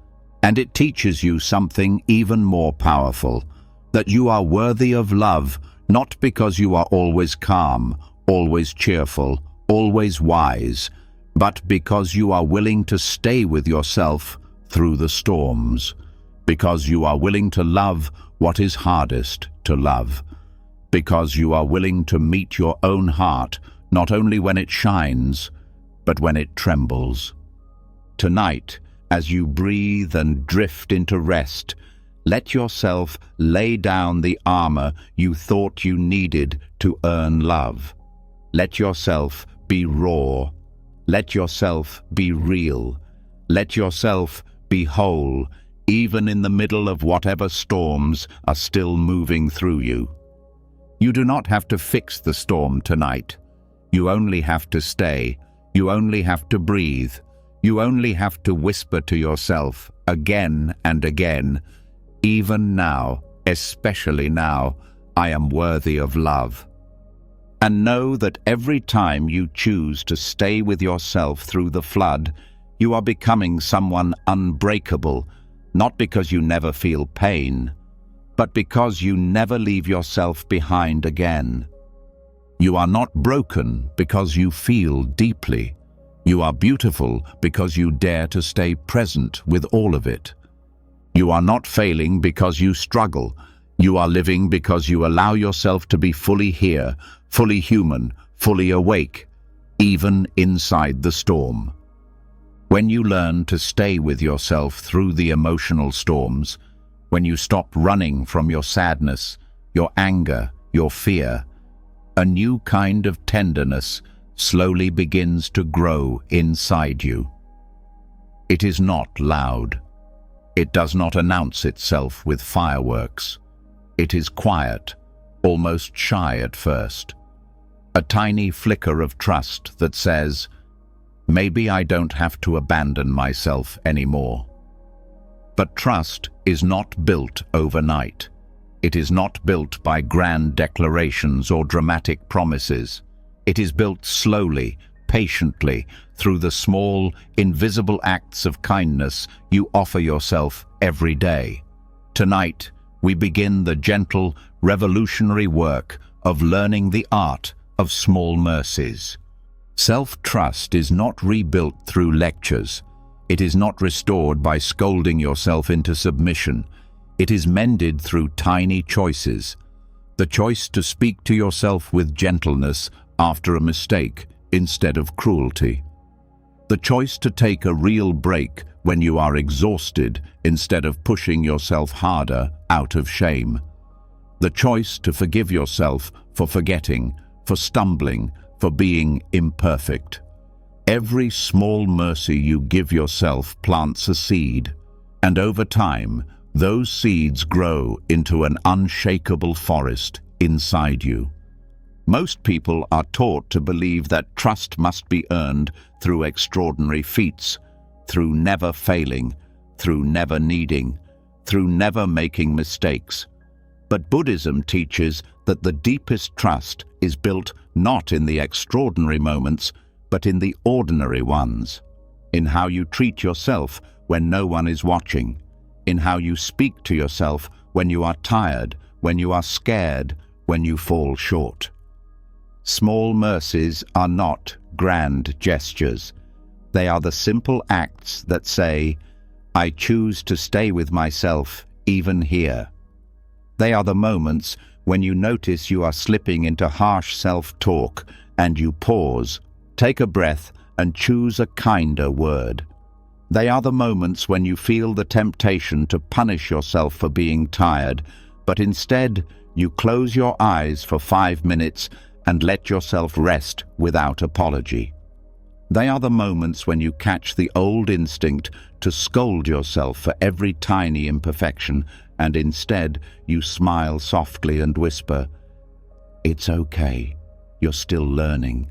And it teaches you something even more powerful, that you are worthy of love, not because you are always calm, always cheerful, always wise, but because you are willing to stay with yourself through the storms, because you are willing to love what is hardest to love, because you are willing to meet your own heart not only when it shines, but when it trembles. Tonight, as you breathe and drift into rest, let yourself lay down the armor you thought you needed to earn love. Let yourself be raw. Let yourself be real. Let yourself be whole, even in the middle of whatever storms are still moving through you. You do not have to fix the storm tonight. You only have to stay. You only have to breathe. You only have to whisper to yourself again and again, even now, especially now, I am worthy of love. And know that every time you choose to stay with yourself through the flood, you are becoming someone unbreakable, not because you never feel pain, but because you never leave yourself behind again. You are not broken because you feel deeply. You are beautiful because you dare to stay present with all of it. You are not failing because you struggle. You are living because you allow yourself to be fully here, fully human, fully awake, even inside the storm. When you learn to stay with yourself through the emotional storms, when you stop running from your sadness, your anger, your fear, a new kind of tenderness slowly begins to grow inside you. It is not loud. It does not announce itself with fireworks. It is quiet, almost shy at first. A tiny flicker of trust that says, maybe I don't have to abandon myself anymore. But trust is not built overnight. It is not built by grand declarations or dramatic promises. It is built slowly, patiently, through the small, invisible acts of kindness you offer yourself every day. Tonight, we begin the gentle, revolutionary work of learning the art of small mercies. Self-trust is not rebuilt through lectures. It is not restored by scolding yourself into submission. It is mended through tiny choices. The choice to speak to yourself with gentleness after a mistake instead of cruelty. The choice to take a real break when you are exhausted instead of pushing yourself harder out of shame. The choice to forgive yourself for forgetting, for stumbling, for being imperfect. Every small mercy you give yourself plants a seed, and over time, those seeds grow into an unshakable forest inside you. Most people are taught to believe that trust must be earned through extraordinary feats, through never failing, through never needing, through never making mistakes. But Buddhism teaches that the deepest trust is built not in the extraordinary moments, but in the ordinary ones, in how you treat yourself when no one is watching, in how you speak to yourself when you are tired, when you are scared, when you fall short. Small mercies are not grand gestures. They are the simple acts that say, I choose to stay with myself even here. They are the moments when you notice you are slipping into harsh self-talk and you pause, take a breath and choose a kinder word. They are the moments when you feel the temptation to punish yourself for being tired, but instead you close your eyes for 5 minutes and let yourself rest without apology. They are the moments when you catch the old instinct to scold yourself for every tiny imperfection, and instead you smile softly and whisper, "It's okay, you're still learning."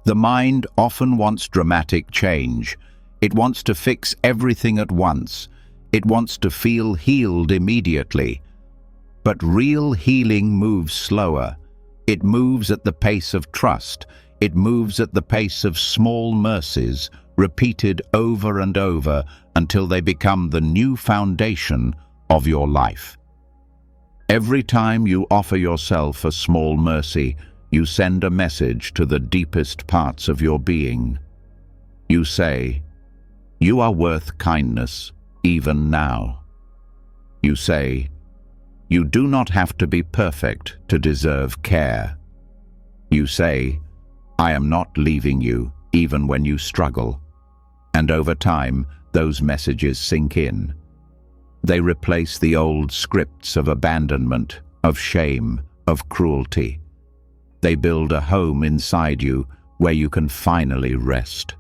The mind often wants dramatic change. It wants to fix everything at once. It wants to feel healed immediately. But real healing moves slower. It moves at the pace of trust. It moves at the pace of small mercies, repeated over and over until they become the new foundation of your life. Every time you offer yourself a small mercy, you send a message to the deepest parts of your being. You say, "You are worth kindness, even now." You say, "You do not have to be perfect to deserve care." You say, "I am not leaving you, even when you struggle." And over time, those messages sink in. They replace the old scripts of abandonment, of shame, of cruelty. They build a home inside you where you can finally rest.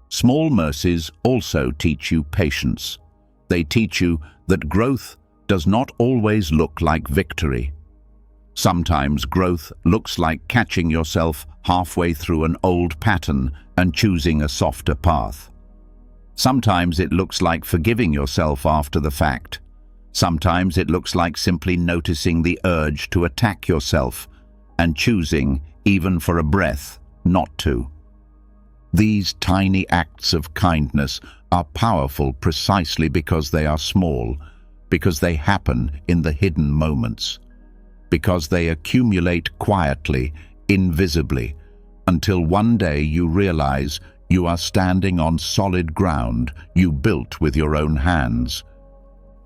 Small mercies also teach you patience. They teach you that growth does not always look like victory. Sometimes growth looks like catching yourself halfway through an old pattern and choosing a softer path. Sometimes it looks like forgiving yourself after the fact. Sometimes it looks like simply noticing the urge to attack yourself and choosing, even for a breath, not to. These tiny acts of kindness are powerful precisely because they are small, because they happen in the hidden moments, because they accumulate quietly, invisibly, until one day you realize you are standing on solid ground you built with your own hands.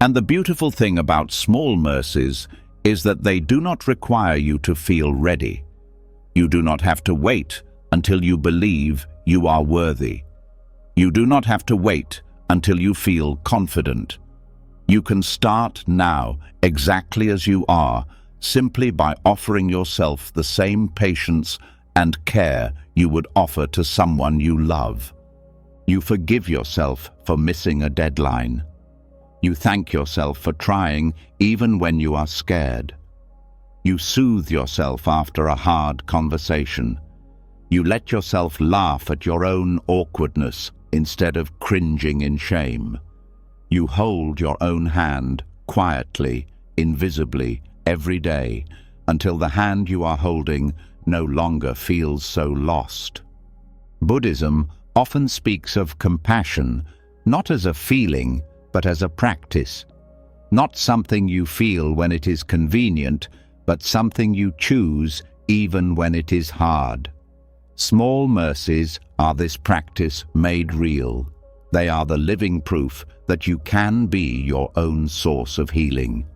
And the beautiful thing about small mercies is that they do not require you to feel ready. You do not have to wait until you believe you are worthy. You do not have to wait until you feel confident. You can start now, exactly as you are, simply by offering yourself the same patience and care you would offer to someone you love. You forgive yourself for missing a deadline. You thank yourself for trying even when you are scared. You soothe yourself after a hard conversation. You let yourself laugh at your own awkwardness instead of cringing in shame. You hold your own hand quietly, invisibly, every day, until the hand you are holding no longer feels so lost. Buddhism often speaks of compassion, not as a feeling, but as a practice. Not something you feel when it is convenient, but something you choose even when it is hard. Small mercies are this practice made real. They are the living proof that you can be your own source of healing.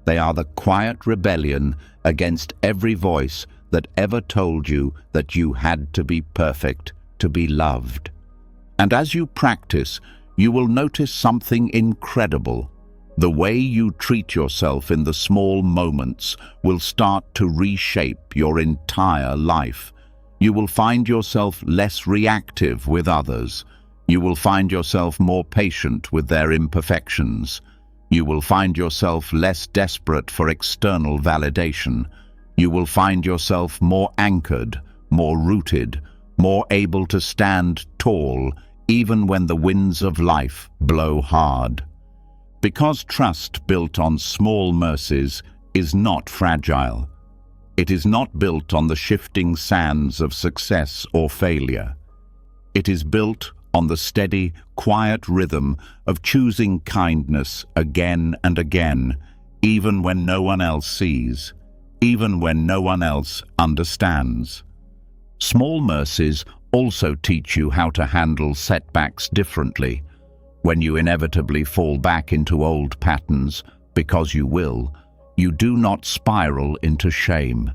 They are the quiet rebellion against every voice that ever told you that you had to be perfect to be loved. And as you practice, you will notice something incredible. The way you treat yourself in the small moments will start to reshape your entire life. You will find yourself less reactive with others. You will find yourself more patient with their imperfections. You will find yourself less desperate for external validation. You will find yourself more anchored, more rooted, more able to stand tall, even when the winds of life blow hard. Because trust built on small mercies is not fragile. It is not built on the shifting sands of success or failure. It is built on the steady, quiet rhythm of choosing kindness again and again, even when no one else sees, even when no one else understands. Small mercies also teach you how to handle setbacks differently. When you inevitably fall back into old patterns, because you will, you do not spiral into shame.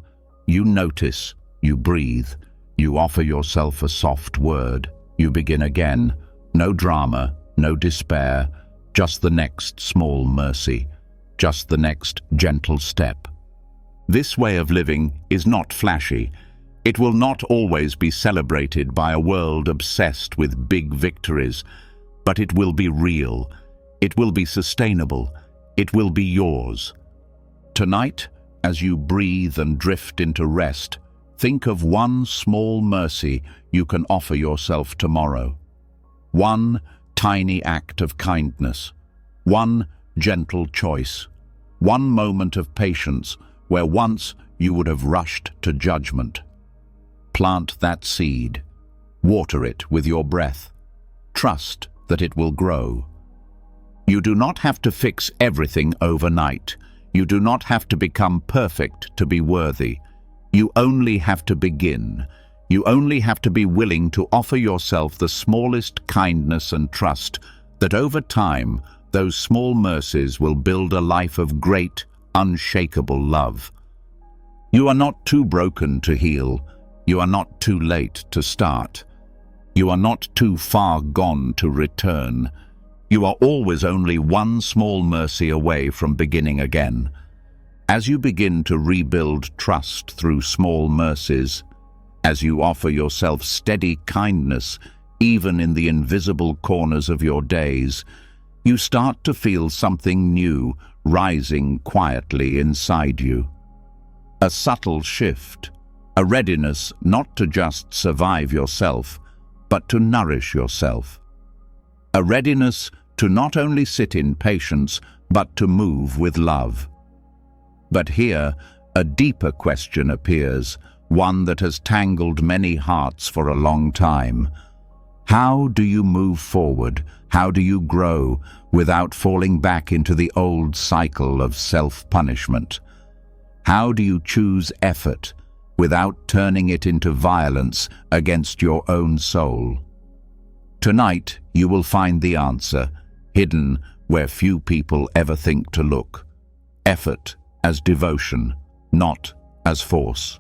You notice, you breathe, you offer yourself a soft word. You begin again. No drama, no despair, just the next small mercy, just the next gentle step. This way of living is not flashy. It will not always be celebrated by a world obsessed with big victories, but it will be real. It will be sustainable. It will be yours. Tonight, as you breathe and drift into rest, think of one small mercy you can offer yourself tomorrow. One tiny act of kindness. One gentle choice. One moment of patience where once you would have rushed to judgment. Plant that seed. Water it with your breath. Trust that it will grow. You do not have to fix everything overnight. You do not have to become perfect to be worthy. You only have to begin. You only have to be willing to offer yourself the smallest kindness and trust that over time, those small mercies will build a life of great, unshakable love. You are not too broken to heal. You are not too late to start. You are not too far gone to return. You are always only one small mercy away from beginning again. As you begin to rebuild trust through small mercies, as you offer yourself steady kindness even in the invisible corners of your days, you start to feel something new rising quietly inside you. A subtle shift, a readiness not to just survive yourself, but to nourish yourself. A readiness to not only sit in patience, but to move with love. But here, a deeper question appears, one that has tangled many hearts for a long time. How do you move forward? How do you grow without falling back into the old cycle of self-punishment? How do you choose effort without turning it into violence against your own soul? Tonight, you will find the answer, hidden where few people ever think to look. Effort as devotion, not as force.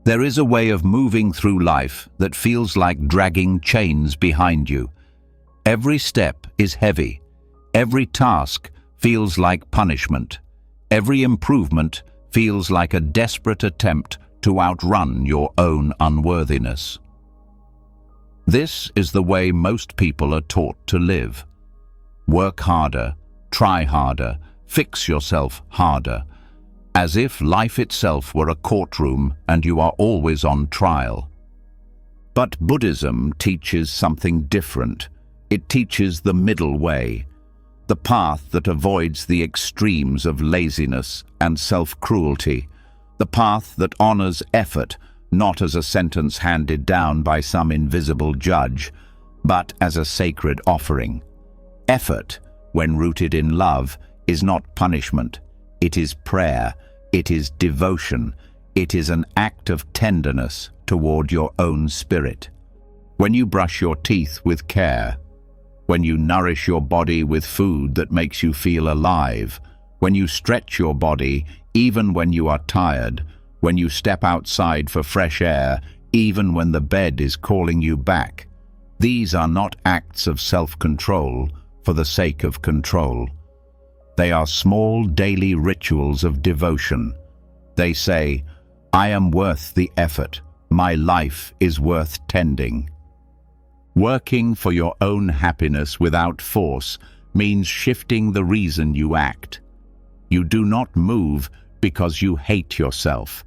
There is a way of moving through life that feels like dragging chains behind you. Every step is heavy. Every task feels like punishment. Every improvement feels like a desperate attempt to outrun your own unworthiness. This is the way most people are taught to live. Work harder, try harder, fix yourself harder. as if life itself were a courtroom and you are always on trial. But Buddhism teaches something different. It teaches the middle way, the path that avoids the extremes of laziness and self-cruelty, the path that honors effort, not as a sentence handed down by some invisible judge, but as a sacred offering. Effort, when rooted in love, is not punishment. It is prayer. It is devotion. It is an act of tenderness toward your own spirit. When you brush your teeth with care, when you nourish your body with food that makes you feel alive, when you stretch your body even when you are tired, when you step outside for fresh air, even when the bed is calling you back, these are not acts of self-control for the sake of control. They are small daily rituals of devotion. They say, I am worth the effort. My life is worth tending. Working for your own happiness without force means shifting the reason you act. You do not move because you hate yourself.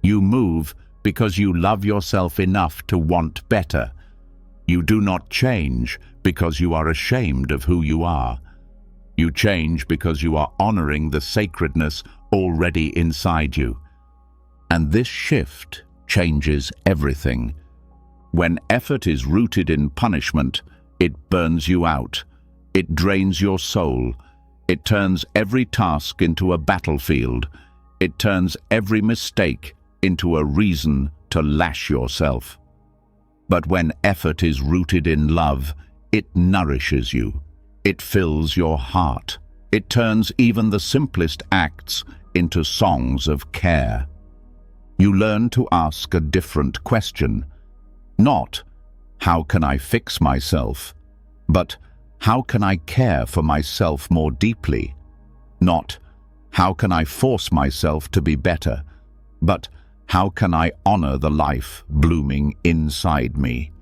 You move because you love yourself enough to want better. You do not change because you are ashamed of who you are. You change because you are honoring the sacredness already inside you. And this shift changes everything. When effort is rooted in punishment, it burns you out. It drains your soul. It turns every task into a battlefield. It turns every mistake into a reason to lash yourself. But when effort is rooted in love, it nourishes you. It fills your heart. It turns even the simplest acts into songs of care. You learn to ask a different question. Not, how can I fix myself? But, how can I care for myself more deeply? Not, how can I force myself to be better? But, how can I honor the life blooming inside me?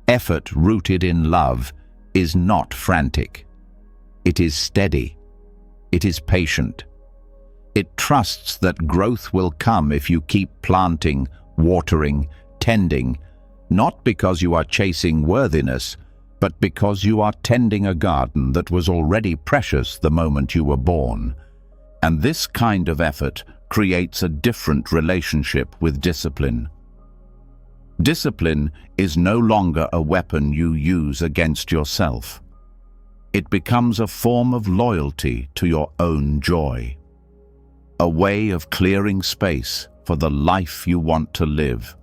Effort rooted in love is not frantic. It is steady. It is patient. It trusts that growth will come if you keep planting, watering, tending, not because you are chasing worthiness, but because you are tending a garden that was already precious the moment you were born. And this kind of effort creates a different relationship with discipline. Discipline is no longer a weapon you use against yourself. It becomes a form of loyalty to your own joy, a way of clearing space for the life you want to live,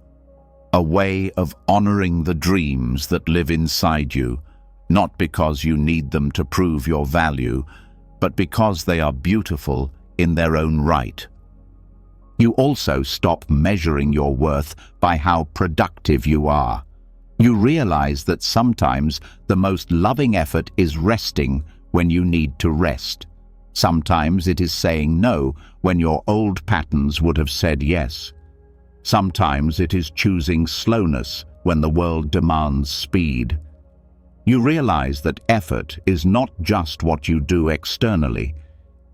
a way of honoring the dreams that live inside you, not because you need them to prove your value, but because they are beautiful in their own right. You also stop measuring your worth by how productive you are. You realize that sometimes the most loving effort is resting when you need to rest. Sometimes it is saying no when your old patterns would have said yes. Sometimes it is choosing slowness when the world demands speed. You realize that effort is not just what you do externally.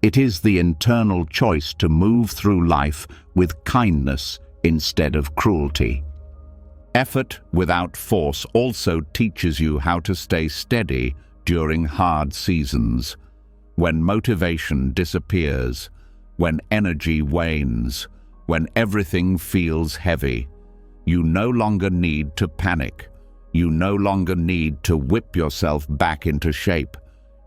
It is the internal choice to move through life with kindness instead of cruelty. Effort without force also teaches you how to stay steady during hard seasons. When motivation disappears, when energy wanes, when everything feels heavy, you no longer need to panic. You no longer need to whip yourself back into shape.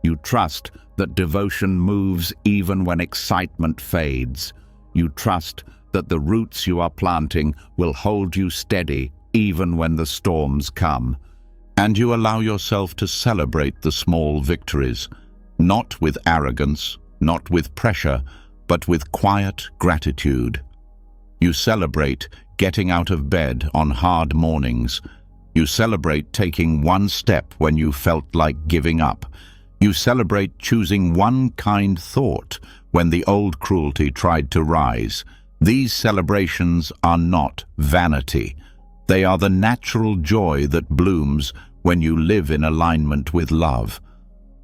You trust that devotion moves even when excitement fades. You trust that the roots you are planting will hold you steady even when the storms come. And you allow yourself to celebrate the small victories, not with arrogance, not with pressure, but with quiet gratitude. You celebrate getting out of bed on hard mornings. You celebrate taking one step when you felt like giving up. You celebrate choosing one kind thought when the old cruelty tried to rise. These celebrations are not vanity. They are the natural joy that blooms when you live in alignment with love.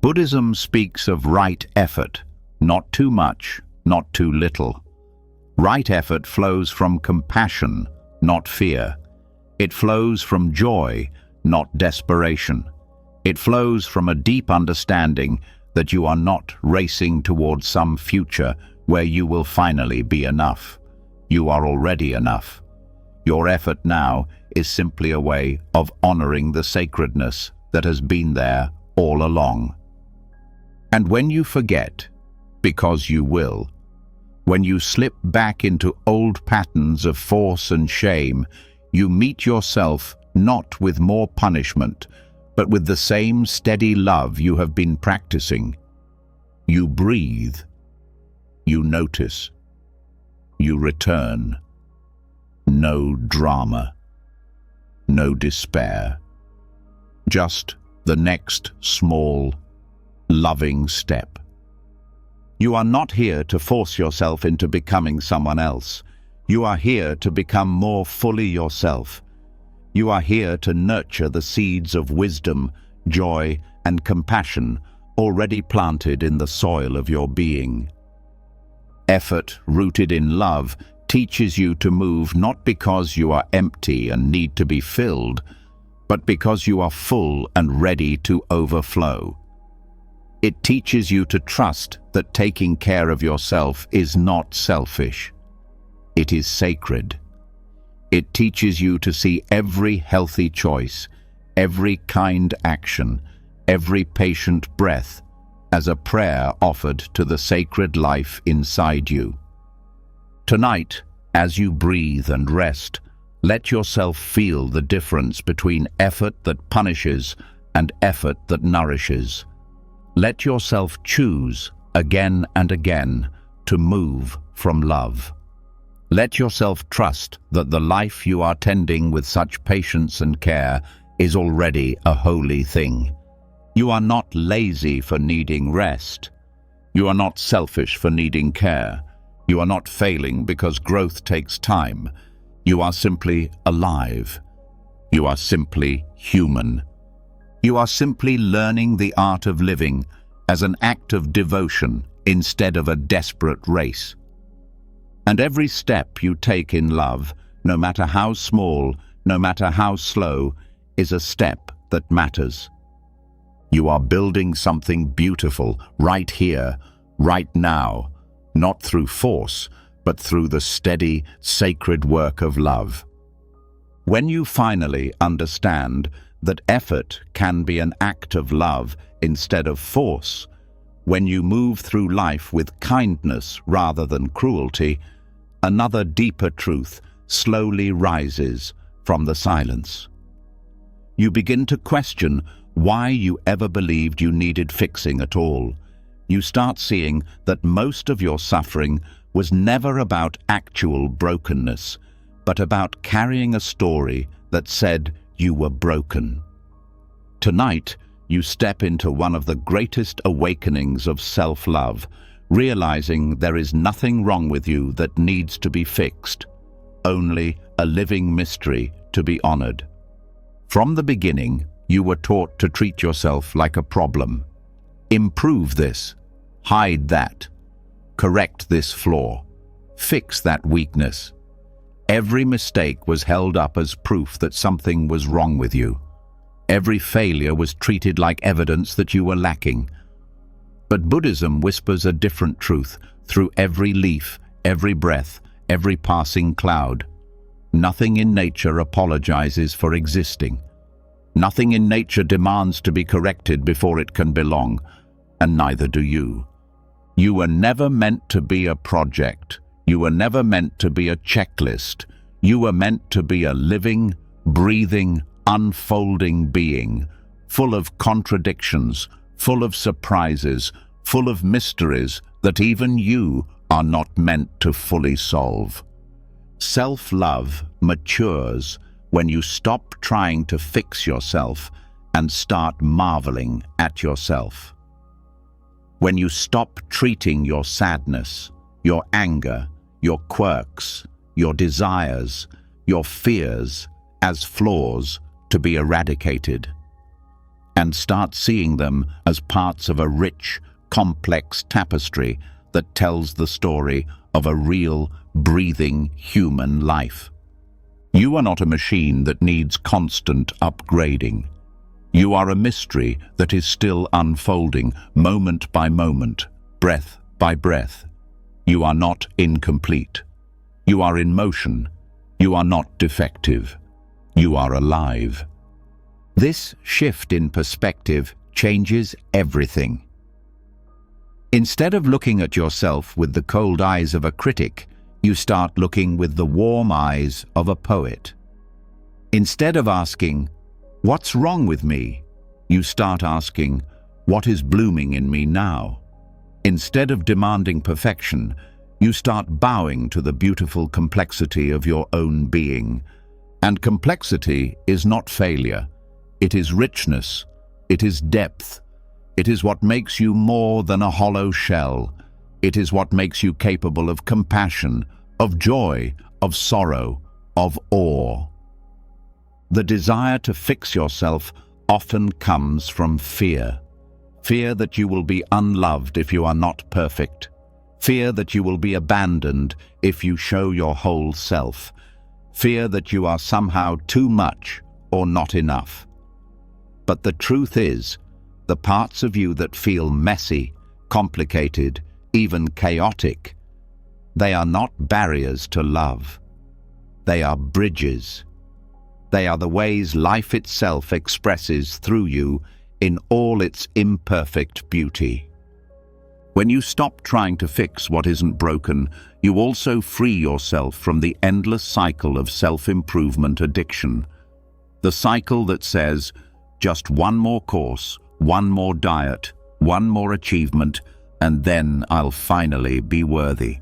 Buddhism speaks of right effort, not too much, not too little. Right effort flows from compassion, not fear. It flows from joy, not desperation. It flows from a deep understanding that you are not racing towards some future where you will finally be enough. You are already enough. Your effort now is simply a way of honoring the sacredness that has been there all along. And when you forget, because you will, when you slip back into old patterns of force and shame, you meet yourself not with more punishment, but with the same steady love you have been practicing. You breathe, you notice, you return. No drama, no despair, just the next small, loving step. You are not here to force yourself into becoming someone else. You are here to become more fully yourself. You are here to nurture the seeds of wisdom, joy, and compassion already planted in the soil of your being. Effort rooted in love teaches you to move not because you are empty and need to be filled, but because you are full and ready to overflow. It teaches you to trust that taking care of yourself is not selfish. It is sacred. It teaches you to see every healthy choice, every kind action, every patient breath as a prayer offered to the sacred life inside you. Tonight, as you breathe and rest, let yourself feel the difference between effort that punishes and effort that nourishes. Let yourself choose, again and again, to move from love. Let yourself trust that the life you are tending with such patience and care is already a holy thing. You are not lazy for needing rest. You are not selfish for needing care. You are not failing because growth takes time. You are simply alive. You are simply human. You are simply learning the art of living as an act of devotion instead of a desperate race. And every step you take in love, no matter how small, no matter how slow, is a step that matters. You are building something beautiful right here, right now, not through force, but through the steady, sacred work of love. When you finally understand that effort can be an act of love instead of force, when you move through life with kindness rather than cruelty, another deeper truth slowly rises from the silence. You begin to question why you ever believed you needed fixing at all. You start seeing that most of your suffering was never about actual brokenness, but about carrying a story that said you were broken. Tonight, you step into one of the greatest awakenings of self-love, realizing there is nothing wrong with you that needs to be fixed, only a living mystery to be honored. From the beginning, you were taught to treat yourself like a problem. Improve this, hide that, correct this flaw, fix that weakness. Every mistake was held up as proof that something was wrong with you. Every failure was treated like evidence that you were lacking. But Buddhism whispers a different truth through every leaf, every breath, every passing cloud. Nothing in nature apologizes for existing. Nothing in nature demands to be corrected before it can belong, and neither do you. You were never meant to be a project. You were never meant to be a checklist. You were meant to be a living, breathing, unfolding being, full of contradictions, full of surprises, full of mysteries that even you are not meant to fully solve. Self-love matures when you stop trying to fix yourself and start marveling at yourself. When you stop treating your sadness, your anger, your quirks, your desires, your fears as flaws to be eradicated, and start seeing them as parts of a rich, complex tapestry that tells the story of a real, breathing human life. You are not a machine that needs constant upgrading. You are a mystery that is still unfolding, moment by moment, breath by breath. You are not incomplete. You are in motion. You are not defective. You are alive. This shift in perspective changes everything. Instead of looking at yourself with the cold eyes of a critic, you start looking with the warm eyes of a poet. Instead of asking, "What's wrong with me?" you start asking, "What is blooming in me now?" Instead of demanding perfection, you start bowing to the beautiful complexity of your own being. And complexity is not failure. It is richness. It is depth. It is what makes you more than a hollow shell. It is what makes you capable of compassion, of joy, of sorrow, of awe. The desire to fix yourself often comes from fear. Fear that you will be unloved if you are not perfect. Fear that you will be abandoned if you show your whole self. Fear that you are somehow too much or not enough. But the truth is, the parts of you that feel messy, complicated, even chaotic, they are not barriers to love. They are bridges. They are the ways life itself expresses through you in all its imperfect beauty. When you stop trying to fix what isn't broken, you also free yourself from the endless cycle of self-improvement addiction. The cycle that says, just one more course, one more diet, one more achievement, and then I'll finally be worthy.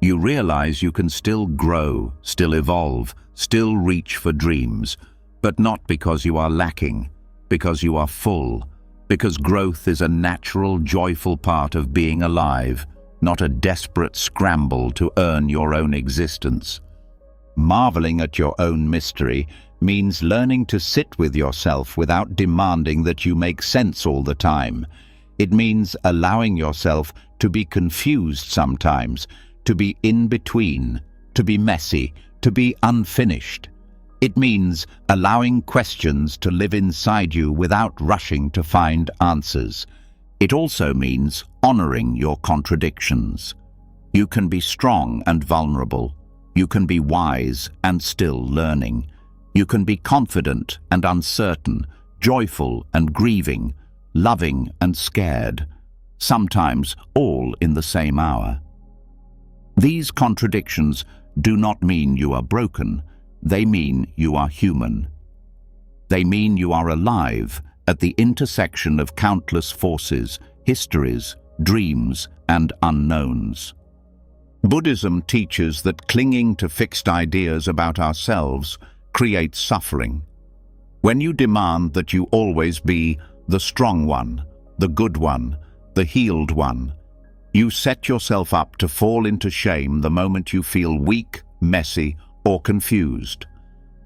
You realize you can still grow, still evolve, still reach for dreams, but not because you are lacking, because you are full, because growth is a natural, joyful part of being alive, not a desperate scramble to earn your own existence. Marveling at your own mystery means learning to sit with yourself without demanding that you make sense all the time. It means allowing yourself to be confused sometimes, to be in between, to be messy, to be unfinished. It means allowing questions to live inside you without rushing to find answers. It also means honoring your contradictions. You can be strong and vulnerable. You can be wise and still learning. You can be confident and uncertain, joyful and grieving, loving and scared, sometimes all in the same hour. These contradictions do not mean you are broken. They mean you are human. They mean you are alive at the intersection of countless forces, histories, dreams, and unknowns. Buddhism teaches that clinging to fixed ideas about ourselves creates suffering. When you demand that you always be the strong one, the good one, the healed one, you set yourself up to fall into shame the moment you feel weak, messy, or confused.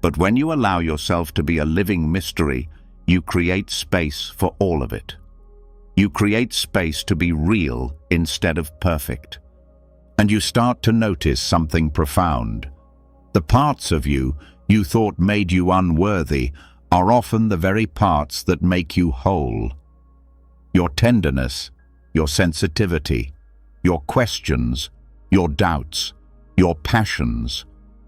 But when you allow yourself to be a living mystery, you create space for all of it. You create space to be real instead of perfect. And you start to notice something profound. The parts of you you thought made you unworthy are often the very parts that make you whole. Your tenderness, your sensitivity, your questions, your doubts, your passions,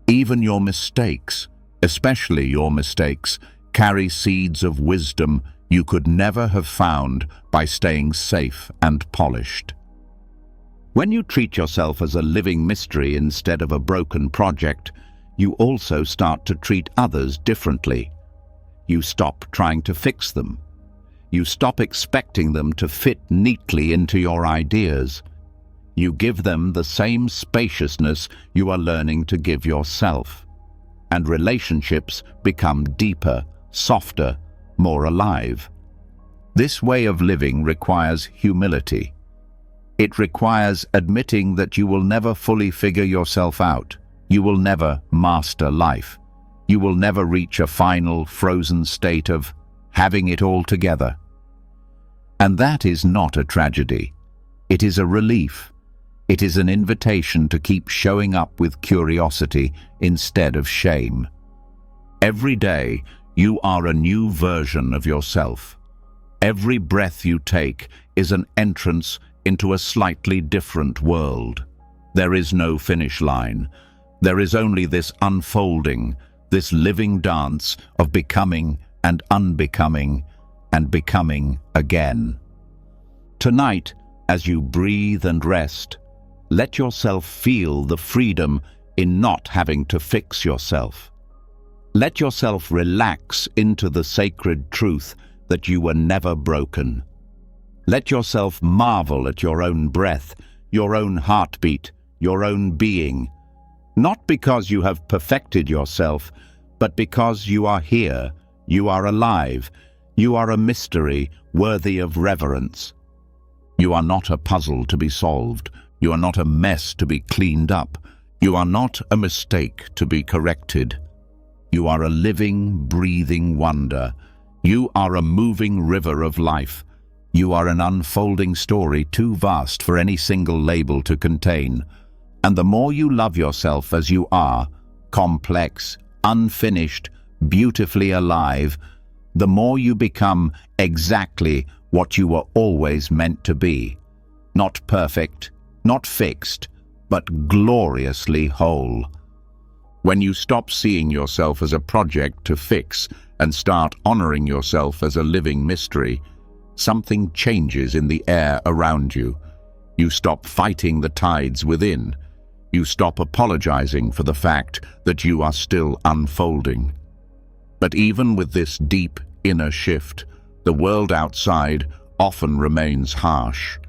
even your mistakes, especially your mistakes, carry seeds of wisdom you could never have found by staying safe and polished. When you treat yourself as a living mystery instead of a broken project, you also start to treat others differently. You stop trying to fix them. You stop expecting them to fit neatly into your ideas. You give them the same spaciousness you are learning to give yourself. And relationships become deeper, softer, more alive. This way of living requires humility. It requires admitting that you will never fully figure yourself out. You will never master life. You will never reach a final, frozen state of having it all together. And that is not a tragedy. It is a relief. It is an invitation to keep showing up with curiosity instead of shame. Every day, you are a new version of yourself. Every breath you take is an entrance into a slightly different world. There is no finish line. There is only this unfolding, this living dance of becoming and unbecoming and becoming again. Tonight, as you breathe and rest, let yourself feel the freedom in not having to fix yourself. Let yourself relax into the sacred truth that you were never broken. Let yourself marvel at your own breath, your own heartbeat, your own being, not because you have perfected yourself, but because you are here, you are alive, you are a mystery worthy of reverence. You are not a puzzle to be solved. You are not a mess to be cleaned up. You are not a mistake to be corrected. You are a living, breathing wonder. You are a moving river of life. You are an unfolding story too vast for any single label to contain. And the more you love yourself as you are, complex, unfinished, beautifully alive, the more you become exactly what you were always meant to be. Not perfect, not fixed, but gloriously whole. When you stop seeing yourself as a project to fix and start honoring yourself as a living mystery, something changes in the air around you. You stop fighting the tides within. You stop apologizing for the fact that you are still unfolding. But even with this deep inner shift, the world outside often remains harsh.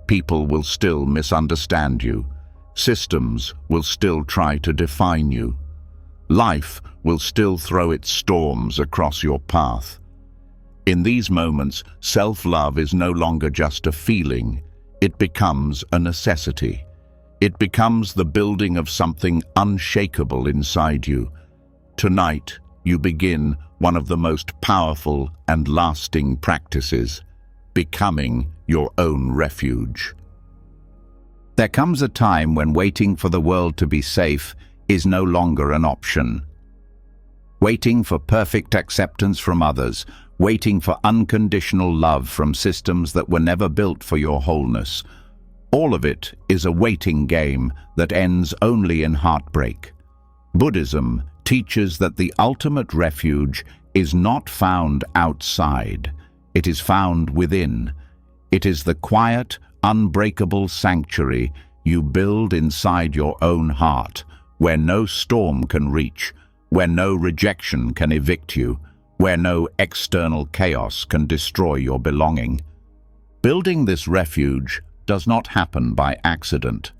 People will still misunderstand you. Systems will still try to define you. Life will still throw its storms across your path. In these moments, self-love is no longer just a feeling. It becomes a necessity. It becomes the building of something unshakable inside you. Tonight, you begin one of the most powerful and lasting practices, becoming your own refuge. There comes a time when waiting for the world to be safe is no longer an option. Waiting for perfect acceptance from others, waiting for unconditional love from systems that were never built for your wholeness. All of it is a waiting game that ends only in heartbreak. Buddhism teaches that the ultimate refuge is not found outside. It is found within. It is the quiet, unbreakable sanctuary you build inside your own heart, where no storm can reach, where no rejection can evict you, where no external chaos can destroy your belonging. Building this refuge does not happen by accident.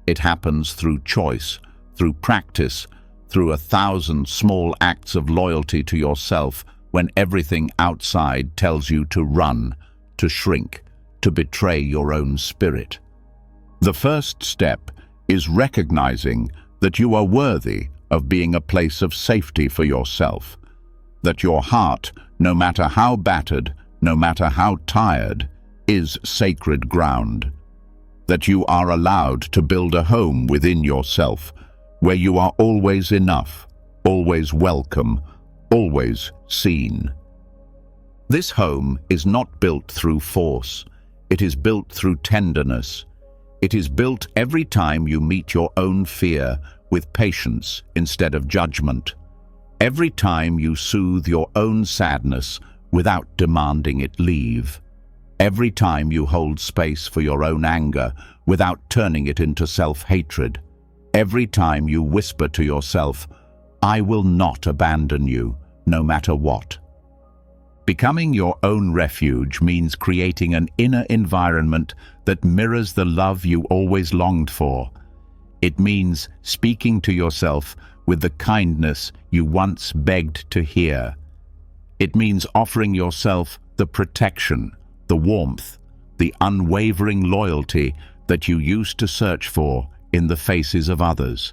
It happens through choice, through practice, through 1,000 small acts of loyalty to yourself when everything outside tells you to run, to shrink, to betray your own spirit. The first step is recognizing that you are worthy of being a place of safety for yourself, that your heart, no matter how battered, no matter how tired, is sacred ground, that you are allowed to build a home within yourself where you are always enough, always welcome, always seen. This home is not built through force. It is built through tenderness. It is built every time you meet your own fear with patience instead of judgment. Every time you soothe your own sadness without demanding it leave. Every time you hold space for your own anger without turning it into self-hatred. Every time you whisper to yourself, "I will not abandon you, no matter what." Becoming your own refuge means creating an inner environment that mirrors the love you always longed for. It means speaking to yourself with the kindness you once begged to hear. It means offering yourself the protection, the warmth, the unwavering loyalty that you used to search for in the faces of others.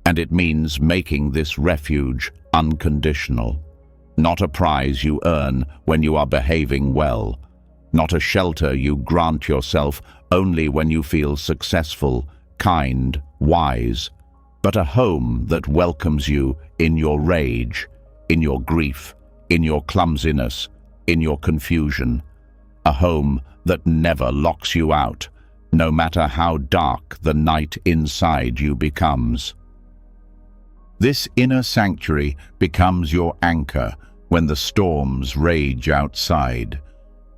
And it means making this refuge unconditional. Not a prize you earn when you are behaving well, not a shelter you grant yourself only when you feel successful, kind, wise, but a home that welcomes you in your rage, in your grief, in your clumsiness, in your confusion. A home that never locks you out, no matter how dark the night inside you becomes. This inner sanctuary becomes your anchor when the storms rage outside,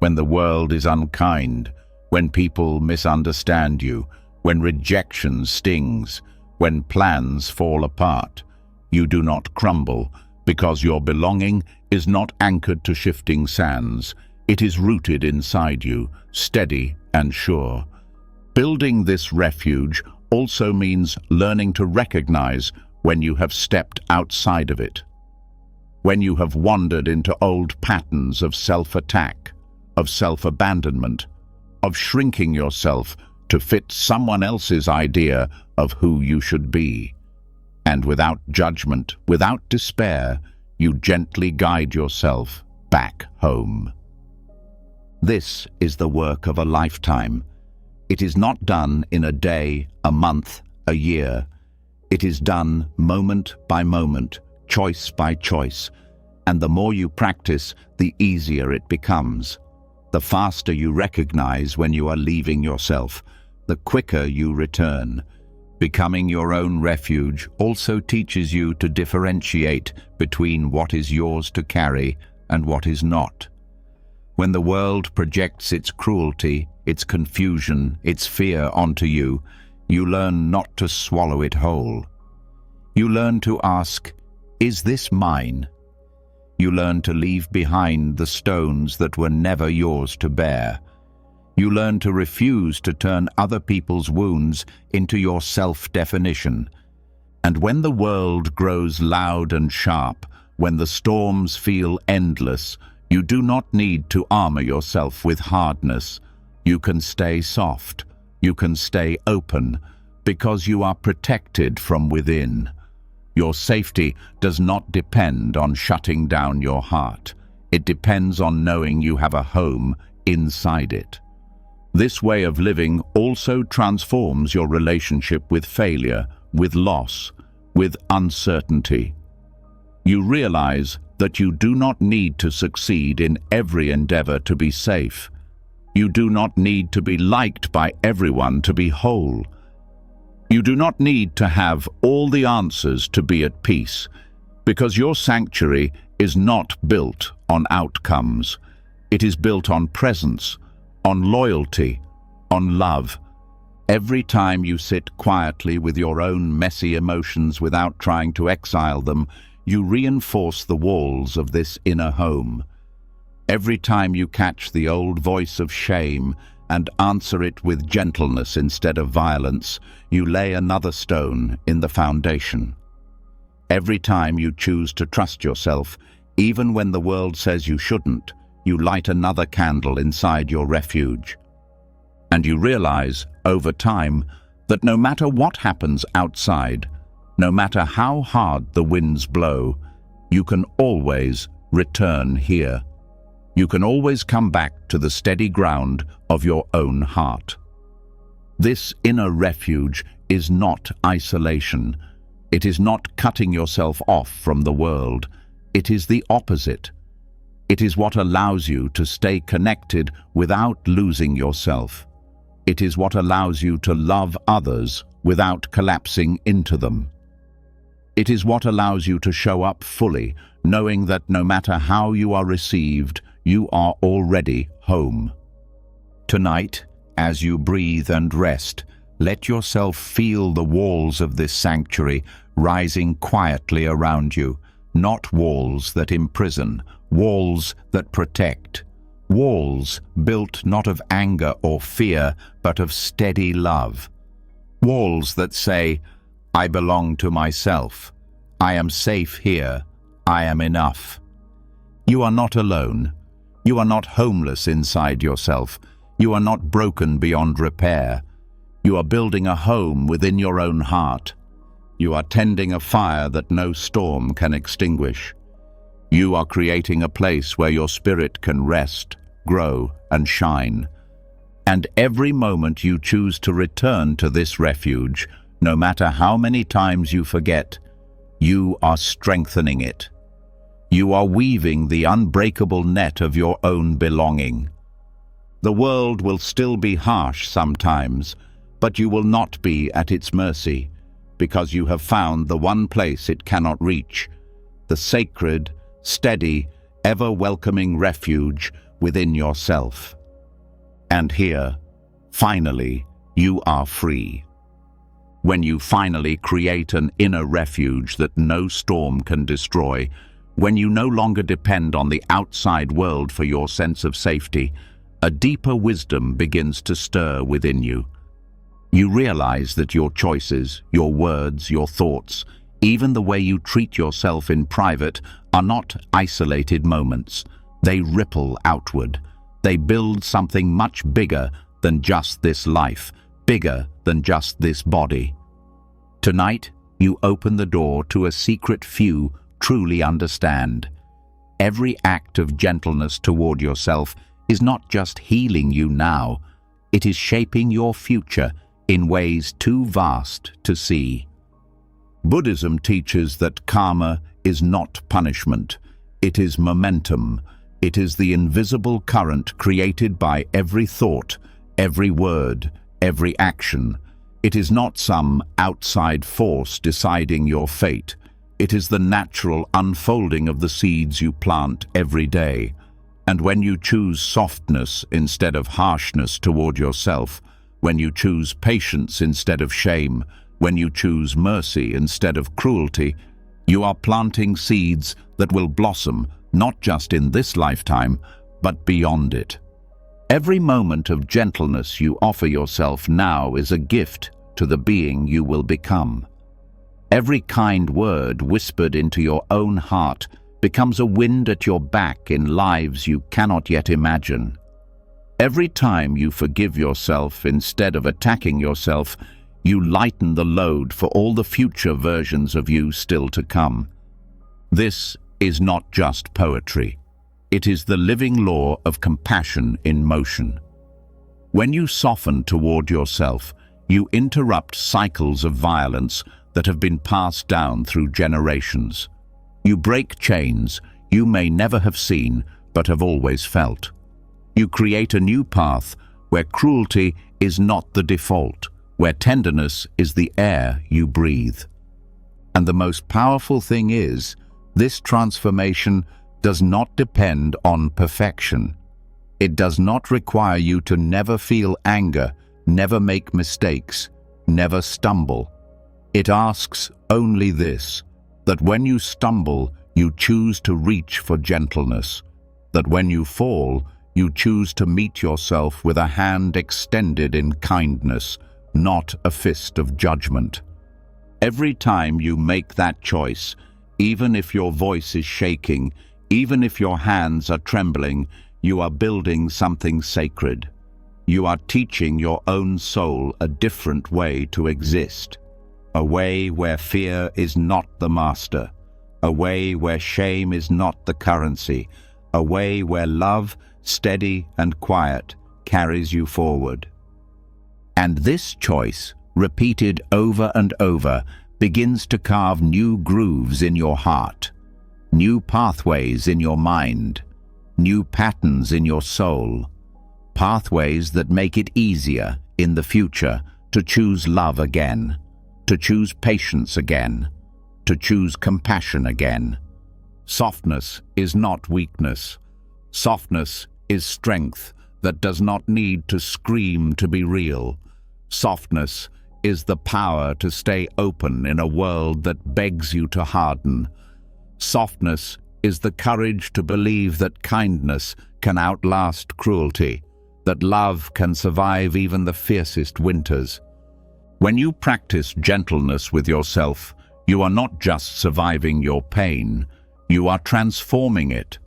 when the world is unkind, when people misunderstand you, when rejection stings, when plans fall apart. You do not crumble, because your belonging is not anchored to shifting sands. It is rooted inside you, steady and sure. Building this refuge also means learning to recognize when you have stepped outside of it, when you have wandered into old patterns of self-attack, of self-abandonment, of shrinking yourself to fit someone else's idea of who you should be. And without judgment, without despair, you gently guide yourself back home. This is the work of a lifetime. It is not done in a day, a month, a year. It is done moment by moment, choice by choice, and the more you practice, the easier it becomes. The faster you recognize when you are leaving yourself, the quicker you return. Becoming your own refuge also teaches you to differentiate between what is yours to carry and what is not. When the world projects its cruelty, its confusion, its fear onto you, you learn not to swallow it whole. You learn to ask, "Is this mine?" You learn to leave behind the stones that were never yours to bear. You learn to refuse to turn other people's wounds into your self-definition. And when the world grows loud and sharp, when the storms feel endless, you do not need to armor yourself with hardness. You can stay soft. You can stay open, because you are protected from within. Your safety does not depend on shutting down your heart. It depends on knowing you have a home inside it. This way of living also transforms your relationship with failure, with loss, with uncertainty. You realize that you do not need to succeed in every endeavor to be safe. You do not need to be liked by everyone to be whole. You do not need to have all the answers to be at peace, because your sanctuary is not built on outcomes. It is built on presence, on loyalty, on love. Every time you sit quietly with your own messy emotions without trying to exile them, you reinforce the walls of this inner home. Every time you catch the old voice of shame and answer it with gentleness instead of violence, you lay another stone in the foundation. Every time you choose to trust yourself, even when the world says you shouldn't, you light another candle inside your refuge. And you realize, over time, that no matter what happens outside, no matter how hard the winds blow, you can always return here. You can always come back to the steady ground of your own heart. This inner refuge is not isolation. It is not cutting yourself off from the world. It is the opposite. It is what allows you to stay connected without losing yourself. It is what allows you to love others without collapsing into them. It is what allows you to show up fully, knowing that no matter how you are received, you are already home. Tonight, as you breathe and rest, let yourself feel the walls of this sanctuary rising quietly around you, not walls that imprison, walls that protect, walls built not of anger or fear, but of steady love. Walls that say, "I belong to myself. I am safe here. I am enough." You are not alone. You are not homeless inside yourself. You are not broken beyond repair. You are building a home within your own heart. You are tending a fire that no storm can extinguish. You are creating a place where your spirit can rest, grow, and shine. And every moment you choose to return to this refuge, no matter how many times you forget, you are strengthening it. You are weaving the unbreakable net of your own belonging. The world will still be harsh sometimes, but you will not be at its mercy, because you have found the one place it cannot reach, the sacred, steady, ever-welcoming refuge within yourself. And here, finally, you are free. When you finally create an inner refuge that no storm can destroy, when you no longer depend on the outside world for your sense of safety, a deeper wisdom begins to stir within you. You realize that your choices, your words, your thoughts, even the way you treat yourself in private, are not isolated moments. They ripple outward. They build something much bigger than just this life, bigger than just this body. Tonight, you open the door to a secret few truly understand. Every act of gentleness toward yourself is not just healing you now, it is shaping your future in ways too vast to see. Buddhism teaches that karma is not punishment, it is momentum. It is the invisible current created by every thought, every word, every action. It is not some outside force deciding your fate. It is the natural unfolding of the seeds you plant every day. And when you choose softness instead of harshness toward yourself, when you choose patience instead of shame, when you choose mercy instead of cruelty, you are planting seeds that will blossom not just in this lifetime, but beyond it. Every moment of gentleness you offer yourself now is a gift to the being you will become. Every kind word whispered into your own heart becomes a wind at your back in lives you cannot yet imagine. Every time you forgive yourself instead of attacking yourself, you lighten the load for all the future versions of you still to come. This is not just poetry. It is the living law of compassion in motion. When you soften toward yourself, you interrupt cycles of violence that have been passed down through generations. You break chains you may never have seen but have always felt. You create a new path where cruelty is not the default, where tenderness is the air you breathe. And the most powerful thing is, this transformation does not depend on perfection. It does not require you to never feel anger, never make mistakes, never stumble. It asks only this, that when you stumble, you choose to reach for gentleness, that when you fall, you choose to meet yourself with a hand extended in kindness, not a fist of judgment. Every time you make that choice, even if your voice is shaking, even if your hands are trembling, you are building something sacred. You are teaching your own soul a different way to exist, a way where fear is not the master, a way where shame is not the currency, a way where love, steady and quiet, carries you forward. And this choice, repeated over and over, begins to carve new grooves in your heart, new pathways in your mind, new patterns in your soul, pathways that make it easier in the future to choose love again, to choose patience again, to choose compassion again. Softness is not weakness. Softness is strength that does not need to scream to be real. Softness is the power to stay open in a world that begs you to harden. Softness is the courage to believe that kindness can outlast cruelty, that love can survive even the fiercest winters. When you practice gentleness with yourself, you are not just surviving your pain, you are transforming it.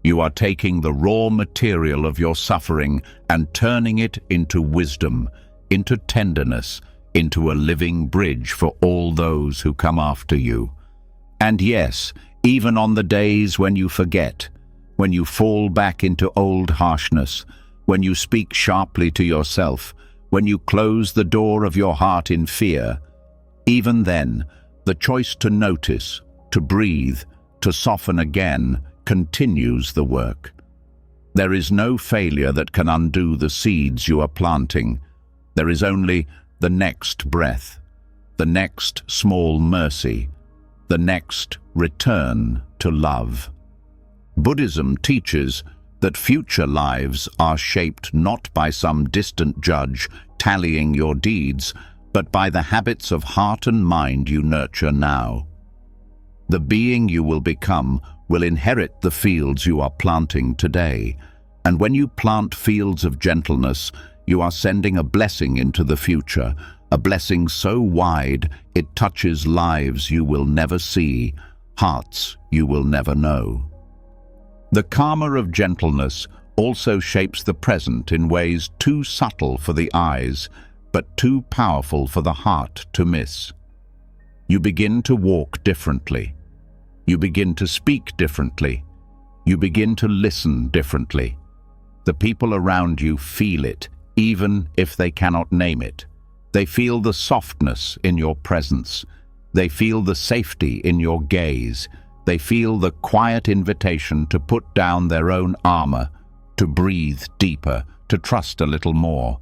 You are taking the raw material of your suffering and turning it into wisdom, into tenderness, into a living bridge for all those who come after you. And yes, even on the days when you forget, when you fall back into old harshness, when you speak sharply to yourself, when you close the door of your heart in fear, even then, the choice to notice, to breathe, to soften again, continues the work. There is no failure that can undo the seeds you are planting. There is only the next breath, the next small mercy, the next return to love. Buddhism teaches that future lives are shaped not by some distant judge tallying your deeds, but by the habits of heart and mind you nurture now. The being you will become will inherit the fields you are planting today, and when you plant fields of gentleness, you are sending a blessing into the future, a blessing so wide it touches lives you will never see, hearts you will never know. The karma of gentleness also shapes the present in ways too subtle for the eyes, but too powerful for the heart to miss. You begin to walk differently. You begin to speak differently. You begin to listen differently. The people around you feel it, even if they cannot name it. They feel the softness in your presence. They feel the safety in your gaze. They feel the quiet invitation to put down their own armor, to breathe deeper, to trust a little more.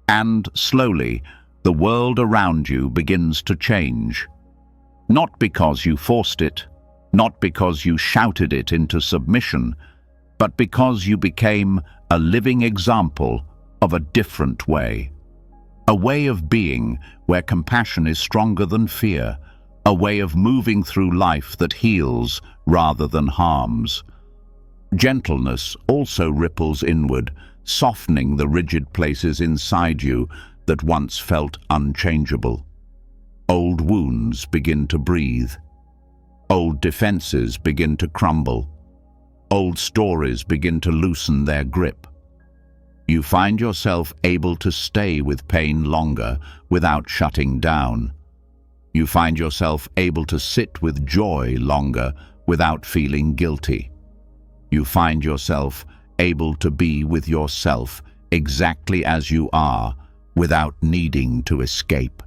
And slowly, the world around you begins to change. Not because you forced it, not because you shouted it into submission, but because you became a living example of a different way. A way of being where compassion is stronger than fear, a way of moving through life that heals rather than harms. Gentleness also ripples inward, softening the rigid places inside you that once felt unchangeable. Old wounds begin to breathe. Old defenses begin to crumble. Old stories begin to loosen their grip. You find yourself able to stay with pain longer without shutting down. You find yourself able to sit with joy longer without feeling guilty. You find yourself able to be with yourself exactly as you are without needing to escape.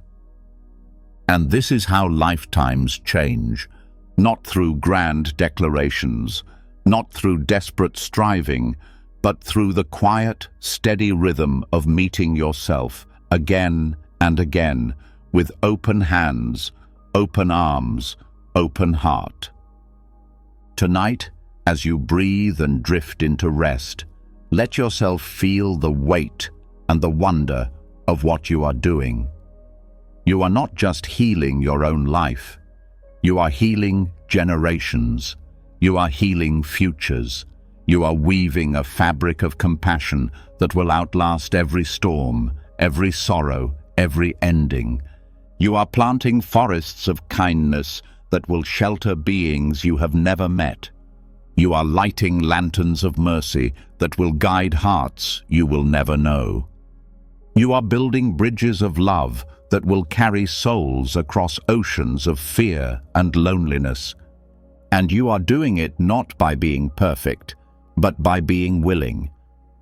And this is how lifetimes change, not through grand declarations, not through desperate striving, but through the quiet, steady rhythm of meeting yourself again and again with open hands, open arms, open heart. Tonight, as you breathe and drift into rest, let yourself feel the weight and the wonder of what you are doing. You are not just healing your own life. You are healing generations. You are healing futures. You are weaving a fabric of compassion that will outlast every storm, every sorrow, every ending. You are planting forests of kindness that will shelter beings you have never met. You are lighting lanterns of mercy that will guide hearts you will never know. You are building bridges of love that will carry souls across oceans of fear and loneliness. And you are doing it not by being perfect, but by being willing,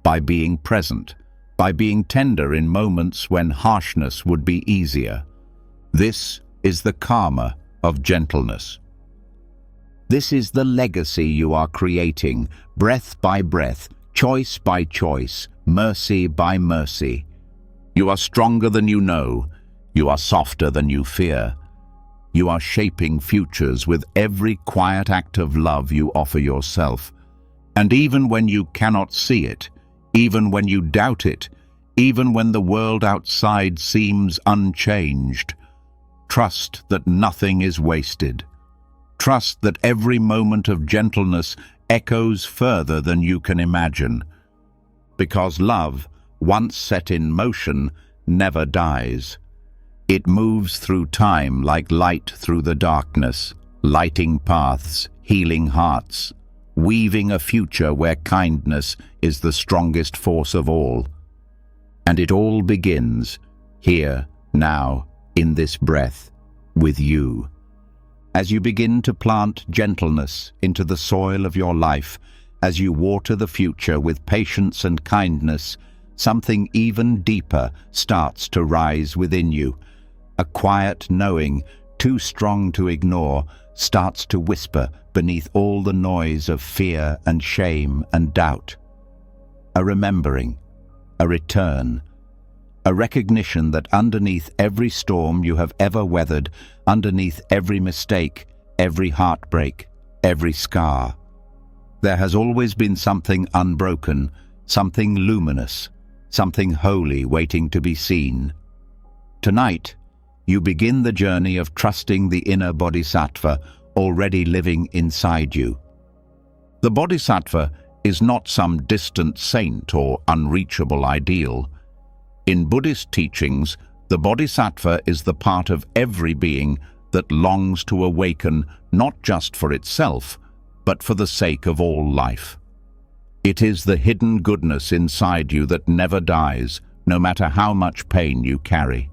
by being present, by being tender in moments when harshness would be easier. This is the karma of gentleness. This is the legacy you are creating, breath by breath, choice by choice, mercy by mercy. You are stronger than you know. You are softer than you fear. You are shaping futures with every quiet act of love you offer yourself. And even when you cannot see it, even when you doubt it, even when the world outside seems unchanged, trust that nothing is wasted. Trust that every moment of gentleness echoes further than you can imagine. Because love, once set in motion, never dies. It moves through time like light through the darkness, lighting paths, healing hearts, weaving a future where kindness is the strongest force of all. And it all begins, here, now, in this breath, with you. As you begin to plant gentleness into the soil of your life, As you water the future with patience and kindness, something even deeper starts to rise within you. A quiet knowing, too strong to ignore, starts to whisper beneath all the noise of fear and shame and doubt. A remembering, a return, a recognition that underneath every storm you have ever weathered, underneath every mistake, every heartbreak, every scar, there has always been something unbroken, something luminous, something holy waiting to be seen. Tonight, you begin the journey of trusting the inner bodhisattva already living inside you. The bodhisattva is not some distant saint or unreachable ideal. In Buddhist teachings, the bodhisattva is the part of every being that longs to awaken not just for itself, but for the sake of all life. It is the hidden goodness inside you that never dies, no matter how much pain you carry.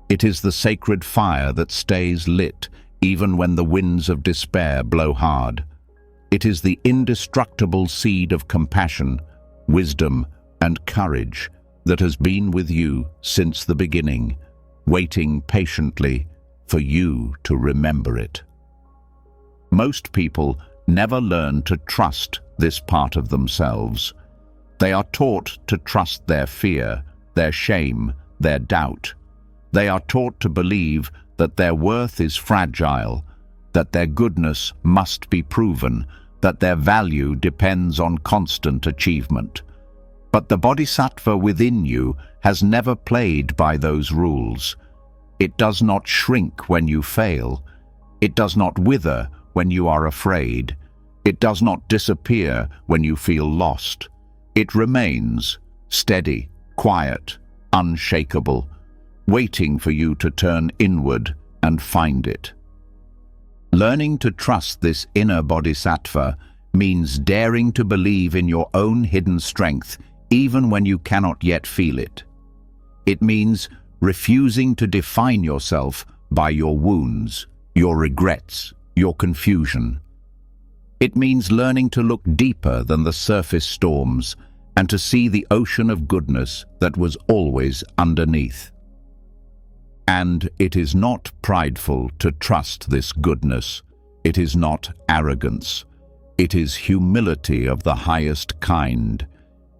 It is the sacred fire that stays lit even when the winds of despair blow hard. It is the indestructible seed of compassion, wisdom, and courage that has been with you since the beginning, waiting patiently for you to remember it. Most people never learn to trust this part of themselves. They are taught to trust their fear, their shame, their doubt. They are taught to believe that their worth is fragile, that their goodness must be proven, that their value depends on constant achievement. But the bodhisattva within you has never played by those rules. It does not shrink when you fail. It does not wither when you are afraid. It does not disappear when you feel lost. It remains steady, quiet, unshakable, waiting for you to turn inward and find it. Learning to trust this inner bodhisattva means daring to believe in your own hidden strength even when you cannot yet feel it. It means refusing to define yourself by your wounds, your regrets, your confusion. It means learning to look deeper than the surface storms and to see the ocean of goodness that was always underneath. And it is not prideful to trust this goodness. It is not arrogance. It is humility of the highest kind.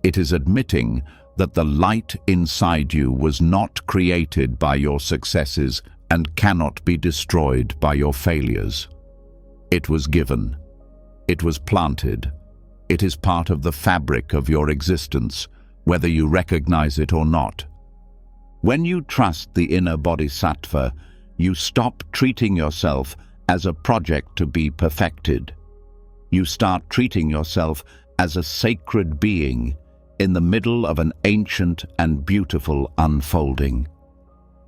It is admitting that the light inside you was not created by your successes and cannot be destroyed by your failures. It was given. It was planted. It is part of the fabric of your existence, whether you recognize it or not. When you trust the inner bodhisattva, you stop treating yourself as a project to be perfected. You start treating yourself as a sacred being in the middle of an ancient and beautiful unfolding.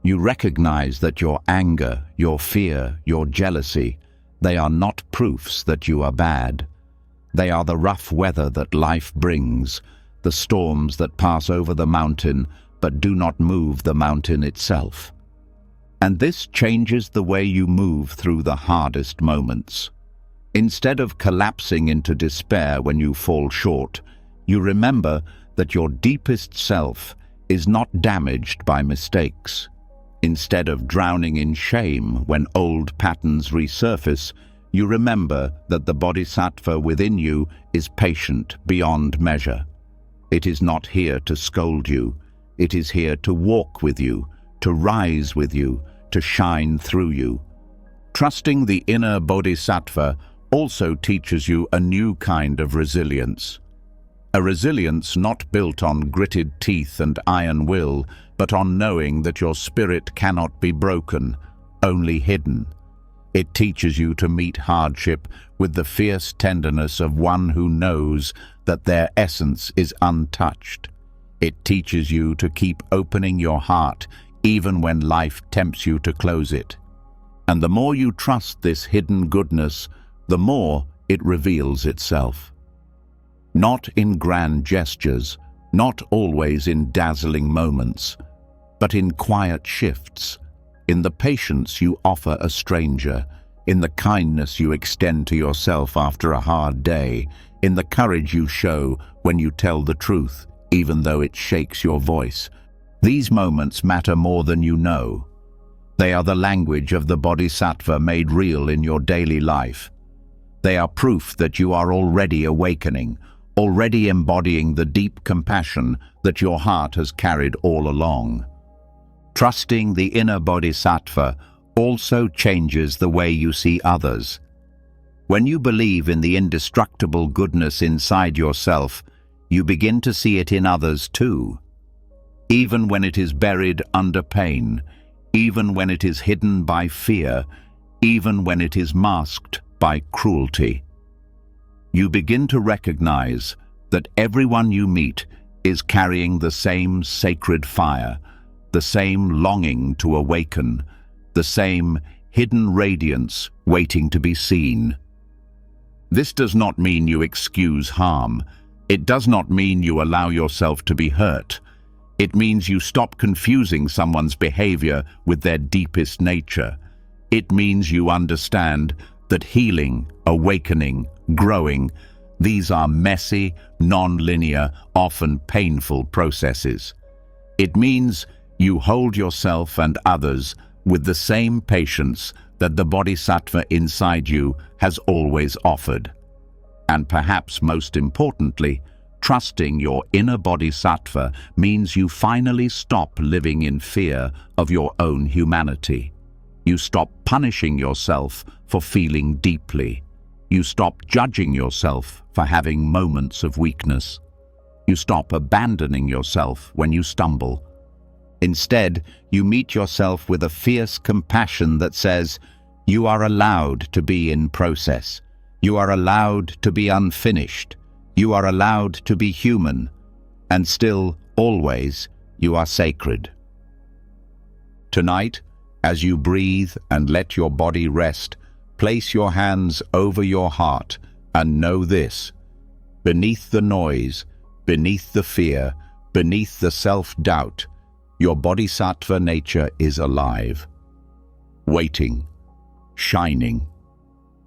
You recognize that your anger, your fear, your jealousy, they are not proofs that you are bad. They are the rough weather that life brings, the storms that pass over the mountain but do not move the mountain itself. And this changes the way you move through the hardest moments. Instead of collapsing into despair when you fall short, you remember that your deepest self is not damaged by mistakes. Instead of drowning in shame when old patterns resurface, you remember that the bodhisattva within you is patient beyond measure. It is not here to scold you. It is here to walk with you, to rise with you, to shine through you. Trusting the inner bodhisattva also teaches you a new kind of resilience. A resilience not built on gritted teeth and iron will, but on knowing that your spirit cannot be broken, only hidden. It teaches you to meet hardship with the fierce tenderness of one who knows that their essence is untouched. It teaches you to keep opening your heart even when life tempts you to close it. And the more you trust this hidden goodness, the more it reveals itself. Not in grand gestures, not always in dazzling moments, but in quiet shifts, in the patience you offer a stranger, in the kindness you extend to yourself after a hard day, in the courage you show when you tell the truth, even though it shakes your voice. These moments matter more than you know. They are the language of the Bodhisattva made real in your daily life. They are proof that you are already awakening, already embodying the deep compassion that your heart has carried all along. Trusting the inner Bodhisattva also changes the way you see others. When you believe in the indestructible goodness inside yourself, you begin to see it in others too. Even when it is buried under pain, even when it is hidden by fear, even when it is masked by cruelty. You begin to recognize that everyone you meet is carrying the same sacred fire, the same longing to awaken, the same hidden radiance waiting to be seen. This does not mean you excuse harm. It does not mean you allow yourself to be hurt. It means you stop confusing someone's behavior with their deepest nature. It means you understand that healing, awakening, growing, these are messy, non-linear, often painful processes. It means you hold yourself and others with the same patience that the Bodhisattva inside you has always offered. And perhaps most importantly, trusting your inner Bodhisattva means you finally stop living in fear of your own humanity. You stop punishing yourself for feeling deeply. You stop judging yourself for having moments of weakness. You stop abandoning yourself when you stumble. Instead, you meet yourself with a fierce compassion that says, you are allowed to be in process. You are allowed to be unfinished. You are allowed to be human. And still, always, you are sacred. Tonight, as you breathe and let your body rest, place your hands over your heart and know this: beneath the noise, beneath the fear, beneath the self-doubt, your Bodhisattva nature is alive, waiting, shining,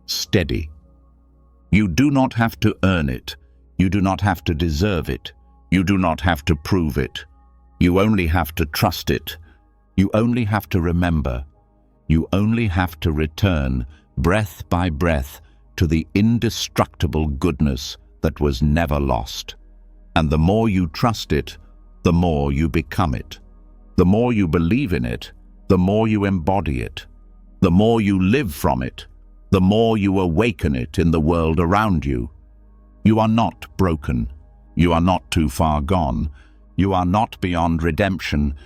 steady. You do not have to earn it. You do not have to deserve it. You do not have to prove it. You only have to trust it. You only have to remember. You only have to return, breath by breath, to the indestructible goodness that was never lost. And the more you trust it, the more you become it. The more you believe in it, the more you embody it. The more you live from it, the more you awaken it in the world around you. You are not broken. You are not too far gone. You are not beyond redemption.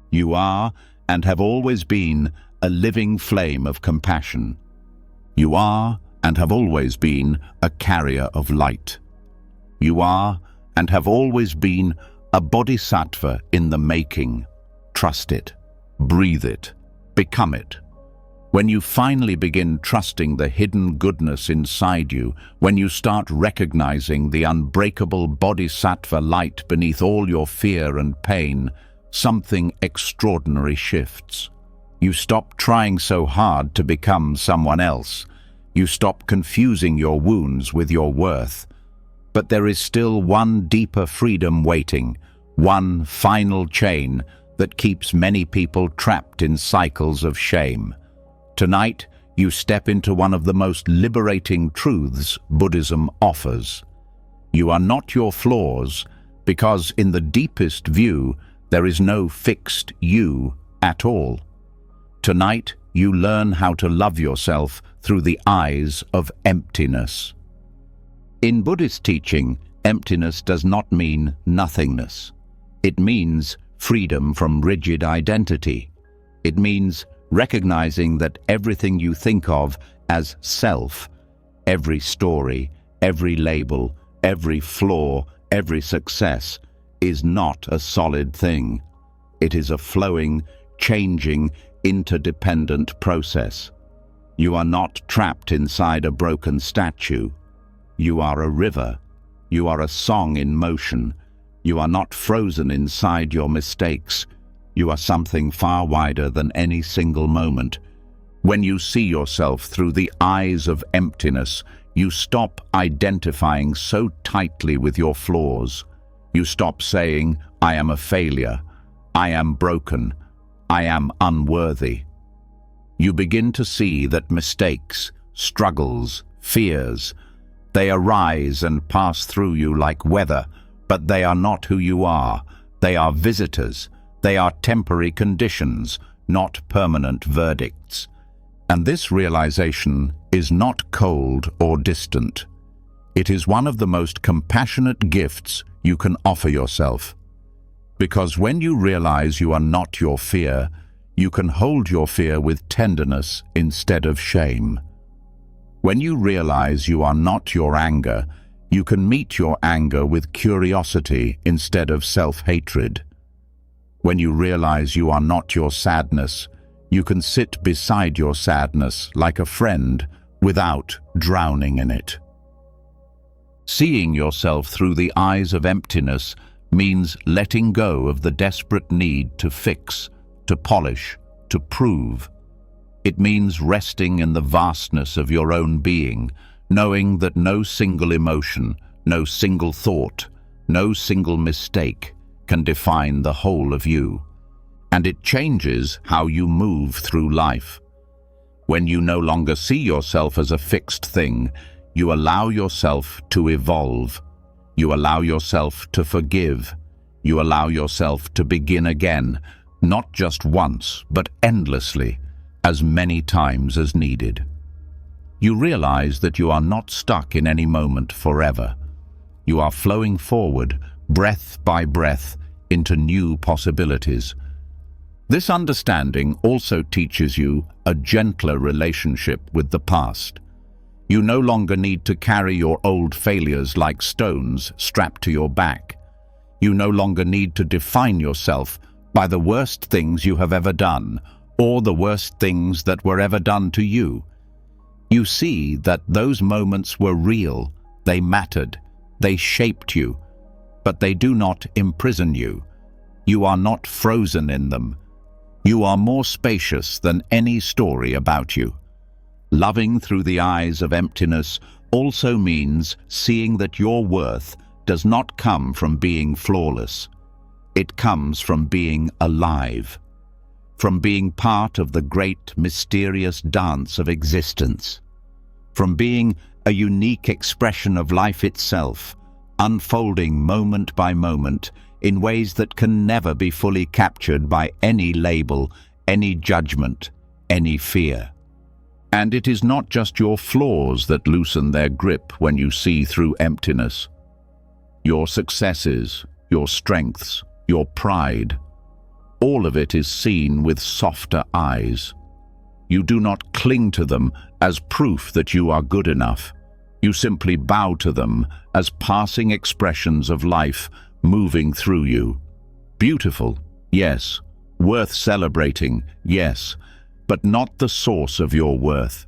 You are, and have always been, a living flame of compassion. You are, and have always been, a carrier of light. You are, and have always been, a bodhisattva in the making. Trust it. Breathe it. Become it. When you finally begin trusting the hidden goodness inside you, when you start recognizing the unbreakable bodhisattva light beneath all your fear and pain, something extraordinary shifts. You stop trying so hard to become someone else. You stop confusing your wounds with your worth. But there is still one deeper freedom waiting, one final chain that keeps many people trapped in cycles of shame. Tonight, you step into one of the most liberating truths Buddhism offers. You are not your flaws, because in the deepest view, there is no fixed you at all. Tonight, you learn how to love yourself through the eyes of emptiness. In Buddhist teaching, emptiness does not mean nothingness. It means freedom from rigid identity. It means recognizing that everything you think of as self, every story, every label, every flaw, every success, is not a solid thing. It is a flowing, changing, interdependent process. You are not trapped inside a broken statue. You are a river. You are a song in motion. You are not frozen inside your mistakes. You are something far wider than any single moment. When you see yourself through the eyes of emptiness, You stop identifying so tightly with your flaws. You stop saying, "I am a failure. I am broken. I am unworthy." You begin to see that mistakes, struggles, fears, they arise and pass through you like weather, but they are not who you are. They are visitors. They are temporary conditions, not permanent verdicts. And this realization is not cold or distant. It is one of the most compassionate gifts you can offer yourself. Because when you realize you are not your fear, you can hold your fear with tenderness instead of shame. When you realize you are not your anger, you can meet your anger with curiosity instead of self-hatred. When you realize you are not your sadness, you can sit beside your sadness like a friend without drowning in it. Seeing yourself through the eyes of emptiness means letting go of the desperate need to fix, to polish, to prove. It means resting in the vastness of your own being, knowing that no single emotion, no single thought, no single mistake can define the whole of you. And it changes how you move through life. When you no longer see yourself as a fixed thing, you allow yourself to evolve. You allow yourself to forgive. You allow yourself to begin again, not just once, but endlessly, as many times as needed. You realize that you are not stuck in any moment forever. You are flowing forward, breath by breath, into new possibilities. This understanding also teaches you a gentler relationship with the past. You no longer need to carry your old failures like stones strapped to your back. You no longer need to define yourself by the worst things you have ever done, or the worst things that were ever done to you. You see that those moments were real, they mattered, they shaped you, but they do not imprison you. You are not frozen in them. You are more spacious than any story about you. Loving through the eyes of emptiness also means seeing that your worth does not come from being flawless. It comes from being alive, from being part of the great mysterious dance of existence, from being a unique expression of life itself, unfolding moment by moment in ways that can never be fully captured by any label, any judgment, any fear. And it is not just your flaws that loosen their grip when you see through emptiness. Your successes, your strengths, your pride, all of it is seen with softer eyes. You do not cling to them as proof that you are good enough. You simply bow to them as passing expressions of life moving through you. Beautiful, yes. Worth celebrating, yes. But not the source of your worth.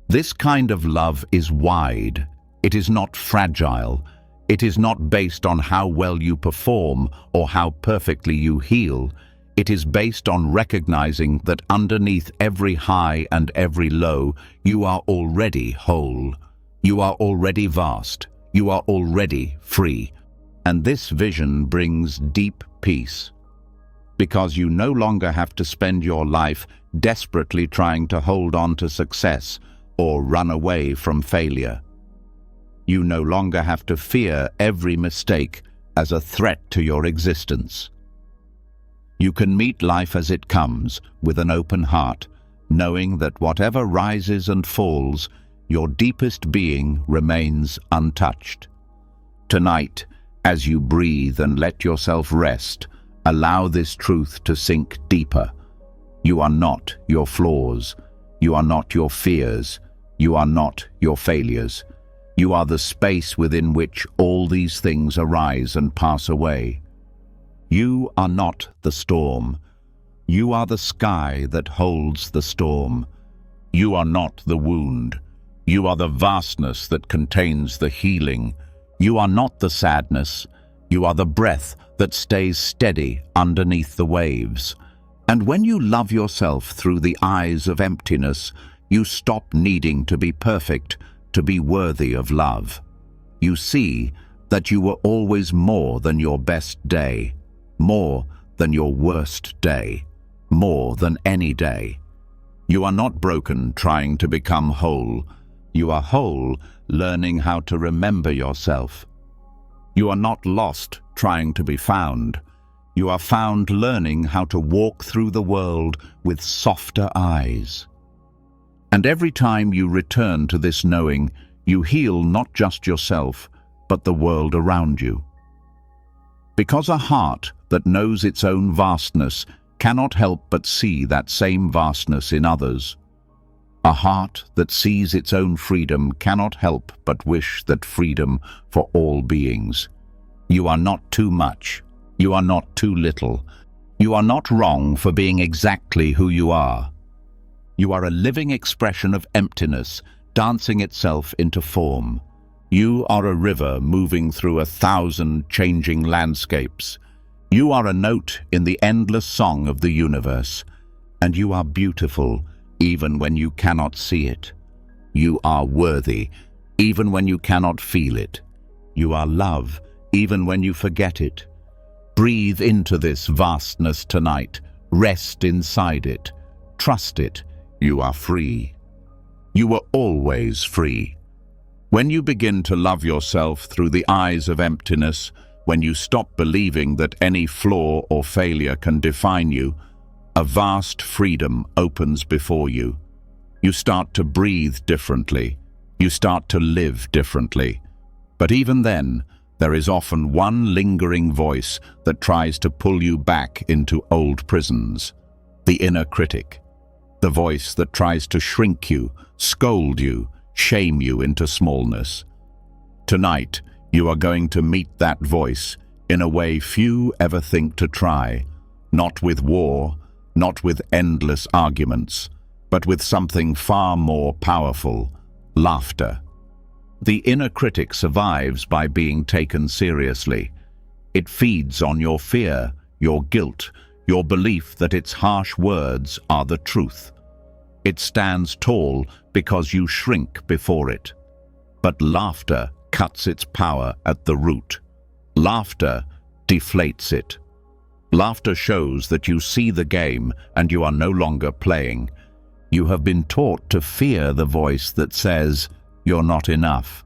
This kind of love is wide. It is not fragile. It is not based on how well you perform or how perfectly you heal. It is based on recognizing that underneath every high and every low, you are already whole. You are already vast. You are already free. And this vision brings deep peace. Because you no longer have to spend your life desperately trying to hold on to success or run away from failure. You no longer have to fear every mistake as a threat to your existence. You can meet life as it comes with an open heart, knowing that whatever rises and falls, your deepest being remains untouched. Tonight, as you breathe and let yourself rest, allow this truth to sink deeper. You are not your flaws. You are not your fears. You are not your failures. You are the space within which all these things arise and pass away. You are not the storm. You are the sky that holds the storm. You are not the wound. You are the vastness that contains the healing. You are not the sadness. You are the breath that stays steady underneath the waves. And when you love yourself through the eyes of emptiness, you stop needing to be perfect to be worthy of love. You see that you were always more than your best day, more than your worst day, more than any day. You are not broken trying to become whole. You are whole learning how to remember yourself. You are not lost trying to be found. You are found learning how to walk through the world with softer eyes. And every time you return to this knowing, you heal not just yourself, but the world around you. Because a heart that knows its own vastness cannot help but see that same vastness in others. A heart that sees its own freedom cannot help but wish that freedom for all beings. You are not too much. You are not too little. You are not wrong for being exactly who you are. You are a living expression of emptiness, dancing itself into form. You are a river moving through 1,000 changing landscapes. You are a note in the endless song of the universe, and you are beautiful even when you cannot see it. You are worthy even when you cannot feel it. You are love even when you forget it. Breathe into this vastness tonight. Rest inside it. Trust it. You are free. You were always free. When you begin to love yourself through the eyes of emptiness, when you stop believing that any flaw or failure can define you, a vast freedom opens before you. You start to breathe differently. You start to live differently. But even then, there is often one lingering voice that tries to pull you back into old prisons. The inner critic. The voice that tries to shrink you, scold you, shame you into smallness. Tonight, you are going to meet that voice in a way few ever think to try, not with war, not with endless arguments, but with something far more powerful, laughter. The inner critic survives by being taken seriously. It feeds on your fear, your guilt, your belief that its harsh words are the truth. It stands tall because you shrink before it. But laughter cuts its power at the root. Laughter deflates it. Laughter shows that you see the game and you are no longer playing. You have been taught to fear the voice that says, "You're not enough.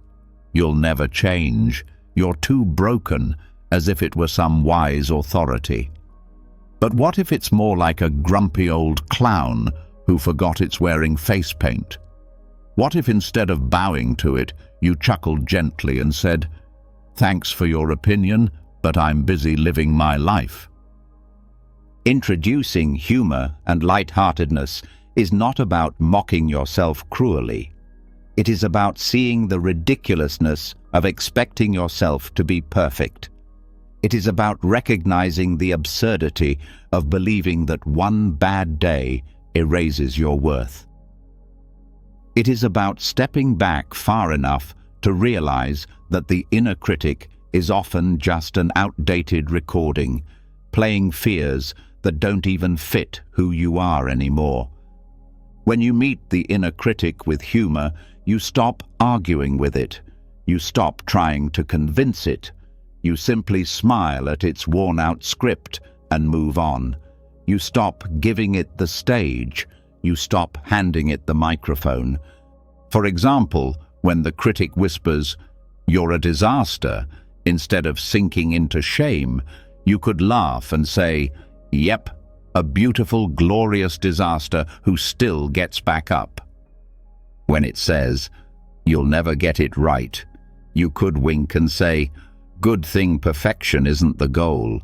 You'll never change. You're too broken," as if it were some wise authority. But what if it's more like a grumpy old clown who forgot it's wearing face paint? What if instead of bowing to it, you chuckled gently and said, "Thanks for your opinion, but I'm busy living my life"? Introducing humor and lightheartedness is not about mocking yourself cruelly. It is about seeing the ridiculousness of expecting yourself to be perfect. It is about recognizing the absurdity of believing that one bad day erases your worth. It is about stepping back far enough to realize that the inner critic is often just an outdated recording, playing fears that don't even fit who you are anymore. When you meet the inner critic with humor, you stop arguing with it. You stop trying to convince it. You simply smile at its worn-out script and move on. You stop giving it the stage. You stop handing it the microphone. For example, when the critic whispers, "You're a disaster," instead of sinking into shame, you could laugh and say, "Yep, a beautiful, glorious disaster who still gets back up." When it says, "You'll never get it right," you could wink and say, "Good thing perfection isn't the goal."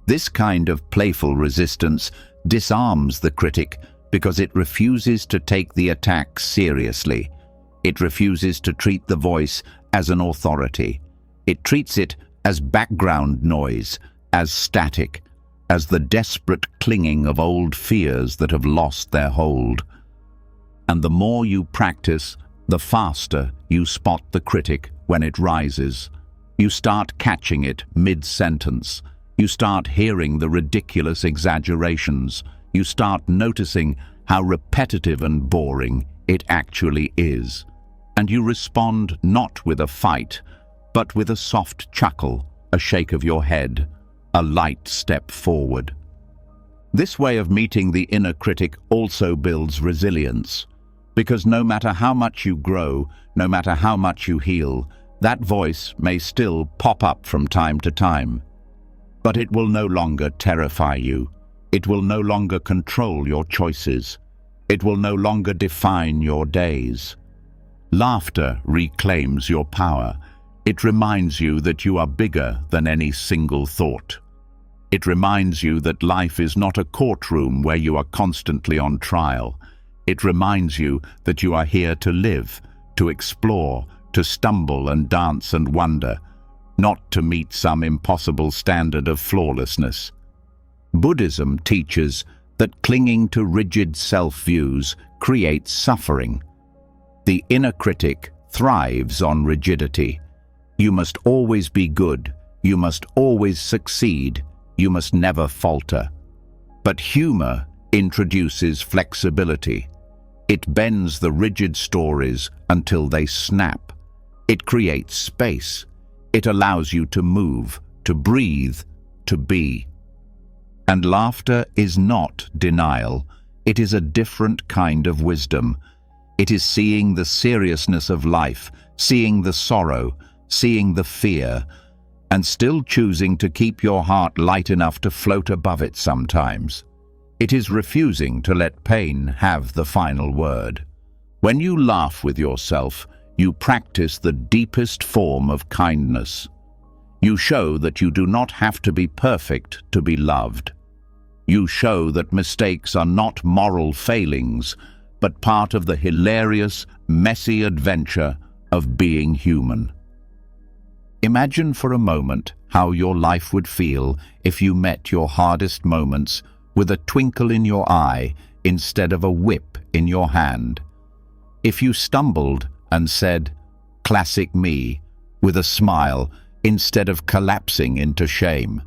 This kind of playful resistance disarms the critic because it refuses to take the attack seriously. It refuses to treat the voice as an authority. It treats it as background noise, as static, as the desperate clinging of old fears that have lost their hold. And the more you practice, the faster you spot the critic when it rises. You start catching it mid-sentence. You start hearing the ridiculous exaggerations. You start noticing how repetitive and boring it actually is. and you respond not with a fight, but with a soft chuckle, a shake of your head, a light step forward. This way of meeting the inner critic also builds resilience, because no matter how much you grow, no matter how much you heal, that voice may still pop up from time to time. But it will no longer terrify you. It will no longer control your choices. It will no longer define your days. Laughter reclaims your power. It reminds you that you are bigger than any single thought. It reminds you that life is not a courtroom where you are constantly on trial. It reminds you that you are here to live, to explore, to stumble and dance and wonder, not to meet some impossible standard of flawlessness. Buddhism teaches that clinging to rigid self-views creates suffering. The inner critic thrives on rigidity. You must always be good. You must always succeed. You must never falter. But humor introduces flexibility. It bends the rigid stories until they snap. It creates space. It allows you to move, to breathe, to be. And laughter is not denial. It is a different kind of wisdom. It is seeing the seriousness of life, seeing the sorrow, seeing the fear, and still choosing to keep your heart light enough to float above it sometimes. It is refusing to let pain have the final word. When you laugh with yourself, you practice the deepest form of kindness. You show that you do not have to be perfect to be loved. You show that mistakes are not moral failings, but part of the hilarious, messy adventure of being human. Imagine for a moment how your life would feel if you met your hardest moments with a twinkle in your eye instead of a whip in your hand. If you stumbled and said, "Classic me," with a smile instead of collapsing into shame.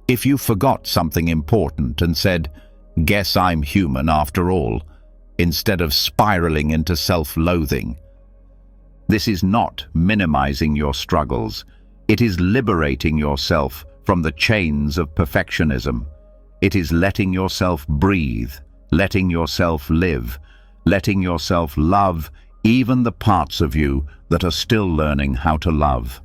If you forgot something important and said, "Guess I'm human after all," instead of spiraling into self-loathing. This is not minimizing your struggles. It is liberating yourself from the chains of perfectionism. It is letting yourself breathe, letting yourself live, letting yourself love even the parts of you that are still learning how to love.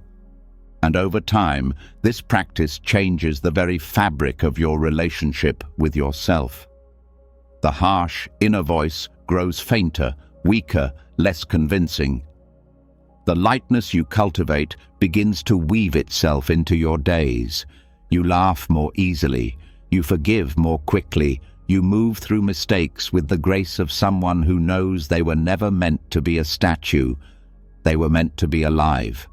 And over time, this practice changes the very fabric of your relationship with yourself. The harsh inner voice grows fainter, weaker, less convincing. The lightness you cultivate begins to weave itself into your days. You laugh more easily. You forgive more quickly. You move through mistakes with the grace of someone who knows they were never meant to be a statue. They were meant to be alive.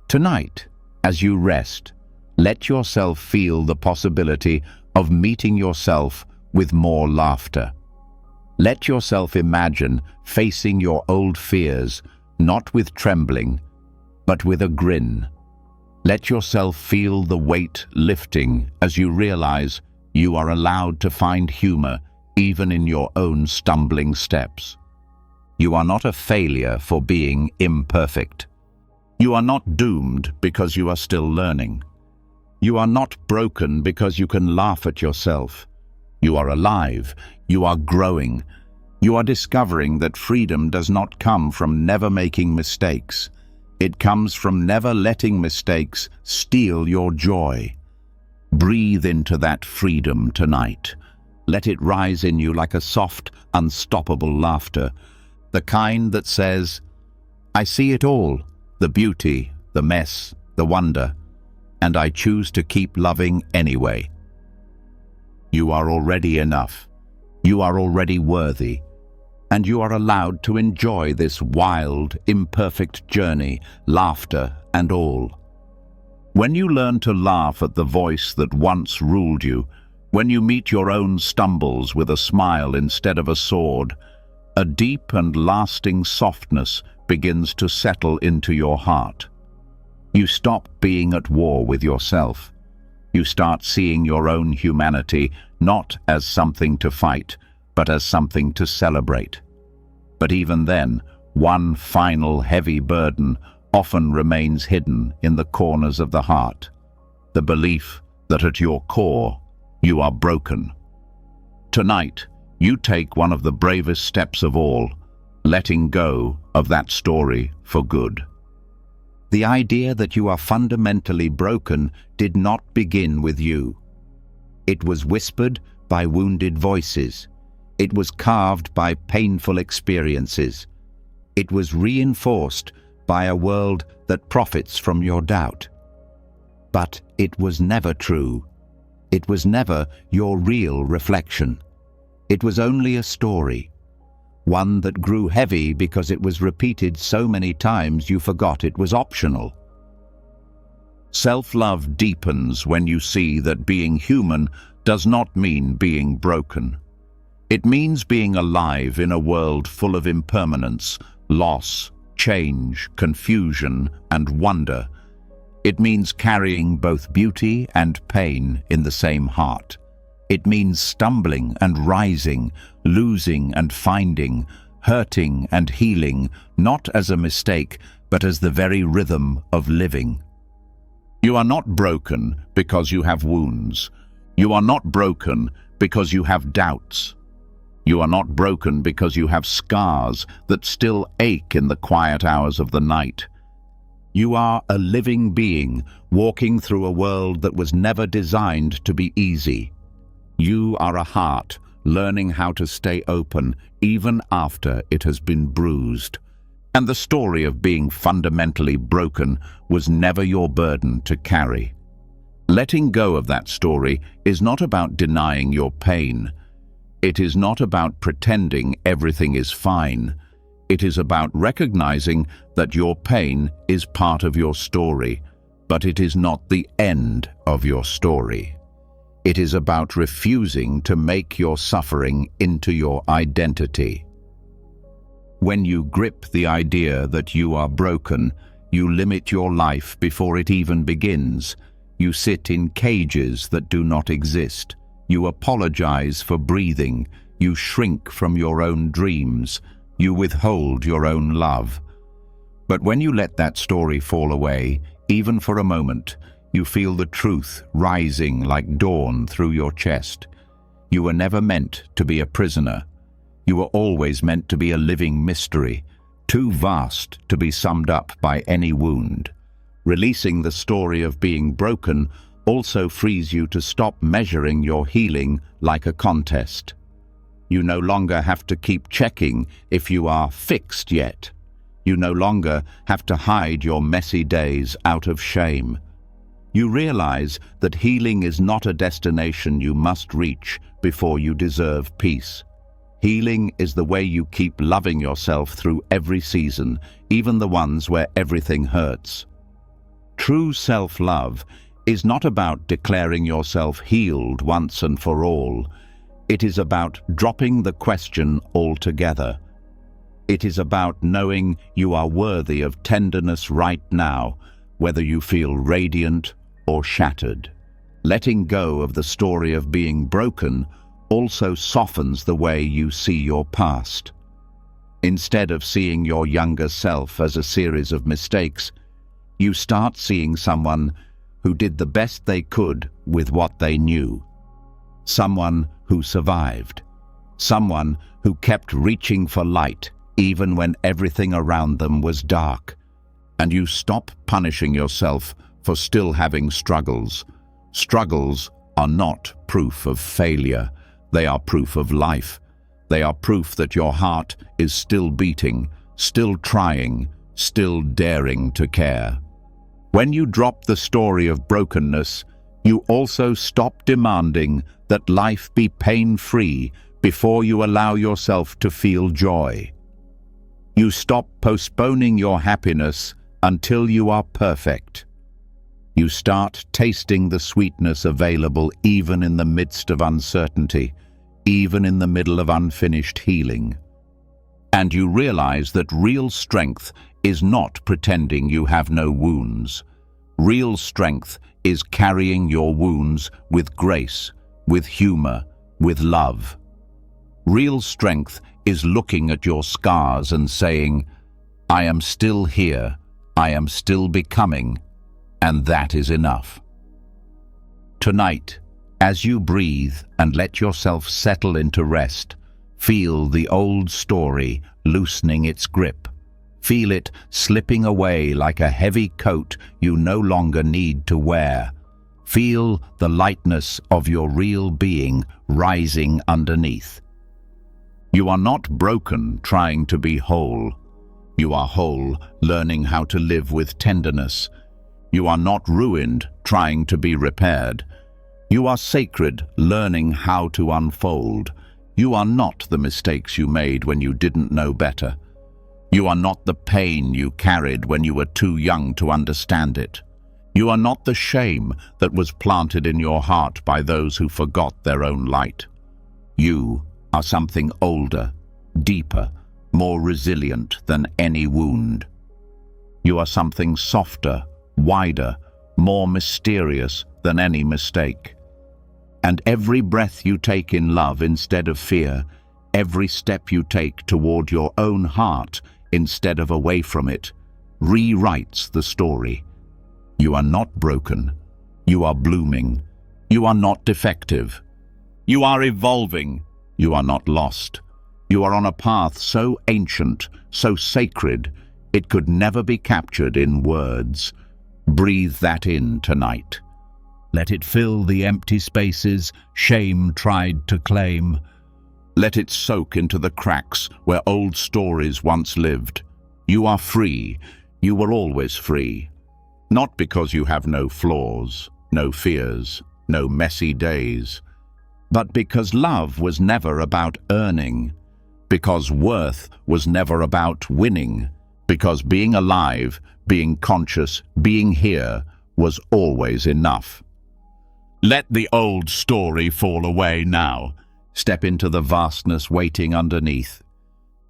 Tonight, as you rest, let yourself feel the possibility of meeting yourself with more laughter. Let yourself imagine facing your old fears, not with trembling, but with a grin. Let yourself feel the weight lifting as you realize you are allowed to find humor even in your own stumbling steps. You are not a failure for being imperfect. You are not doomed because you are still learning. You are not broken because you can laugh at yourself. You are alive. You are growing. You are discovering that freedom does not come from never making mistakes. It comes from never letting mistakes steal your joy. Breathe into that freedom tonight. Let it rise in you like a soft, unstoppable laughter, the kind that says, "I see it all, the beauty, the mess, the wonder, and I choose to keep loving anyway." You are already enough. You are already worthy. And you are allowed to enjoy this wild, imperfect journey, laughter and all. When you learn to laugh at the voice that once ruled you, when you meet your own stumbles with a smile instead of a sword, a deep and lasting softness begins to settle into your heart. You stop being at war with yourself. You start seeing your own humanity not as something to fight, but as something to celebrate. But even then, One final heavy burden often remains hidden in the corners of the heart, the belief that at your core you are broken. Tonight, you take one of the bravest steps of all, letting go of that story for good. The idea that you are fundamentally broken did not begin with you. It was whispered by wounded voices. It was carved by painful experiences. It was reinforced by a world that profits from your doubt. But it was never true. It was never your real reflection. It was only a story, one that grew heavy because it was repeated so many times you forgot it was optional. Self-love deepens when you see that being human does not mean being broken. It means being alive in a world full of impermanence, loss, change, confusion, and wonder. It means carrying both beauty and pain in the same heart. It means stumbling and rising, losing and finding, hurting and healing, not as a mistake, but as the very rhythm of living. You are not broken because you have wounds. You are not broken because you have doubts. You are not broken because you have scars that still ache in the quiet hours of the night. You are a living being walking through a world that was never designed to be easy. You are a heart learning how to stay open even after it has been bruised. And the story of being fundamentally broken was never your burden to carry. Letting go of that story is not about denying your pain. It is not about pretending everything is fine. It is about recognizing that your pain is part of your story, but it is not the end of your story. It is about refusing to make your suffering into your identity. When you grip the idea that you are broken, you limit your life before it even begins. You sit in cages that do not exist. You apologize for breathing. You shrink from your own dreams. You withhold your own love. But when you let that story fall away, even for a moment, you feel the truth rising like dawn through your chest. You were never meant to be a prisoner. You were always meant to be a living mystery, too vast to be summed up by any wound. Releasing the story of being broken also frees you to stop measuring your healing like a contest. You no longer have to keep checking if you are fixed yet. You no longer have to hide your messy days out of shame. You realize that healing is not a destination you must reach before you deserve peace. Healing is the way you keep loving yourself through every season, even the ones where everything hurts. True self-love is not about declaring yourself healed once and for all. It is about dropping the question altogether. It is about knowing you are worthy of tenderness right now, whether you feel radiant or shattered. Letting go of the story of being broken also softens the way you see your past. Instead of seeing your younger self as a series of mistakes, you start seeing someone who did the best they could with what they knew. Someone who survived. Someone who kept reaching for light even when everything around them was dark. And you stop punishing yourself for still having struggles. Struggles are not proof of failure. They are proof of life. They are proof that your heart is still beating, still trying, still daring to care. When you drop the story of brokenness, you also stop demanding that life be pain-free before you allow yourself to feel joy. You stop postponing your happiness until you are perfect. You start tasting the sweetness available even in the midst of uncertainty, even in the middle of unfinished healing. And you realize that real strength is not pretending you have no wounds. Real strength is carrying your wounds with grace, with humor, with love. Real strength is looking at your scars and saying, I am still here, I am still becoming, and that is enough. Tonight, as you breathe and let yourself settle into rest, feel the old story loosening its grip. Feel it slipping away like a heavy coat you no longer need to wear. Feel the lightness of your real being rising underneath. You are not broken trying to be whole. You are whole, learning how to live with tenderness. You are not ruined trying to be repaired. You are sacred, learning how to unfold. You are not the mistakes you made when you didn't know better. You are not the pain you carried when you were too young to understand it. You are not the shame that was planted in your heart by those who forgot their own light. You are something older, deeper, more resilient than any wound. You are something softer, wider, more mysterious than any mistake. And every breath you take in love instead of fear, every step you take toward your own heart instead of away from it, rewrites the story. You are not broken. You are blooming. You are not defective. You are evolving. You are not lost. You are on a path so ancient, so sacred, it could never be captured in words. Breathe that in tonight. Let it fill the empty spaces shame tried to claim. Let it soak into the cracks where old stories once lived. You are free. You were always free. Not because you have no flaws, no fears, no messy days, but because love was never about earning, because worth was never about winning, because being alive, being conscious, being here was always enough. Let the old story fall away now. Step into the vastness waiting underneath.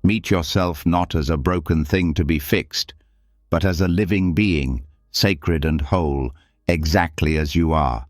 Meet yourself not as a broken thing to be fixed, but as a living being, sacred and whole, exactly as you are.